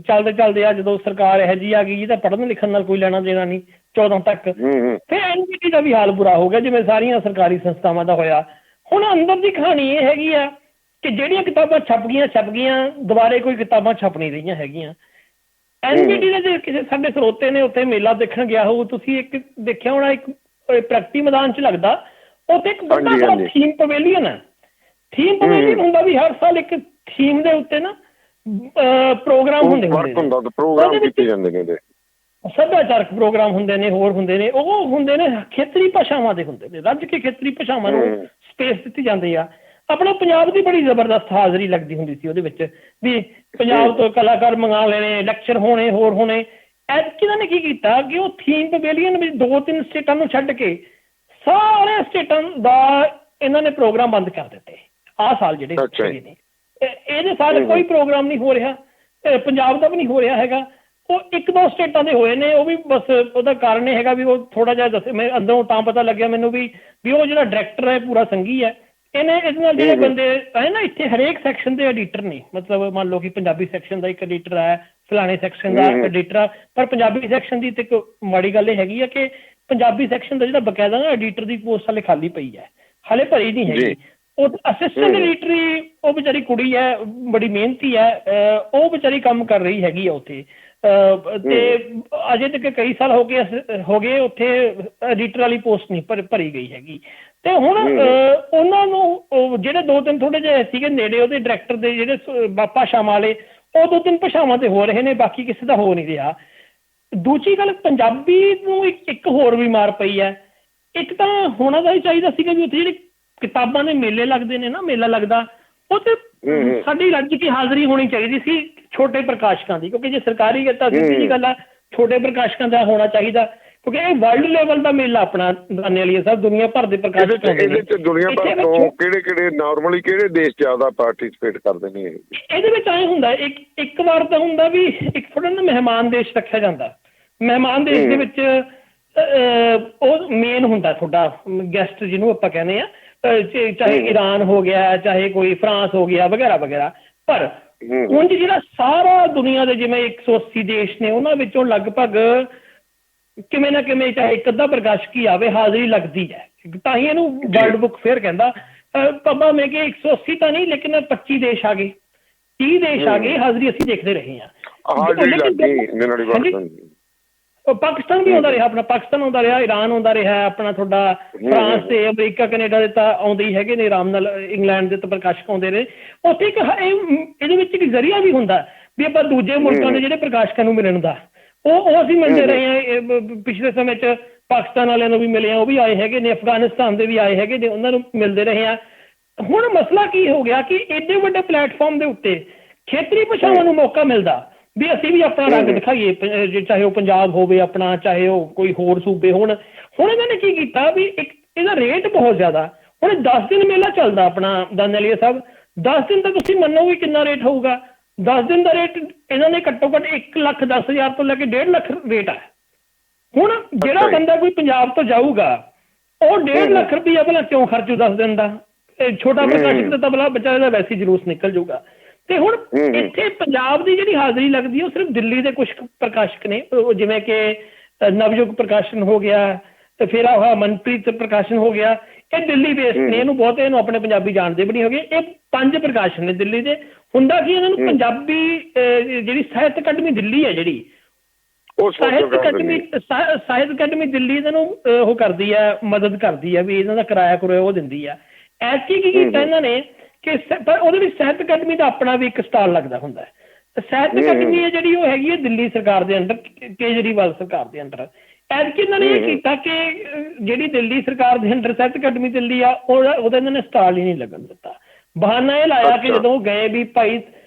ਚੱਲਦੇ ਆ, ਜਦੋਂ ਸਰਕਾਰ ਇਹੋ ਜਿਹੀ ਆ ਗਈ ਜਿਹਦਾ ਪੜ੍ਹਨ ਲਿਖਣ ਨਾਲ ਕੋਈ ਲੈਣਾ ਦੇਣਾ ਨਹੀਂ 14 ਤੱਕ, ਫਿਰ NBT ਦਾ ਵੀ ਹਾਲ ਬੁਰਾ ਹੋ ਗਿਆ, ਜਿਵੇਂ ਸਾਰੀਆਂ ਸਰਕਾਰੀ ਸੰਸਥਾਵਾਂ ਦਾ ਹੋਇਆ। ਹੁਣ ਅੰਦਰ ਦੀ ਕਹਾਣੀ ਇਹ ਹੈਗੀ ਆ ਕਿ ਜਿਹੜੀਆਂ ਕਿਤਾਬਾਂ ਛਪ ਗਈਆਂ ਦੁਬਾਰੇ ਕੋਈ ਕਿਤਾਬਾਂ ਛਪ ਨਹੀਂ ਰਹੀਆਂ ਹੈਗੀਆਂ। NBT ਦੇ ਜੇ ਕਿਸੇ ਸਾਡੇ ਸਰੋਤੇ ਨੇ ਉੱਥੇ ਮੇਲਾ ਦੇਖਣ ਗਿਆ ਹੋਊ, ਤੁਸੀਂ ਇੱਕ ਦੇਖਿਆ ਹੋਣਾ, ਇੱਕ ਪ੍ਰਗਤੀ ਮੈਦਾਨ 'ਚ ਲੱਗਦਾ, ਉੱਥੇ ਇੱਕ ਵੱਡਾ ਸਾਰਾ ਥੀਮ ਪਵੇਲੀਅਨ ਹੈ। ਥੀਮ ਪਵੇਲੀਅਨ ਹੁੰਦਾ ਵੀ ਹਰ ਸਾਲ ਇੱਕ ਥੀਮ ਦੇ ਉੱਤੇ ਨਾ ਪ੍ਰੋਗਰਾਮ ਹੁੰਦੇ ਨੇ, ਸੱਭਿਆਚਾਰਕ ਪ੍ਰੋਗਰਾਮ ਹੁੰਦੇ ਨੇ, ਹੋਰ ਹੁੰਦੇ ਨੇ, ਉਹ ਹੁੰਦੇ ਨੇ ਖੇਤਰੀ ਭਾਸ਼ਾਵਾਂ ਦੇ ਹੁੰਦੇ ਨੇ, ਰੱਜ ਕੇ ਖੇਤਰੀ ਭਾਸ਼ਾਵਾਂ ਨੂੰ ਸਪੇਸ ਦਿੱਤੀ ਜਾਂਦੀ ਆ। ਆਪਣੇ ਪੰਜਾਬ ਦੀ ਬੜੀ ਜ਼ਬਰਦਸਤ ਹਾਜ਼ਰੀ ਲੱਗਦੀ ਹੁੰਦੀ ਸੀ ਉਹਦੇ ਵਿੱਚ, ਵੀ ਪੰਜਾਬ ਤੋਂ ਕਲਾਕਾਰ ਮੰਗਾ ਲੈਣੇ, ਲੈਕਚਰ ਹੋਣੇ, ਹੋਰ ਹੋਣੇ। ਐਤਕੀ ਇਹਨਾਂ ਨੇ ਕੀ ਕੀਤਾ ਕਿ ਉਹ ਥੀਮ ਪਵੇਲੀਅਨ ਵਿੱਚ 2-3 ਸਟੇਟਾਂ ਨੂੰ ਛੱਡ ਕੇ ਸਾਰੇ ਸਟੇਟਾਂ ਦਾ ਇਹਨਾਂ ਨੇ ਪ੍ਰੋਗਰਾਮ ਬੰਦ ਕਰ ਦਿੱਤੇ। ਆਹ ਸਾਲ ਜਿਹੜੇ ਨੇ ਇਹਦੇ ਸਾਲ ਕੋਈ ਪ੍ਰੋਗਰਾਮ ਨਹੀਂ ਹੋ ਰਿਹਾ, ਪੰਜਾਬ ਦਾ ਵੀ ਨਹੀਂ ਹੋ ਰਿਹਾ ਹੈਗਾ। ਉਹ 1-2 ਸਟੇਟਾਂ ਦੇ ਹੋਏ ਨੇ, ਉਹ ਵੀ ਬਸ ਉਹਦਾ ਕਾਰਨ ਇਹ ਹੈਗਾ ਵੀ ਉਹ ਥੋੜਾ ਜਿਹਾ ਦੱਸੇ, ਮੈਂ ਅੰਦਰੋਂ ਤਾਂ ਪਤਾ ਲੱਗਿਆ ਮੈਨੂੰ ਵੀ ਉਹ ਜਿਹੜਾ ਡਾਇਰੈਕਟਰ ਹੈ ਪੂਰਾ ਸੰਘੀ ਹੈ। ਇਹਦੇ ਨਾਲ ਜਿਹੜੇ ਬੰਦੇ ਹੈ ਨਾ, ਇੱਥੇ ਹਰੇਕ ਸੈਕਸ਼ਨ ਦੇ ਐਡੀਟਰ ਨਹੀਂ, ਮਤਲਬ ਮੰਨ ਲਓ ਕਿ ਪੰਜਾਬੀ ਸੈਕਸ਼ਨ ਦਾ ਇੱਕ ਐਡੀਟਰ ਹੈ, ਫਲਾਣੇ ਸੈਕਸ਼ਨ ਦਾ ਐਡੀਟਰ ਆ, ਪਰ ਪੰਜਾਬੀ ਸੈਕਸ਼ਨ ਦੀ ਤੇ ਇੱਕ ਮਾੜੀ ਗੱਲ ਇਹ ਹੈਗੀ ਆ ਕਿ ਪੰਜਾਬੀ ਸੈਕਸ਼ਨ ਦਾ ਜਿਹੜਾ ਬਕਾਇਦਾ ਨਾ ਐਡੀਟਰ ਦੀ ਪੋਸਟ ਹਾਲੇ ਖਾਲੀ ਪਈ ਹੈ, ਹਾਲੇ ਭਰੀ ਨਹੀਂ ਹੈਗੀ। ਉਹ ਅਸਿਸਟੈਂਟ ਐਡੀਟਰੀ ਉਹ ਵਿਚਾਰੀ ਕੁੜੀ ਹੈ, ਬੜੀ ਮਿਹਨਤੀ ਹੈ, ਉਹ ਵਿਚਾਰੀ ਕੰਮ ਕਰ ਰਹੀ ਹੈਗੀ ਆ ਉੱਥੇ। ਤੇ ਅਜੇ ਤੱਕ ਕਈ ਸਾਲ ਹੋ ਗਏ ਉੱਥੇ ਐਡੀਟਰ ਵਾਲੀ ਪੋਸਟ ਨਹੀਂ ਭਰੀ ਗਈ ਹੈਗੀ। ਤੇ ਹੁਣ ਉਹਨਾਂ ਨੂੰ ਜਿਹੜੇ 2-3 ਥੋੜੇ ਜਿਹੇ ਸੀਗੇ ਨੇੜੇ ਉਹਦੇ ਡਾਇਰੈਕਟਰ ਦੇ ਜਿਹੜੇ ਭਾਸ਼ਾਵਾਂ ਵਾਲੇ, ਉਹ 2-3 ਭਾਸ਼ਾਵਾਂ ਤੇ ਹੋ ਰਹੇ ਨੇ, ਬਾਕੀ ਕਿਸੇ ਦਾ ਹੋ ਨਹੀਂ ਰਿਹਾ। ਦੂਜੀ ਗੱਲ, ਪੰਜਾਬੀ ਨੂੰ ਇੱਕ ਹੋਰ ਵੀ ਮਾਰ ਪਈ ਹੈ। ਇੱਕ ਤਾਂ ਹੋਣਾ ਤਾਂ ਹੀ ਚਾਹੀਦਾ ਸੀਗਾ ਵੀ ਉੱਥੇ ਜਿਹੜੇ ਕਿਤਾਬਾਂ ਦੇ ਮੇਲੇ ਲੱਗਦੇ ਨੇ ਨਾ, ਮੇਲਾ ਲੱਗਦਾ, ਉਹ ਤੇ ਸਾਡੀ ਰੱਜ ਕੇ ਹਾਜ਼ਰੀ ਹੋਣੀ ਚਾਹੀਦੀ ਸੀ ਛੋਟੇ ਪ੍ਰਕਾਸ਼ਕਾਂ ਦੀ, ਕਿਉਂਕਿ ਜੇ ਸਰਕਾਰੀ ਤਾਂ ਸਿੱਧੀ ਜੀ ਗੱਲ ਆ, ਛੋਟੇ ਪ੍ਰਕਾਸ਼ਕਾਂ ਦਾ ਹੋਣਾ ਚਾਹੀਦਾ, ਕਿਉਂਕਿ ਇਹ ਵਰਲਡ ਲੈਵਲ ਦਾ ਮੇਲਾ ਆਪਣਾ ਦਾਨੇ ਵਾਲੀ ਸਾਹਿਬ, ਦੁਨੀਆ ਭਰ ਦੇ ਪ੍ਰਕਾਸ਼ਕ ਇਹਦੇ ਚ ਦੁਨੀਆ ਭਰ ਤੋਂ ਕਿਹੜੇ ਨਾਰਮਲੀ ਕਿਹੜੇ ਦੇਸ਼ ਜ਼ਿਆਦਾ ਪਾਰਟਿਸਿਪੇਟ ਕਰਦੇ ਨੇ? ਇਹਦੇ ਵਿੱਚ ਐਂ ਹੁੰਦਾ, ਇੱਕ ਵਾਰ ਤਾਂ ਹੁੰਦਾ ਵੀ ਇੱਕ ਥੋੜਾ ਨਾ ਮਹਿਮਾਨ ਦੇਸ਼ ਰੱਖਿਆ ਜਾਂਦਾ। ਮਹਿਮਾਨ ਦੇਸ਼ ਦੇ ਵਿੱਚ ਉਹ ਮੇਨ ਹੁੰਦਾ ਤੁਹਾਡਾ ਗੈਸਟ ਜਿਹਨੂੰ ਆਪਾਂ ਕਹਿੰਦੇ ਆ, ਚਾਹੇ ਈਰਾਨ ਹੋ ਗਿਆ, ਚਾਹੇ ਕੋਈ ਫਰਾਂਸ ਹੋ ਗਿਆ, ਵਗੈਰਾ ਵਗੈਰਾ। ਪਰ ਉਂਝ ਜਿਹੜਾ ਸਾਰਾ ਦੁਨੀਆ ਦੇ ਜਿਵੇਂ 180 ਦੇਸ਼ ਨੇ, ਉਹਨਾਂ ਵਿੱਚੋਂ ਲਗਭਗ ਕਿਵੇਂ ਨਾ ਕਿਵੇਂ ਚਾਹੇ ਇੱਕ ਅੱਧਾ ਪ੍ਰਕਾਸ਼ਕ ਹੀ ਆਵੇ, ਹਾਜ਼ਰੀ ਲੱਗਦੀ ਹੈ। ਤਾਂ ਹੀ ਇਹਨੂੰ ਵਰਲਡ ਬੁੱਕ ਫੇਅਰ ਕਹਿੰਦਾ। ਭਾਵੇਂ ਮੈਂ ਕਿ 180 ਤਾਂ ਨਹੀਂ, ਲੇਕਿਨ 25 ਦੇਸ਼ ਆ ਗਏ, 30 ਦੇਸ਼ ਆ ਗਏ, ਹਾਜ਼ਰੀ ਅਸੀਂ ਦੇਖਦੇ ਰਹੇ ਹਾਂ। ਪਾਕਿਸਤਾਨ ਵੀ ਆਉਂਦਾ ਰਿਹਾ, ਆਪਣਾ ਪਾਕਿਸਤਾਨ ਆਉਂਦਾ ਰਿਹਾ, ਈਰਾਨ ਆਉਂਦਾ ਰਿਹਾ, ਆਪਣਾ ਤੁਹਾਡਾ ਫਰਾਂਸ ਤੇ ਅਮਰੀਕਾ ਕੈਨੇਡਾ ਦੇ ਤਾਂ ਆਉਂਦੇ ਹੀ ਹੈਗੇ ਨੇ ਆਰਾਮ ਨਾਲ, ਇੰਗਲੈਂਡ ਦੇ ਤਾਂ ਪ੍ਰਕਾਸ਼ਕ ਆਉਂਦੇ ਰਹੇ। ਉੱਥੇ ਇੱਕ ਇਹਦੇ ਵਿੱਚ ਇੱਕ ਜ਼ਰੀਆ ਵੀ ਹੁੰਦਾ ਵੀ ਆਪਾਂ ਦੂਜੇ ਮੁਲਕਾਂ ਦੇ ਜਿਹੜੇ ਪ੍ਰਕਾਸ਼ਕਾਂ ਨੂੰ ਮਿਲਣ ਦਾ, ਉਹ ਅਸੀਂ ਮਿਲਦੇ ਰਹੇ ਹਾਂ। ਪਿਛਲੇ ਸਮੇਂ 'ਚ ਪਾਕਿਸਤਾਨ ਵਾਲਿਆਂ ਨੂੰ ਵੀ ਮਿਲੇ ਆ, ਉਹ ਵੀ ਆਏ ਹੈਗੇ ਨੇ, ਅਫਗਾਨਿਸਤਾਨ ਦੇ ਵੀ ਆਏ ਹੈਗੇ ਨੇ, ਉਹਨਾਂ ਨੂੰ ਮਿਲਦੇ ਰਹੇ ਆ। ਹੁਣ ਮਸਲਾ ਕੀ ਹੋ ਗਿਆ ਕਿ ਐਡੇ ਵੱਡੇ ਪਲੇਟਫਾਰਮ ਦੇ ਉੱਤੇ ਖੇਤਰੀ ਭਾਸ਼ਾਵਾਂ ਨੂੰ ਮੌਕਾ ਮਿਲਦਾ ਵੀ ਅਸੀਂ ਵੀ ਆਪਣਾ ਰੰਗ ਦਿਖਾਈਏ, ਚਾਹੇ ਉਹ ਪੰਜਾਬ ਹੋਵੇ ਆਪਣਾ, ਚਾਹੇ ਉਹ ਕੋਈ ਹੋਰ ਸੂਬੇ ਹੋਣ। ਹੁਣ ਇਹਨਾਂ ਨੇ ਕੀ ਕੀਤਾ ਵੀ ਇੱਕ ਇਹਦਾ ਰੇਟ ਬਹੁਤ ਜ਼ਿਆਦਾ। ਹੁਣ 10 ਦਿਨ ਮੇਲਾ ਚੱਲਦਾ ਆਪਣਾ ਦਾਨੇ ਵਾਲੀ ਸਾਹਿਬ, 10 ਦਿਨ ਤਾਂ ਤੁਸੀਂ ਮੰਨੋਗੇ ਕਿੰਨਾ ਰੇਟ ਹੋਊਗਾ? 10 ਦਿਨ ਦਾ ਰੇਟ ਇਹਨਾਂ ਨੇ ਘੱਟੋ ਘੱਟ 1,10,000 ਤੋਂ ਲੈ ਕੇ 1.5 ਲੱਖ ਰੇਟ ਹੈ। ਹੁਣ ਜਿਹੜਾ ਬੰਦਾ ਕੋਈ ਪੰਜਾਬ ਤੋਂ ਜਾਊਗਾ, ਉਹ 1.5 ਲੱਖ ਰੁਪਈਆ ਭਲਾ ਕਿਉਂ ਖਰਚੂ 10 ਦਿਨ ਦਾ? ਛੋਟਾ ਪ੍ਰਕਾਸ਼ਕ ਤਾਂ ਭਲਾ ਵਿਚਾਰੇ ਦਾ ਵੈਸੇ ਜਲੂਸ ਨਿਕਲ ਜਾਊਗਾ। ਤੇ ਹੁਣ ਇੱਥੇ ਪੰਜਾਬ ਦੀ ਜਿਹੜੀ ਹਾਜ਼ਰੀ ਲੱਗਦੀ ਹੈ, ਉਹ ਸਿਰਫ ਦਿੱਲੀ ਦੇ ਕੁਝ ਪ੍ਰਕਾਸ਼ਕ ਨੇ, ਜਿਵੇਂ ਕਿ ਨਵਯੁਗ ਪ੍ਰਕਾਸ਼ਨ ਹੋ ਗਿਆ, ਤੇ ਫਿਰ ਆਹ ਮਨਪ੍ਰੀਤ ਪ੍ਰਕਾਸ਼ਨ ਹੋ ਗਿਆ, ਇਹ ਦਿੱਲੀ ਬੇਸਡ ਨੇ, ਇਹਨੂੰ ਬਹੁਤੇ ਇਹਨੂੰ ਆਪਣੇ ਪੰਜਾਬੀ ਜਾਣਦੇ ਵੀ ਨਹੀਂ ਹੈਗੇ। ਇਹ 5 ਪ੍ਰਕਾਸ਼ਨ ਨੇ ਦਿੱਲੀ ਦੇ। ਹੁੰਦਾ ਕੀ, ਇਹਨਾਂ ਨੂੰ ਪੰਜਾਬੀ ਜਿਹੜੀ ਸਾਹਿਤ ਅਕੈਡਮੀ ਦਿੱਲੀ ਹੈ, ਜਿਹੜੀ ਸਾਹਿਤ ਅਕੈਡਮੀ ਦਿੱਲੀ ਇਹਨਾਂ ਨੂੰ ਉਹ ਕਰਦੀ ਹੈ, ਮਦਦ ਕਰਦੀ ਹੈ ਵੀ ਇਹਨਾਂ ਦਾ ਕਿਰਾਇਆ ਕਰੋਇਆ ਉਹ ਦਿੰਦੀ ਆ। ਐਤਕੀ ਕੀ ਕੀਤਾ ਇਹਨਾਂ ਨੇ ਕਿ ਪਰ ਉਹਦੇ ਵਿੱਚ ਸਾਹਿਤ ਅਕੈਡਮੀ ਦਾ ਆਪਣਾ ਵੀ ਇੱਕ ਸਟਾਲ ਲੱਗਦਾ ਹੁੰਦਾ ਹੈ। ਸਾਹਿਤ ਅਕੈਡਮੀ ਹੈ ਜਿਹੜੀ, ਉਹ ਹੈਗੀ ਹੈ ਦਿੱਲੀ ਸਰਕਾਰ ਦੇ ਅੰਡਰ, ਕੇਜਰੀਵਾਲ ਸਰਕਾਰ ਦੇ ਅੰਡਰ। ਐਤਕੀ ਇਹਨਾਂ ਨੇ ਇਹ ਕੀਤਾ ਕਿ ਜਿਹੜੀ ਦਿੱਲੀ ਸਰਕਾਰ ਦੇ ਅੰਡਰ ਸਾਹਿਤ ਅਕੈਡਮੀ ਦਿੱਲੀ ਆ, ਉਹਦਾ ਇਹਨਾਂ ਨੇ ਸਟਾਲ ਹੀ ਨਹੀਂ ਲੱਗਣ ਦਿੱਤਾ। ਬਹਾਨਾ ਇਹ ਲਾਇਆ ਕਿ ਜਦੋਂ ਗਏ ਵੀ ਭਾਈ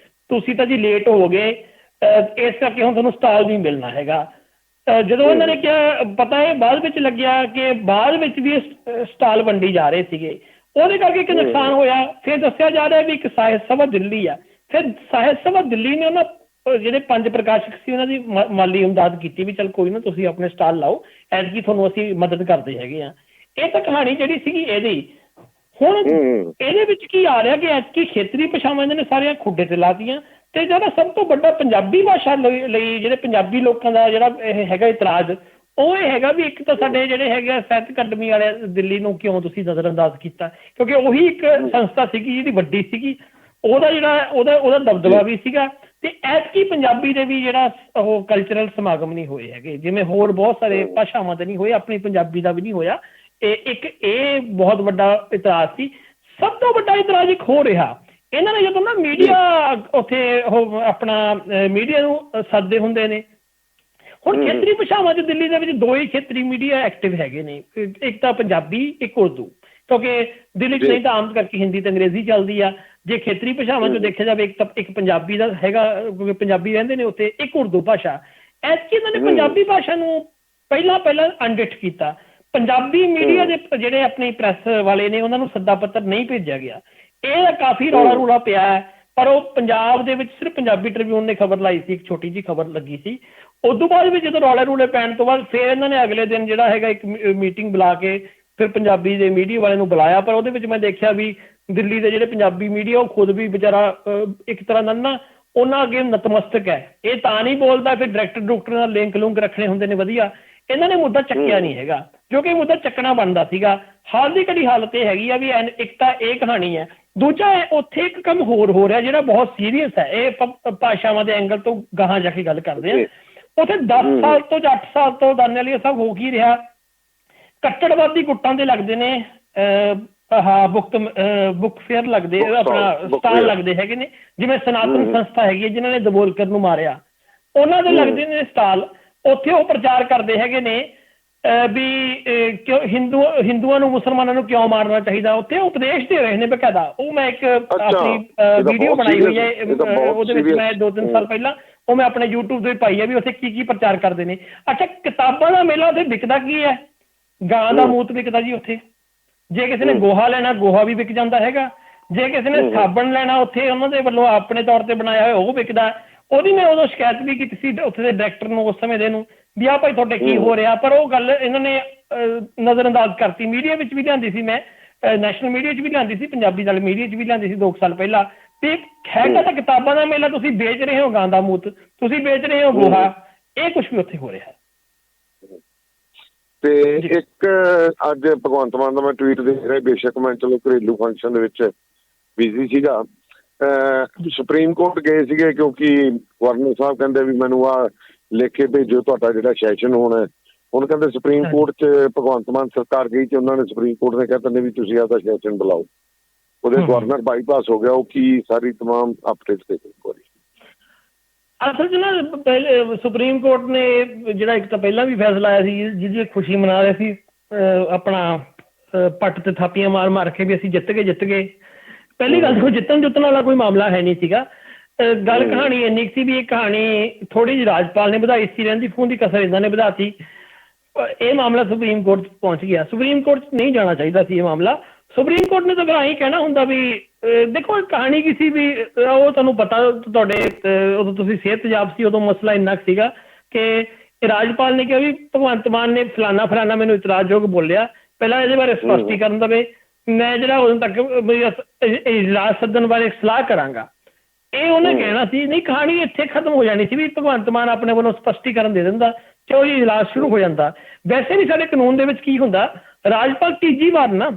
ਤੁਸੀਂ ਤਾਂ ਜੀ ਲੇਟ ਹੋ ਗਏ, ਇਸ ਕਰਕੇ ਹੁਣ ਤੁਹਾਨੂੰ ਸਟਾਲ ਨਹੀਂ ਮਿਲਣਾ ਹੈਗਾ। ਜਦੋਂ ਇਹਨਾਂ ਨੇ ਕਿਹਾ, ਪਤਾ ਇਹ ਬਾਅਦ ਵਿੱਚ ਲੱਗਿਆ ਕਿ ਬਾਅਦ ਵਿੱਚ ਵੀ ਸਟਾਲ ਵੰਡੀ ਜਾ ਰਹੇ ਸੀਗੇ, ਉਹਦੇ ਕਰਕੇ ਇੱਕ ਨੁਕਸਾਨ ਹੋਇਆ। ਫਿਰ ਦੱਸਿਆ ਜਾ ਰਿਹਾ ਵੀ ਇੱਕ ਸਾਹਿਤ ਸਭਾ ਦਿੱਲੀ ਆ, ਫਿਰ ਸਾਹਿਤ ਸਭਾ ਦਿੱਲੀ ਨੇ ਉਹਨਾਂ ਜਿਹੜੇ 5 ਪ੍ਰਕਾਸ਼ਕ ਸੀ ਉਹਨਾਂ ਦੀ ਮਾਲੀ ਇਮਦਾਦ ਕੀਤੀ ਵੀ ਚੱਲ ਕੋਈ ਨਾ ਤੁਸੀਂ ਆਪਣੇ ਸਟਾਲ ਲਾਓ, ਐਤਕੀ ਤੁਹਾਨੂੰ ਅਸੀਂ ਮਦਦ ਕਰਦੇ ਹੈਗੇ ਆ। ਇਹ ਤਾਂ ਕਹਾਣੀ ਜਿਹੜੀ ਸੀਗੀ ਇਹਦੀ। ਹੁਣ ਇਹਦੇ ਵਿੱਚ ਕੀ ਆ ਰਿਹਾ ਕਿ ਐਤਕੀ ਖੇਤਰੀ ਭਾਸ਼ਾਵਾਂ ਇਹਨਾਂ ਨੇ ਸਾਰੀਆਂ ਖੁੱਡੇ ਤੇ ਲਾਤੀਆਂ। ਤੇ ਜਿਹੜਾ ਸਭ ਤੋਂ ਵੱਡਾ ਪੰਜਾਬੀ ਭਾਸ਼ਾ ਲਈ ਜਿਹੜੇ ਪੰਜਾਬੀ ਲੋਕਾਂ ਦਾ ਜਿਹੜਾ ਇਹ ਹੈਗਾ ਇਤਰਾਜ਼, ਉਹ ਇਹ ਹੈਗਾ ਵੀ ਇੱਕ ਤਾਂ ਸਾਡੇ ਜਿਹੜੇ ਹੈਗੇ ਆ ਸਾਹਿਤ ਅਕੈਡਮੀ ਵਾਲੇ ਦਿੱਲੀ ਨੂੰ ਕਿਉਂ ਤੁਸੀਂ ਨਜ਼ਰਅੰਦਾਜ਼ ਕੀਤਾ, ਕਿਉਂਕਿ ਉਹੀ ਇੱਕ ਸੰਸਥਾ ਸੀਗੀ ਜਿਹੜੀ ਵੱਡੀ ਸੀਗੀ, ਉਹਦਾ ਜਿਹੜਾ ਉਹਦਾ ਦਬਦਬਾ ਵੀ ਸੀਗਾ। ਤੇ ਐਤਕੀ ਪੰਜਾਬੀ ਦੇ ਵੀ ਜਿਹੜਾ ਉਹ ਕਲਚਰਲ ਸਮਾਗਮ ਨਹੀਂ ਹੋਏ ਹੈਗੇ, ਜਿਵੇਂ ਹੋਰ ਬਹੁਤ ਸਾਰੇ ਭਾਸ਼ਾਵਾਂ ਦੇ ਨਹੀਂ ਹੋਏ, ਆਪਣੀ ਪੰਜਾਬੀ ਦਾ ਵੀ ਨਹੀਂ ਹੋਇਆ। ਇਹ ਬਹੁਤ ਵੱਡਾ ਇਤਰਾਜ਼ ਸੀ। ਸਭ ਤੋਂ ਵੱਡਾ ਇਤਰਾਜ਼ ਇੱਕ ਹੋ ਰਿਹਾ, ਇਹਨਾਂ ਨੇ ਜਦੋਂ ਨਾ ਮੀਡੀਆ ਉੱਥੇ ਉਹ ਆਪਣਾ ਮੀਡੀਆ ਨੂੰ ਸੱਦਦੇ ਹੁੰਦੇ ਨੇ। ਹੁਣ ਖੇਤਰੀ ਭਾਸ਼ਾਵਾਂ 'ਚ ਦਿੱਲੀ ਦੇ ਵਿੱਚ 2 ਹੀ ਖੇਤਰੀ ਮੀਡੀਆ ਐਕਟਿਵ ਹੈਗੇ ਨੇ, ਇੱਕ ਤਾਂ ਪੰਜਾਬੀ, ਇੱਕ ਉਰਦੂ, ਕਿਉਂਕਿ ਦਿੱਲੀ 'ਚ ਨਹੀਂ ਤਾਂ ਆਮ ਕਰਕੇ ਹਿੰਦੀ ਤੇ ਅੰਗਰੇਜ਼ੀ ਚੱਲਦੀ ਆ। ਜੇ ਖੇਤਰੀ ਭਾਸ਼ਾਵਾਂ 'ਚ ਦੇਖਿਆ ਜਾਵੇ, ਇੱਕ ਪੰਜਾਬੀ ਦਾ ਹੈਗਾ, ਕਿਉਂਕਿ ਪੰਜਾਬੀ ਰਹਿੰਦੇ ਨੇ ਉੱਥੇ, ਇੱਕ ਉਰਦੂ ਭਾਸ਼ਾ। ਐਤਕੀ ਇਹਨਾਂ ਨੇ ਪੰਜਾਬੀ ਭਾਸ਼ਾ ਨੂੰ ਪਹਿਲਾਂ ਅਨਡਿਟ ਕੀਤਾ। ਪੰਜਾਬੀ ਮੀਡੀਆ ਦੇ ਜਿਹੜੇ ਆਪਣੀ ਪ੍ਰੈਸ ਵਾਲੇ ਨੇ, ਉਹਨਾਂ ਨੂੰ ਸੱਦਾ ਪੱਤਰ ਨਹੀਂ ਭੇਜਿਆ ਗਿਆ। ਇਹ ਕਾਫੀ ਰੌਲਾ ਪਿਆ ਹੈ। ਪਰ ਉਹ ਪੰਜਾਬ ਦੇ ਵਿੱਚ ਸਿਰਫ ਪੰਜਾਬੀ ਟ੍ਰਿਬਿਊਨ ਨੇ ਖਬਰ ਲਾਈ ਸੀ, ਇੱਕ ਛੋਟੀ ਜਿਹੀ ਖਬਰ ਲੱਗੀ ਸੀ। ਉਸ ਤੋਂ ਬਾਅਦ ਵੀ ਜਦੋਂ ਰੌਲੇ ਪੈਣ ਤੋਂ ਬਾਅਦ ਫਿਰ ਇਹਨਾਂ ਨੇ ਅਗਲੇ ਦਿਨ ਜਿਹੜਾ ਹੈਗਾ ਇੱਕ ਮੀਟਿੰਗ ਬੁਲਾ ਕੇ ਫਿਰ ਪੰਜਾਬੀ ਦੇ ਮੀਡੀਆ ਵਾਲਿਆਂ ਨੂੰ ਬੁਲਾਇਆ। ਪਰ ਉਹਦੇ ਵਿੱਚ ਮੈਂ ਦੇਖਿਆ ਵੀ ਦਿੱਲੀ ਦੇ ਜਿਹੜੇ ਪੰਜਾਬੀ ਮੀਡੀਆ, ਉਹ ਖੁਦ ਵੀ ਵਿਚਾਰਾ ਇੱਕ ਤਰ੍ਹਾਂ ਨਾਲ ਨਾ ਉਹਨਾਂ ਅੱਗੇ ਨਤਮਸਤਕ ਹੈ। ਇਹ ਤਾਂ ਨਹੀਂ ਬੋਲਦਾ, ਫਿਰ ਡਾਇਰੈਕਟਰ ਨਾਲ ਲਿੰਕ ਰੱਖਣੇ ਹੁੰਦੇ ਨੇ ਵਧੀਆ। ਇਹਨਾਂ ਨੇ ਮੁੱਦਾ ਚੱਕਿਆ ਨਹੀਂ ਹੈਗਾ। ਜੋ ਕਿ ਮੁੱਦਾ ਚੱਕਣਾ ਬਣਦਾ ਸੀਗਾ। ਹਾਲ ਦੀ ਘੜੀ ਹਾਲਤ ਇਹ ਹੈਗੀ ਆ ਵੀ ਇੱਕ ਤਾਂ ਇਹ ਕਹਾਣੀ ਹੈ, ਦੂਜਾ ਉੱਥੇ ਇੱਕ ਕੰਮ ਹੋਰ ਹੋ ਰਿਹਾ ਜਿਹੜਾ ਬਹੁਤ ਸੀਰੀਅਸ ਹੈ। ਇਹ ਭਾਸ਼ਾਵਾਂ ਦੇ ਐਂਗਲ ਤੋਂ ਗਾਹਾਂ ਜਾ ਕੇ ਗੱਲ ਕਰਦੇ ਆ। ਉੱਥੇ 10 ਸਾਲ ਤੋਂ ਜਾਂ 8 ਸਾਲ ਤੋਂ ਦਾਨੇਵਾਲੀਆ ਸਾਹਿਬ ਹੋ ਕੀ ਰਿਹਾ, ਕੱਟੜਵਾਦੀ ਗੁੱਟਾਂ ਦੇ ਲੱਗਦੇ ਨੇ ਬੁੱਕ ਫੇਅਰ ਲੱਗਦੇ, ਆਪਣਾ ਸਟਾਲ ਲੱਗਦੇ ਹੈਗੇ ਨੇ, ਜਿਵੇਂ ਸਨਾਤਨ ਸੰਸਥਾ ਹੈਗੀ ਹੈ ਜਿਨ੍ਹਾਂ ਨੇ ਦਬੋਲਕਰ ਨੂੰ ਮਾਰਿਆ, ਉਹਨਾਂ ਦੇ ਲੱਗਦੇ ਨੇ ਸਟਾਲ। ਉੱਥੇ ਉਹ ਪ੍ਰਚਾਰ ਕਰਦੇ ਹੈਗੇ ਨੇ ਵੀ ਕਿਉਂ ਹਿੰਦੂਆਂ ਨੂੰ ਮੁਸਲਮਾਨਾਂ ਨੂੰ ਕਿਉਂ ਮਾਰਨਾ ਚਾਹੀਦਾ। ਉੱਥੇ ਉਪਦੇਸ਼ ਦੇ ਰਹੇ ਨੇ ਬਕਾਇਦਾ। ਉਹ ਮੈਂ ਇੱਕ ਆਪਣੀ ਵੀਡੀਓ ਬਣਾਈ ਹੋਈ ਹੈ, ਉਹਦੇ ਵਿੱਚ ਮੈਂ 2-3 ਸਾਲ ਪਹਿਲਾਂ ਉਹ ਮੈਂ ਆਪਣੇ YouTube ਤੇ ਪਾਈ ਹੈ ਵੀ ਉੱਥੇ ਕੀ ਪ੍ਰਚਾਰ ਕਰਦੇ ਨੇ। ਅੱਛਾ, ਕਿਤਾਬਾਂ ਦਾ ਮੇਲਾ ਉੱਥੇ ਵਿਕਦਾ ਕੀ ਹੈ? ਗਾਂ ਦਾ ਮੂਤ ਵਿਕਦਾ ਜੀ ਉੱਥੇ। ਜੇ ਕਿਸੇ ਨੇ ਗੋਹਾ ਲੈਣਾ, ਗੋਹਾ ਵੀ ਵਿਕ ਜਾਂਦਾ ਹੈਗਾ। ਜੇ ਕਿਸੇ ਨੇ ਸਾਬਣ ਲੈਣਾ, ਉੱਥੇ ਉਹਨਾਂ ਦੇ ਵੱਲੋਂ ਆਪਣੇ ਤੌਰ ਤੇ ਬਣਾਇਆ ਹੋਇਆ ਉਹ ਵਿਕਦਾ। ਉਹਦੀ ਮੈਂ ਉਦੋਂ ਸ਼ਿਕਾਇਤ ਵੀ ਕੀਤੀ ਸੀ ਉੱਥੇ ਦੇ ਡਾਇਰੈਕਟਰ ਨੂੰ ਉਸ ਸਮੇਂ ਦੇ ਨੂੰ ਵੀ ਆਹ ਭਾਈ ਤੁਹਾਡੇ ਕੀ ਹੋ ਰਿਹਾ, ਪਰ ਉਹ ਗੱਲ ਇਹਨਾਂ ਨੇ ਨਜ਼ਰ ਅੰਦਾਜ਼ ਕਰਤੀ। ਮੀਡੀਆ ਵਿੱਚ ਵੀ ਲਿਆਂਦੀ ਸੀ, ਮੈਂ ਨੈਸ਼ਨਲ ਮੀਡੀਆ 'ਚ ਵੀ ਲਿਆਂਦੀ ਸੀ, ਪੰਜਾਬੀ ਨਾਲ ਮੀਡੀਆ 'ਚ ਵੀ ਲਿਆਂਦੀ ਸੀ 2 ਸਾਲ ਪਹਿਲਾਂ। ਤੇ ਹੈਗਾ ਤਾਂ ਕਿਤਾਬਾਂ ਦਾ ਮੇਲਾ, ਤੁਸੀਂ ਵੇਚ ਰਹੇ ਹੋ ਗਾਂ ਦਾ ਮੂਤ, ਤੁਸੀਂ ਵੇਚ ਰਹੇ ਹੋ ਗੋਹਾ, ਇਹ ਕੁਛ ਵੀ ਉੱਥੇ ਹੋ ਰਿਹਾ। ਤੇ ਇੱਕ ਅੱਜ ਭਗਵੰਤ ਮਾਨ ਦਾ ਮੈਂ ਟਵੀਟ ਦੇਖ ਰਿਹਾ, ਬੇਸ਼ੱਕ ਮੈਂ ਚਲੋ ਘਰੇਲੂ ਫੰਕਸ਼ਨ ਦੇ ਵਿੱਚ ਬਿਜ਼ੀ ਸੀਗਾ। ਸੁਪਰੀਮ ਕੋਰਟ ਗਏ ਸੀਗੇ ਕਿਉਂਕਿ ਗਵਰਨਰ ਸਾਹਿਬ ਕਹਿੰਦੇ ਵੀ ਮੈਨੂੰ ਆਹ ਲਿਖ ਕੇ ਭੇਜੋ ਤੁਹਾਡਾ ਜਿਹੜਾ ਸੈਸ਼ਨ ਹੋਣਾ। ਹੁਣ ਕਹਿੰਦੇ ਸੁਪਰੀਮ ਕੋਰਟ 'ਚ ਭਗਵੰਤ ਮਾਨ ਸਰਕਾਰ ਗਈ ਤੇ ਉਹਨਾਂ ਨੇ ਸੁਪਰੀਮ ਕੋਰਟ ਨੇ ਕਹਿੰਦੇ ਵੀ ਤੁਸੀਂ ਆਪਦਾ ਸੈਸ਼ਨ ਬੁਲਾਓ। ਉਹਦੇ ਗਵਰਨਰ ਬਾਈਪਾਸ ਹੋ ਗਿਆ। ਉਹ ਕੀ ਸਾਰੀ ਤਮਾਮ ਅਪਡੇਟ ਦੇ ਇੱਕ ਵਾਰੀ। ਅਸਲ 'ਚ ਨਾ ਪਹਿਲੇ ਸੁਪਰੀਮ ਕੋਰਟ ਨੇ ਜਿਹੜਾ ਇੱਕ ਤਾਂ ਪਹਿਲਾਂ ਵੀ ਫੈਸਲਾ ਆਇਆ ਸੀ ਜਿਹਦੀ ਖੁਸ਼ੀ ਮਨਾ ਰਹੇ ਸੀ, ਆਪਣਾ ਪੱਟ ਤੇ ਥਾਪੀਆਂ ਮਾਰ ਮਾਰ ਕੇ ਵੀ ਅਸੀਂ ਜਿੱਤ ਗਏ। ਪਹਿਲੀ ਗੱਲ ਤਾਂ ਜਿੱਤਣ ਜੁੱਤਣ ਵਾਲਾ ਕੋਈ ਮਾਮਲਾ ਹੈ ਨਹੀਂ ਸੀਗਾ। ਗੱਲ ਕਹਾਣੀ ਇੰਨੀ ਸੀ ਵੀ ਇਹ ਕਹਾਣੀ ਥੋੜ੍ਹੀ ਜਿਹੀ ਰਾਜਪਾਲ ਨੇ ਵਧਾਈ ਸੀ, ਰਹਿੰਦੀ ਖੂਨ ਦੀ ਕਸਰ ਇਹਨਾਂ ਨੇ ਵਧਾਤੀ। ਇਹ ਮਾਮਲਾ ਸੁਪਰੀਮ ਕੋਰਟ 'ਚ ਪਹੁੰਚ ਗਿਆ। ਸੁਪਰੀਮ ਕੋਰਟ 'ਚ ਨਹੀਂ ਜਾਣਾ ਚਾਹੀਦਾ ਸੀ ਇਹ ਮਾਮਲਾ। ਸੁਪਰੀਮ ਕੋਰਟ ਨੇ ਤਾਂ ਫਿਰ ਆਹੀ ਕਹਿਣਾ ਹੁੰਦਾ ਵੀ ਦੇਖੋ ਕਹਾਣੀ ਕੀ ਸੀ ਵੀ ਉਹ ਤੁਹਾਨੂੰ ਪਤਾ, ਤੁਹਾਡੇ ਉਦੋਂ ਤੁਸੀਂ ਸਿਹਤ ਤੇਜ਼ਾਬ ਸੀ, ਉਦੋਂ ਮਸਲਾ ਇੰਨਾ ਸੀਗਾ ਕਿ ਰਾਜਪਾਲ ਨੇ ਕਿਹਾ ਵੀ ਭਗਵੰਤ ਮਾਨ ਨੇ ਫਲਾਨਾ ਮੈਨੂੰ ਇਤਰਾਜ਼ਯੋਗ ਬੋਲਿਆ, ਪਹਿਲਾਂ ਇਹਦੇ ਬਾਰੇ ਸਪਸ਼ਟੀਕਰਨ ਦੇਵੇ, ਮੈਂ ਜਿਹੜਾ ਉਦੋਂ ਤੱਕ ਇਜਲਾਸ ਸੱਦਣ ਬਾਰੇ ਸਲਾਹ ਕਰਾਂਗਾ। ਇਹ ਉਹਨੇ ਕਹਿਣਾ ਸੀ। ਨਹੀਂ, ਕਹਾਣੀ ਇੱਥੇ ਖਤਮ ਹੋ ਜਾਣੀ ਸੀ ਵੀ ਭਗਵੰਤ ਮਾਨ ਆਪਣੇ ਵੱਲੋਂ ਸਪਸ਼ਟੀਕਰਨ ਦੇ ਦਿੰਦਾ ਤੇ ਉਹ ਇਜਲਾਸ ਸ਼ੁਰੂ ਹੋ ਜਾਂਦਾ। ਵੈਸੇ ਵੀ ਸਾਡੇ ਕਾਨੂੰਨ ਦੇ ਵਿੱਚ ਕੀ ਹੁੰਦਾ, ਰਾਜਪਾਲ ਤੀਜੀ ਵਾਰ ਨਾ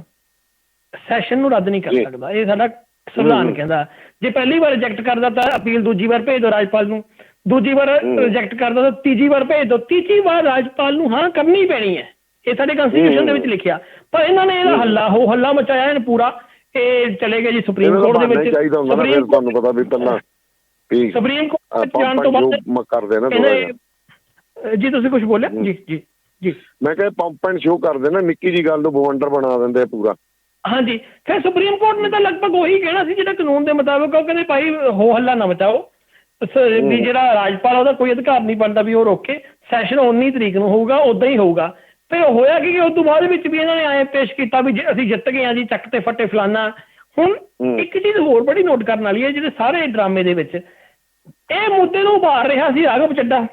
ਸੈਸ਼ਨ ਨੂੰ ਰੱਦ ਨਹੀਂ ਕਰ ਸਕਦਾ। ਇਹ ਸਾਡਾ ਸੰਵਿਧਾਨ ਕਹਿੰਦਾ। ਜੇ ਪਹਿਲੀ ਵਾਰ ਰਿਜੈਕਟ ਕਰਦਾ ਤਾਂ ਅਪੀਲ ਦੂਜੀ ਵਾਰ ਭੇਜ ਦਿਓ ਰਾਜਪਾਲ ਨੂੰ, ਦੂਜੀ ਵਾਰ ਰਿਜੈਕਟ ਕਰਦਾ ਤਾਂ ਤੀਜੀ ਵਾਰ ਭੇਜ ਦਿਓ, ਤੀਜੀ ਵਾਰ ਰਾਜਪਾਲ ਨੂੰ ਹਾਂ ਕਰਨੀ ਪੈਣੀ ਹੈ। ਇਹ ਸਾਡੇ ਕੰਸਟੀਟਿਊਸ਼ਨ ਦੇ ਵਿੱਚ ਲਿਖਿਆ। ਪਰ ਇਹਨਾਂ ਨੇ ਇਹਦਾ ਹੱਲਾ ਮਚਾਇਆ ਇਹਨੇ ਪੂਰਾ। ਇਹ ਚਲੇ ਗਏ ਜੀ ਸੁਪਰੀਮ ਕੋਰਟ ਦੇ ਵਿੱਚ। ਤੁਹਾਨੂੰ ਪਤਾ ਵੀ ਪਹਿਲਾਂ ਸੁਪਰੀਮ ਕੋਰਟ ਜਾਣ ਤੋਂ ਬਾਅਦ ਕਰਦੇ ਨਾ ਜੀ। ਤੁਸੀਂ ਕੁਝ ਬੋਲਿਆ? ਜੀ ਮੈਂ ਕਿਹਾ ਪੰਪ ਐਂਡ ਸ਼ੋ ਕਰਦੇ ਨਾ, ਨਿੱਕੀ ਜੀ ਗੱਲ ਨੂੰ ਬਵੰਡਰ ਬਣਾ ਦਿੰਦੇ ਪੂਰਾ। ਹਾਂਜੀ, ਫਿਰ ਸੁਪਰੀਮ ਕੋਰਟ ਨੇ ਤਾਂ ਲਗਭਗ ਉਹੀ ਕਹਿਣਾ ਸੀ ਜਿਹੜਾ ਕਾਨੂੰਨ ਦੇ ਮੁਤਾਬਕ। ਉਹ ਕਹਿੰਦੇ ਭਾਈ ਹੋ ਹੱਲਾ ਨਾ ਮਚਾਓ, ਵੀ ਜਿਹੜਾ ਰਾਜਪਾਲ ਉਹਦਾ ਕੋਈ ਅਧਿਕਾਰ ਨਹੀਂ ਬਣਦਾ ਵੀ ਉਹ ਰੋਕੇ। ਸੈਸ਼ਨ 19 ਤਰੀਕ ਨੂੰ ਹੋਊਗਾ, ਉੱਦਾਂ ਹੀ ਹੋਊਗਾ। ਫਿਰ ਹੋਇਆ ਕਿ ਉਸ ਤੋਂ ਬਾਅਦ ਵਿੱਚ ਵੀ ਇਹਨਾਂ ਨੇ ਐਂ ਪੇਸ਼ ਕੀਤਾ ਵੀ ਅਸੀਂ ਜਿੱਤ ਗਏ ਹਾਂ ਜੀ, ਚੱਕ ਤੇ ਫੱਟੇ ਫਲਾਨਾ। ਹੁਣ ਇੱਕ ਚੀਜ਼ ਹੋਰ ਬੜੀ ਨੋਟ ਕਰਨ ਵਾਲੀ ਹੈ, ਜਿਹੜੇ ਸਾਰੇ ਡਰਾਮੇ ਦੇ ਵਿੱਚ ਇਹ ਮੁੱਦੇ ਨੂੰ ਉਭਾਰ ਰਿਹਾ ਸੀ ਰਾਘਵ ਚੱਡਾ।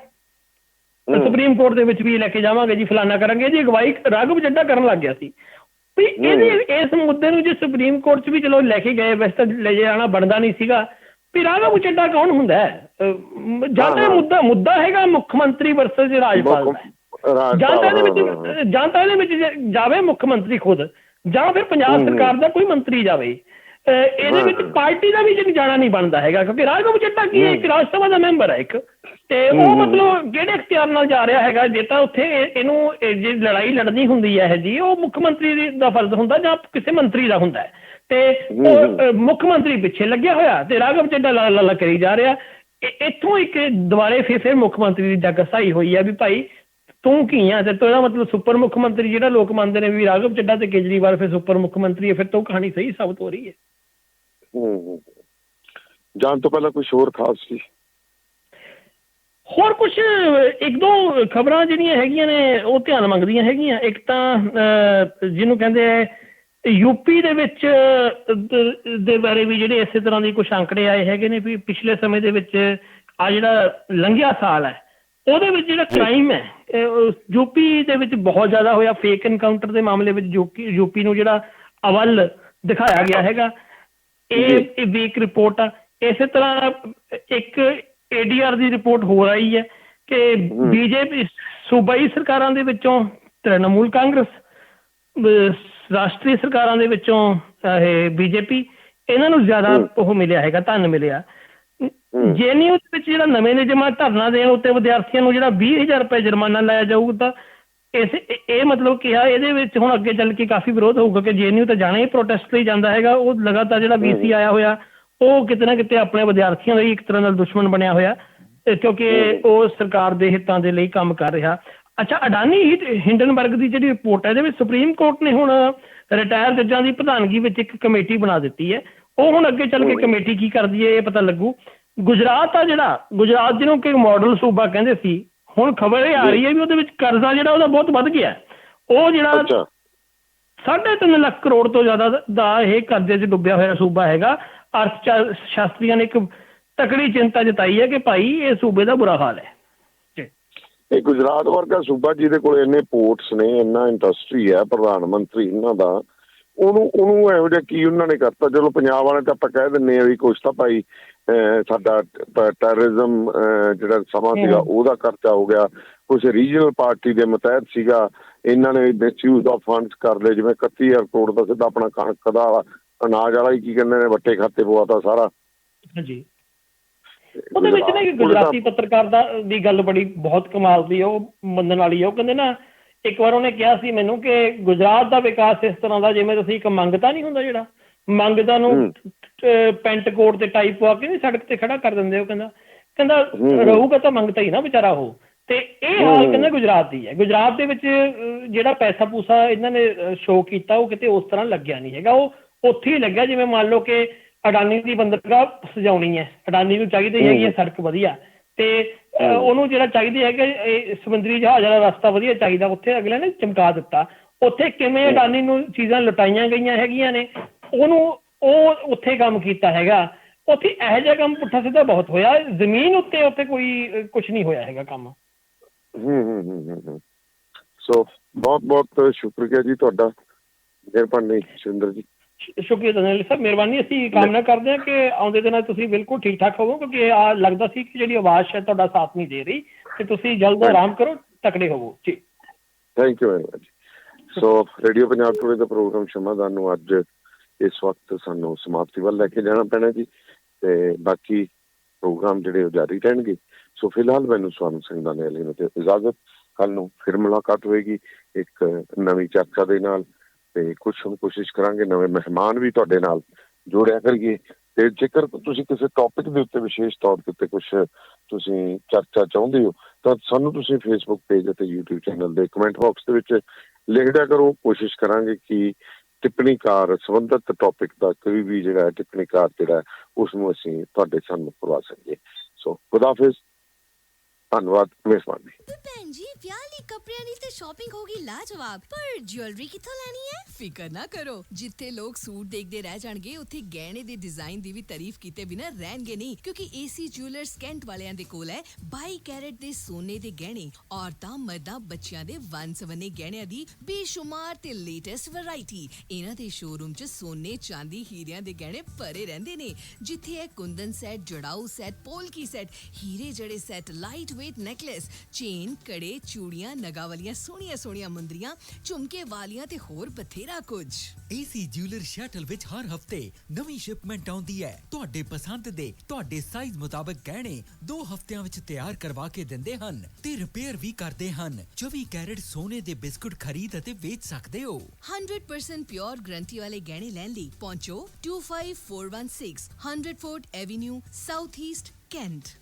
ਸੁਪਰੀਮ ਕੋਰਟ ਦੇ ਵਿੱਚ ਵੀ ਲੈ ਕੇ ਜਾਵਾਂਗੇ ਜੀ, ਫਲਾਨਾ ਕਰਾਂਗੇ ਜੀ, ਅਗਵਾਈ ਰਾਘਵ ਚੱਡਾ ਕਰਨ ਲੱਗ ਗਿਆ ਸੀ ਵੀ ਇਹਦੇ ਇਸ ਮੁੱਦੇ ਨੂੰ ਜੇ ਸੁਪਰੀਮ ਕੋਰਟ 'ਚ ਵੀ ਚਲੋ ਲੈ ਕੇ ਗਏ, ਵੈਸੇ ਤਾਂ ਲੈ ਜਾਣਾ ਬਣਦਾ ਨਹੀਂ ਸੀਗਾ ਵੀ ਰਾਘਵ ਚੱਡਾ ਕੌਣ ਹੁੰਦਾ ਹੈ। ਜਾਂ ਤਾਂ ਮੁੱਦਾ ਹੈਗਾ ਮੁੱਖ ਮੰਤਰੀ ਵਰਸਸ ਰਾਜਪਾਲ, ਜਾਂ ਤਾਂ ਇਹਦੇ ਵਿੱਚ ਜਾਵੇ ਮੁੱਖ ਮੰਤਰੀ ਖੁਦ, ਜਾਂ ਫਿਰ ਪੰਜਾਬ ਸਰਕਾਰ ਦਾ ਕੋਈ ਮੰਤਰੀ ਜਾਵੇ। ਇਹਦੇ ਵਿੱਚ ਪਾਰਟੀ ਦਾ ਵੀ ਜਾਣਾ ਨਹੀਂ ਬਣਦਾ ਹੈਗਾ, ਕਿਉਂਕਿ ਰਾਘਵ ਚੱਡਾ ਕੀ ਹੈ, ਇੱਕ ਰਾਜ ਸਭਾ ਦਾ ਮੈਂਬਰ ਹੈ ਇੱਕ, ਤੇ ਉਹ ਮਤਲਬ ਕਿਹੜੇ ਅਖਤਿਆਰ ਨਾਲ ਜਾ ਰਿਹਾ ਹੈਗਾ। ਜੇ ਤਾਂ ਉੱਥੇ ਇਹਨੂੰ ਜੇ ਲੜਾਈ ਲੜਨੀ ਹੁੰਦੀ ਹੈ ਜੀ, ਉਹ ਮੁੱਖ ਮੰਤਰੀ ਦਾ ਫਰਜ਼ ਹੁੰਦਾ ਜਾਂ ਕਿਸੇ ਮੰਤਰੀ ਦਾ ਹੁੰਦਾ ਹੈ, ਤੇ ਉਹ ਮੁੱਖ ਮੰਤਰੀ ਪਿੱਛੇ ਲੱਗਿਆ ਹੋਇਆ ਤੇ ਰਾਘਵ ਚੱਡਾ ਲਾਲਾ ਕਰੀ ਜਾ ਰਿਹਾ। ਇੱਥੋਂ ਇੱਕ ਦੁਬਾਰੇ ਫਿਰ ਮੁੱਖ ਮੰਤਰੀ ਦੀ ਜੱਗ ਸਹਾਈ ਹੋਈ ਹੈ ਵੀ ਭਾਈ ਤੂੰ ਕੀ ਆ, ਤੇ ਇਹਦਾ ਮਤਲਬ ਸੁਪਰ ਮੁੱਖ ਮੰਤਰੀ ਜਿਹੜਾ ਲੋਕ ਮੰਨਦੇ ਨੇ ਵੀ ਰਾਘਵ ਚੱਡਾ ਤੇ ਕੇਜਰੀਵਾਲ ਫਿਰ ਸੁਪਰ ਮੁੱਖ ਮੰਤਰੀ ਹੈ, ਫਿਰ ਤੋਂ ਕਹਾਣੀ ਸਹੀ ਸਾਬਤ ਹੋ ਰਹੀ ਹੈ। ਜਾਣ ਤੋਂ ਪਹਿਲਾਂ ਕੁਛ ਹੋਰ ਖਾਸ ਸੀ? ਹੋਰ ਕੁਛ ਇੱਕ ਦੋ ਖਬਰਾਂ ਜਿਹੜੀਆਂ ਹੈਗੀਆਂ ਨੇ ਉਹ ਧਿਆਨ ਮੰਗਦੀਆਂ ਹੈਗੀਆਂ। ਇੱਕ ਤਾਂ ਜਿਹਨੂੰ ਕਹਿੰਦੇ ਯੂਪੀ ਦੇ ਵਿੱਚ ਦੇ ਬਾਰੇ ਵੀ ਜਿਹੜੇ ਇਸੇ ਤਰ੍ਹਾਂ ਦੀ ਕੁਛ ਅੰਕੜੇ ਆਏ ਹੈਗੇ ਨੇ ਵੀ ਪਿਛਲੇ ਸਮੇਂ ਦੇ ਵਿੱਚ ਆ ਜਿਹੜਾ ਲੰਘਿਆ ਸਾਲ ਹੈ ਉਹਦੇ ਵਿੱਚ ਜਿਹੜਾ ਕ੍ਰਾਈਮ ਹੈ ਯੂਪੀ ਦੇ ਵਿੱਚ ਬਹੁਤ ਜ਼ਿਆਦਾ ਹੋਇਆ। ਫੇਕ ਐਨਕਾਊਂਟਰ ਦੇ ਮਾਮਲੇ ਵਿੱਚ ਯੂਪੀ ਨੂੰ ਜਿਹੜਾ ਅਵਲ ਦਿਖਾਇਆ ਗਿਆ ਹੈਗਾ। ਇਹ ਵੀਕ ਰਿਪੋਰਟ ਆ। ਇਸੇ ਤਰ੍ਹਾਂ ਇੱਕ ADR ਦੀ ਰਿਪੋਰਟ ਹੋ ਰਹੀ ਹੈ ਕਿ BJP ਸੂਬਾਈ ਸਰਕਾਰਾਂ ਦੇ ਵਿੱਚੋਂ ਤ੍ਰਿਣਮੂਲ ਕਾਂਗਰਸ, ਰਾਸ਼ਟਰੀ ਸਰਕਾਰਾਂ ਦੇ ਵਿੱਚੋਂ ਇਹ ਬੀਜੇਪੀ, ਇਹਨਾਂ ਨੂੰ ਜ਼ਿਆਦਾ ਉਹ ਮਿਲਿਆ ਹੈਗਾ, ਧਨ ਮਿਲਿਆ। ਜੇਐਨਯੂ ਦੇ ਵਿੱਚ ਜਿਹੜਾ ਨਵੇਂ ਨਿਯਮਾਂ ਧਰਨਾ ਦੇਣ ਉੱਤੇ ਵਿਦਿਆਰਥੀਆਂ ਨੂੰ ਜਿਹੜਾ 20,000 ਰੁਪਏ ਜੁਰਮਾਨਾ ਲਾਇਆ ਜਾਊਗਾ, ਇਹ ਮਤਲਬ ਕਿਹਾ ਇਹਦੇ ਵਿੱਚ ਹੁਣ ਅੱਗੇ ਚੱਲ ਕੇ ਕਾਫੀ ਵਿਰੋਧ ਹੋਊਗਾ ਕਿ ਜੇਐਨਯੂ ਤਾਂ ਜਾਣਾ ਹੀ ਪ੍ਰੋਟੈਸਟ ਲਈ ਜਾਂਦਾ ਹੈਗਾ। ਉਹ ਲਗਾਤਾਰ ਜਿਹੜਾ ਵੀਸੀ ਆਇਆ ਹੋਇਆ ਉਹ ਕਿਤੇ ਨਾ ਕਿਤੇ ਆਪਣੇ ਵਿਦਿਆਰਥੀਆਂ ਲਈ ਇੱਕ ਤਰ੍ਹਾਂ ਨਾਲ ਦੁਸ਼ਮਣ ਬਣਿਆ ਹੋਇਆ, ਕਿਉਂਕਿ ਉਹ ਸਰਕਾਰ ਦੇ ਹਿੱਤਾਂ ਦੇ ਲਈ ਕੰਮ ਕਰ ਰਿਹਾ। ਅੱਛਾ, ਅਡਾਨੀ ਹਿੰਡਨਬਰਗ ਦੀ ਜਿਹੜੀ ਰਿਪੋਰਟ ਹੈ, ਇਹਦੇ ਵਿੱਚ ਸੁਪਰੀਮ ਕੋਰਟ ਨੇ ਹੁਣ ਰਿਟਾਇਰ ਜੱਜਾਂ ਦੀ ਪ੍ਰਧਾਨਗੀ ਵਿੱਚ ਇੱਕ ਕਮੇਟੀ ਬਣਾ ਦਿੱਤੀ ਹੈ। ਉਹ ਹੁਣ ਅੱਗੇ ਚੱਲ ਕੇ ਕਮੇਟੀ ਕੀ ਕਰਦੀ ਹੈ ਇਹ ਪਤਾ ਲੱਗੂ। ਗੁਜਰਾਤ ਆ ਜਿਹੜਾ, ਗੁਜਰਾਤ ਜਿਹਨੂੰ ਕਿ ਮਾਡਲ ਸੂਬਾ ਕਹਿੰਦੇ ਸੀ, ਹੁਣ ਖਬਰ ਇਹ ਆ ਰਹੀ ਹੈ ਵੀ ਉਹਦੇ ਵਿੱਚ ਕਰਜ਼ਾ ਜਿਹੜਾ ਉਹਦਾ ਬਹੁਤ ਵੱਧ ਗਿਆ। ਉਹ ਜਿਹੜਾ 3.5 ਲੱਖ ਕਰੋੜ ਤੋਂ ਜ਼ਿਆਦਾ ਦਾ ਇਹ ਕਰਜ਼ੇ 'ਚ ਡੁੱਬਿਆ ਹੋਇਆ ਸੂਬਾ ਹੈਗਾ। ਅਰਥ ਸ਼ਾਸਤਰੀਆਂ ਨੇ ਇੱਕ ਤਕੜੀ ਚਿੰਤਾ ਜਤਾਈ ਹੈ ਕਿ ਭਾਈ ਇਹ ਸੂਬੇ ਦਾ ਬੁਰਾ ਹਾਲ ਹੈ। ਇਹ ਗੁਜਰਾਤ ਵਰਗਾ ਸੂਬਾ ਜਿਹਦੇ ਕੋਲ ਇੰਨੇ ਪੋਰਟਸ ਨੇ, ਇੰਨਾ ਇੰਡਸਟਰੀ ਹੈ, ਪ੍ਰਧਾਨ ਮੰਤਰੀ ਇਹਨਾਂ ਦਾ, ਉਹਨੂੰ ਇਹੋ ਜਿਹਾ ਕੀ ਉਹਨਾਂ ਨੇ ਕਰਤਾ। ਚਲੋ ਪੰਜਾਬ ਵਾਲੇ ਤਾਂ ਆਪਾਂ ਕਹਿ ਦਿੰਦੇ ਆ ਵੀ ਕੁਛ ਤਾਂ ਭਾਈ ਸਾਡਾ ਟੈਰਰਿਜ਼ਮ ਜਿਹੜਾ ਸਮਾਂ ਸੀਗਾ ਉਹਦਾ ਖਰਚਾ ਹੋ ਗਿਆ, ਕੁਛ ਰੀਜਨਲ ਪਾਰਟੀ ਦੇ ਮਤਹਿਤ ਸੀਗਾ, ਇਹਨਾਂ ਨੇ ਮਿਸਯੂਜ਼ ਆਫ ਫੰਡਸ ਕਰ ਲਏ। ਜਿਵੇਂ 31,000 ਕਰੋੜ ਦਾ ਸਿੱਧਾ ਆਪਣਾ ਕਣਕ ਦਾ ਅਨਾਜ ਵਾਲਾ ਹੀ ਕੀ ਕਹਿੰਦੇ ਨੇ ਵੱਟੇ ਖਾਤੇ ਪਵਾਤਾ ਸਾਰਾ। ਹਾਂਜੀ, ਉਹਦੇ ਵਿੱਚ ਨਾ ਇੱਕ ਗੁਜਰਾਤੀ ਪੱਤਰਕਾਰ ਦੀ ਗੱਲ ਬੜੀ ਬਹੁਤ ਕਮਾਲ ਦੀ, ਉਹ ਮੰਨਣ ਵਾਲੀ ਹੈ। ਉਹ ਕਹਿੰਦੇ ਨਾ, ਇੱਕ ਵਾਰ ਉਹਨੇ ਕਿਹਾ ਸੀ ਮੈਨੂੰ ਕਿ ਗੁਜਰਾਤ ਦਾ ਵਿਕਾਸ ਇਸ ਤਰ੍ਹਾਂ ਦਾ ਜਿਵੇਂ ਤੁਸੀਂ ਇੱਕ ਮੰਗਤਾ ਨਹੀਂ ਹੁੰਦਾ, ਜਿਹੜਾ ਮੰਗਤਾ ਨੂੰ ਪੈਂਟ ਕੋਟ ਤੇ ਟਾਈ ਪਵਾ ਕੇ ਸੜਕ ਤੇ ਖੜਾ ਕਰ ਦਿੰਦੇ। ਉਹ ਕਹਿੰਦਾ ਰਹੂਗਾ ਤਾਂ ਮੰਗਤਾ ਹੀ ਨਾ ਵਿਚਾਰਾ ਉਹ। ਤੇ ਇਹ ਹਾਲ ਕਹਿੰਦਾ ਗੁਜਰਾਤ ਦੀ ਹੈ। ਗੁਜਰਾਤ ਦੇ ਵਿੱਚ ਜਿਹੜਾ ਪੈਸਾ ਪੂਸਾ ਇਹਨਾਂ ਨੇ ਸ਼ੋਅ ਕੀਤਾ ਉਹ ਕਿਤੇ ਉਸ ਤਰ੍ਹਾਂ ਲੱਗਿਆ ਨਹੀਂ ਹੈਗਾ। ਉਹ ਉੱਥੇ ਹੀ ਲੱਗਿਆ ਜਿਵੇਂ ਮੰਨ ਲਓ ਕਿ ਅਡਾਨੀ ਦੀ ਬੰਦਰਗਾਹ ਸਜਾਉਣੀ ਹੈ, ਅਡਾਨੀ ਨੂੰ ਚਾਹੀਦੀ ਹੈਗੀ ਹੈ ਸੜਕ ਵਧੀਆ, ਤੇ ਉਹਨੂੰ ਜਿਹੜਾ ਚਾਹੀਦੀ ਹੈਗਾ ਇਹ ਸਮੁੰਦਰੀ ਜਹਾਜ਼ ਵਾਲਾ ਰਸਤਾ ਵਧੀਆ ਚਾਹੀਦਾ, ਉੱਥੇ ਅਗਲੇ ਨੇ ਚਮਕਾ ਦਿੱਤਾ। ਉੱਥੇ ਕਿਵੇਂ ਅਡਾਨੀ ਨੂੰ ਚੀਜ਼ਾਂ ਲੁਟਾਈਆਂ ਗਈਆਂ ਹੈਗੀਆਂ ਨੇ, ਉਹ ਉੱਥੇ ਕੰਮ ਕੀਤਾ ਹੈਗਾ। ਉੱਥੇ ਇਹੋ ਜਿਹਾ ਕੰਮ ਪੁੱਠਾ ਸਿੱਧਾ ਬਹੁਤ ਹੋਇਆ। ਜ਼ਮੀਨ ਉੱਤੇ ਕੋਈ ਕੁਛ ਨਹੀਂ ਹੋਇਆ ਹੈਗਾ ਕੰਮ। ਸੋ ਬਹੁਤ ਬਹੁਤ ਸ਼ੁਕਰੀਆ ਜੀ ਤੁਹਾਡਾ, ਮਿਹਰਬਾਨੀ ਸੁਰਿੰਦਰ ਜੀ। ਸ਼ੁਕਰੀਆ ਧੰਨਵਾਦ ਸਰ, ਮਿਹਰਬਾਨੀ। ਅਸੀਂ ਕਾਮਨਾ ਕਰਦੇ ਹਾਂ ਕਿ ਆਉਂਦੇ ਦਿਨਾਂ ਤੁਸੀਂ ਬਿਲਕੁਲ ਠੀਕ ਠਾਕ ਹੋਵੋ, ਕਿਉਂਕਿ ਲੱਗਦਾ ਸੀ ਕਿ ਜਿਹੜੀ ਆਵਾਜ਼ ਹੈ ਤੁਹਾਡਾ ਸਾਥ ਨਹੀਂ ਦੇ ਰਹੀ, ਤੇ ਤੁਸੀਂ ਜਲਦ ਆਰਾਮ ਕਰੋ, ਤਕੜੇ ਹੋਵੋ ਜੀ। Thank you very much. So radio Punjab today ਦਾ ਪ੍ਰੋਗਰਾਮ ਸ਼ਮਾਦਾਨ ਨੂੰ ਅੱਜ ਇਸ ਵਕਤ ਸਾਨੂੰ ਸਮਾਪਤੀ ਵੱਲ ਲੈ ਕੇ ਜਾਣਾ ਪੈਣਾ ਜੀ, ਤੇ ਬਾਕੀ ਪ੍ਰੋਗਰਾਮ ਜਿਹੜੇ ਉਹ ਜਾਰੀ ਰਹਿਣਗੇ। ਸੋ ਫਿਲਹਾਲ ਮੈਨੂੰ ਸਵਾਮੀ ਸਿੰਘ ਦਾਨੇਵਾਲ ਨੂੰ ਤੇ ਇਜਾਜ਼ਤ। ਕੱਲ ਨੂੰ ਫਿਰ ਮੁਲਾਕਾਤ ਹੋਏਗੀ ਇੱਕ ਨਵੀਂ ਚਰਚਾ ਦੇ ਨਾਲ, ਤੇ ਕੁਛ ਹੁਣ ਕੋਸ਼ਿਸ਼ ਕਰਾਂਗੇ ਨਵੇਂ ਮਹਿਮਾਨ ਵੀ ਤੁਹਾਡੇ ਨਾਲ ਜੋੜਿਆ ਕਰੀਏ। ਤੇ ਜੇਕਰ ਤੁਸੀਂ ਕਿਸੇ ਟੌਪਿਕ ਦੇ ਉੱਤੇ ਵਿਸ਼ੇਸ਼ ਤੌਰ ਦੇ ਉੱਤੇ ਕੁਛ ਤੁਸੀਂ ਚਰਚਾ ਚਾਹੁੰਦੇ ਹੋ ਤਾਂ ਸਾਨੂੰ ਤੁਸੀਂ ਫੇਸਬੁੱਕ ਪੇਜ ਅਤੇ YouTube ਚੈਨਲ ਦੇ ਕਮੈਂਟ ਬਾਕਸ ਦੇ ਵਿੱਚ ਲਿਖ ਦਿਆ ਕਰੋ। ਕੋਸ਼ਿਸ਼ ਕਰਾਂਗੇ ਕਿ ਟਿੱਪਣੀਕਾਰ ਸੰਬੰਧਿਤ ਟੌਪਿਕ ਦਾ ਕੋਈ ਵੀ ਜਿਹੜਾ ਟਿੱਪਣੀਕਾਰ ਜਿਹੜਾ ਉਸ ਨੂੰ ਅਸੀਂ ਤੁਹਾਡੇ ਸਾਹਮਣੇ ਕਰਵਾ ਸਕੀਏ। ਸੋ ਖੁਦਾ ਹਾਫਿਜ਼, ਧੰਨਵਾਦ, ਮਿਹਰਬਾਨੀ। ਭੈਣ ਜੀ ਵਿਆਹ ਲਈ ਕੱਪੜਿਆਂ ਦੀ ਤੇ ਸ਼ਾਪਿੰਗ ਹੋ ਗਈ ਲਾਜਵਾਬ, ਪਰ ਜੁਐਲਰੀ ਕਿੱਥੋਂ ਲੈਣੀ ਹੈ? ਫਿਕਰ ਨਾ ਕਰੋ, ਜਿੱਥੇ ਲੋਕ ਸੂਟ ਦੇਖਦੇ ਰਹਿ ਜਾਣਗੇ ਉੱਥੇ ਗਹਿਣੇ ਦੇ ਡਿਜ਼ਾਈਨ ਦੀ ਵੀ ਤਾਰੀਫ ਕੀਤੇ ਬਿਨਾਂ ਰਹਿਣਗੇ ਨਹੀਂ, ਕਿਉਂਕਿ ਏਸੀ ਜੁਐਲਰਸ ਕੈਂਟ ਵਾਲਿਆਂ ਦੇ ਕੋਲ ਹੈ 22 ਕੈਰਟ ਦੇ ਸੋਨੇ ਦੇ ਗਹਿਣੇ, ਔਰਤਾਂ ਮਰਦਾਂ ਬੱਚਿਆਂ ਦੇ ਵੰਨ-ਸਵੰਨੇ ਗਹਿਣਿਆਂ ਦੀ ਬੇਸ਼ੁਮਾਰ ਤੇ ਲੇਟੈਸਟ ਵੈਰਾਈਟੀ। ਇਹਨਾਂ ਦੇ ਸ਼ੋਰੂਮ 'ਚ ਸੋਨੇ, ਚਾਂਦੀ, ਹੀਰਿਆਂ ਦੇ ਗਹਿਣੇ ਭਰੇ ਰਹਿੰਦੇ ਨੇ, ਜਿੱਥੇ ਹੈ ਕੁੰਦਨ ਸੈੱਟ, ਜੜਾਊ ਸੈੱਟ, ਪੋਲਕੀ ਸੈੱਟ, ਹੀਰੇ ਜੜੇ set, light weight necklace, chain, ਕੜੇ, ਚੂੜੀਆਂ, ਨਗਾਂ ਵਾਲੀਆਂ ਸੋਹਣੀਆਂ ਮੁੰਦਰੀਆਂ, ਝੁਮਕੇ ਵਾਲੀਆਂ ਤੇ ਹੋਰ ਬਥੇਰਾ ਕੁਝ। ਏਸੀ ਜਿਊਲਰ ਸ਼ਟਲ ਵਿੱਚ ਹਰ ਹਫਤੇ ਨਵੀਂ ਸ਼ਿਪਮੈਂਟ ਆਉਂਦੀ ਹੈ। ਤੁਹਾਡੇ ਪਸੰਦ ਦੇ ਤੁਹਾਡੇ ਸਾਈਜ਼ ਮੁਤਾਬਕ ਗਹਿਣੇ 2 ਹਫ਼ਤਿਆਂ ਵਿੱਚ ਤਿਆਰ ਕਰਵਾ ਕੇ ਦਿੰਦੇ ਹਨ ਤੇ ਰਿਪੇਅਰ ਵੀ ਕਰਦੇ ਹਨ। 24 ਕੈਰਟ ਸੋਨੇ ਦੇ ਬਿਸਕੁਟ ਖਰੀਦ ਅਤੇ ਵੇਚ ਸਕਦੇ ਹੋ। 100% ਪਿਓਰ ਗਰੰਟੀ ਵਾਲੇ ਗਹਿਣੇ ਲੈਣ ਲਈ ਪਹੁੰਚੋ 25416 100 fort avenue, south East, cantt.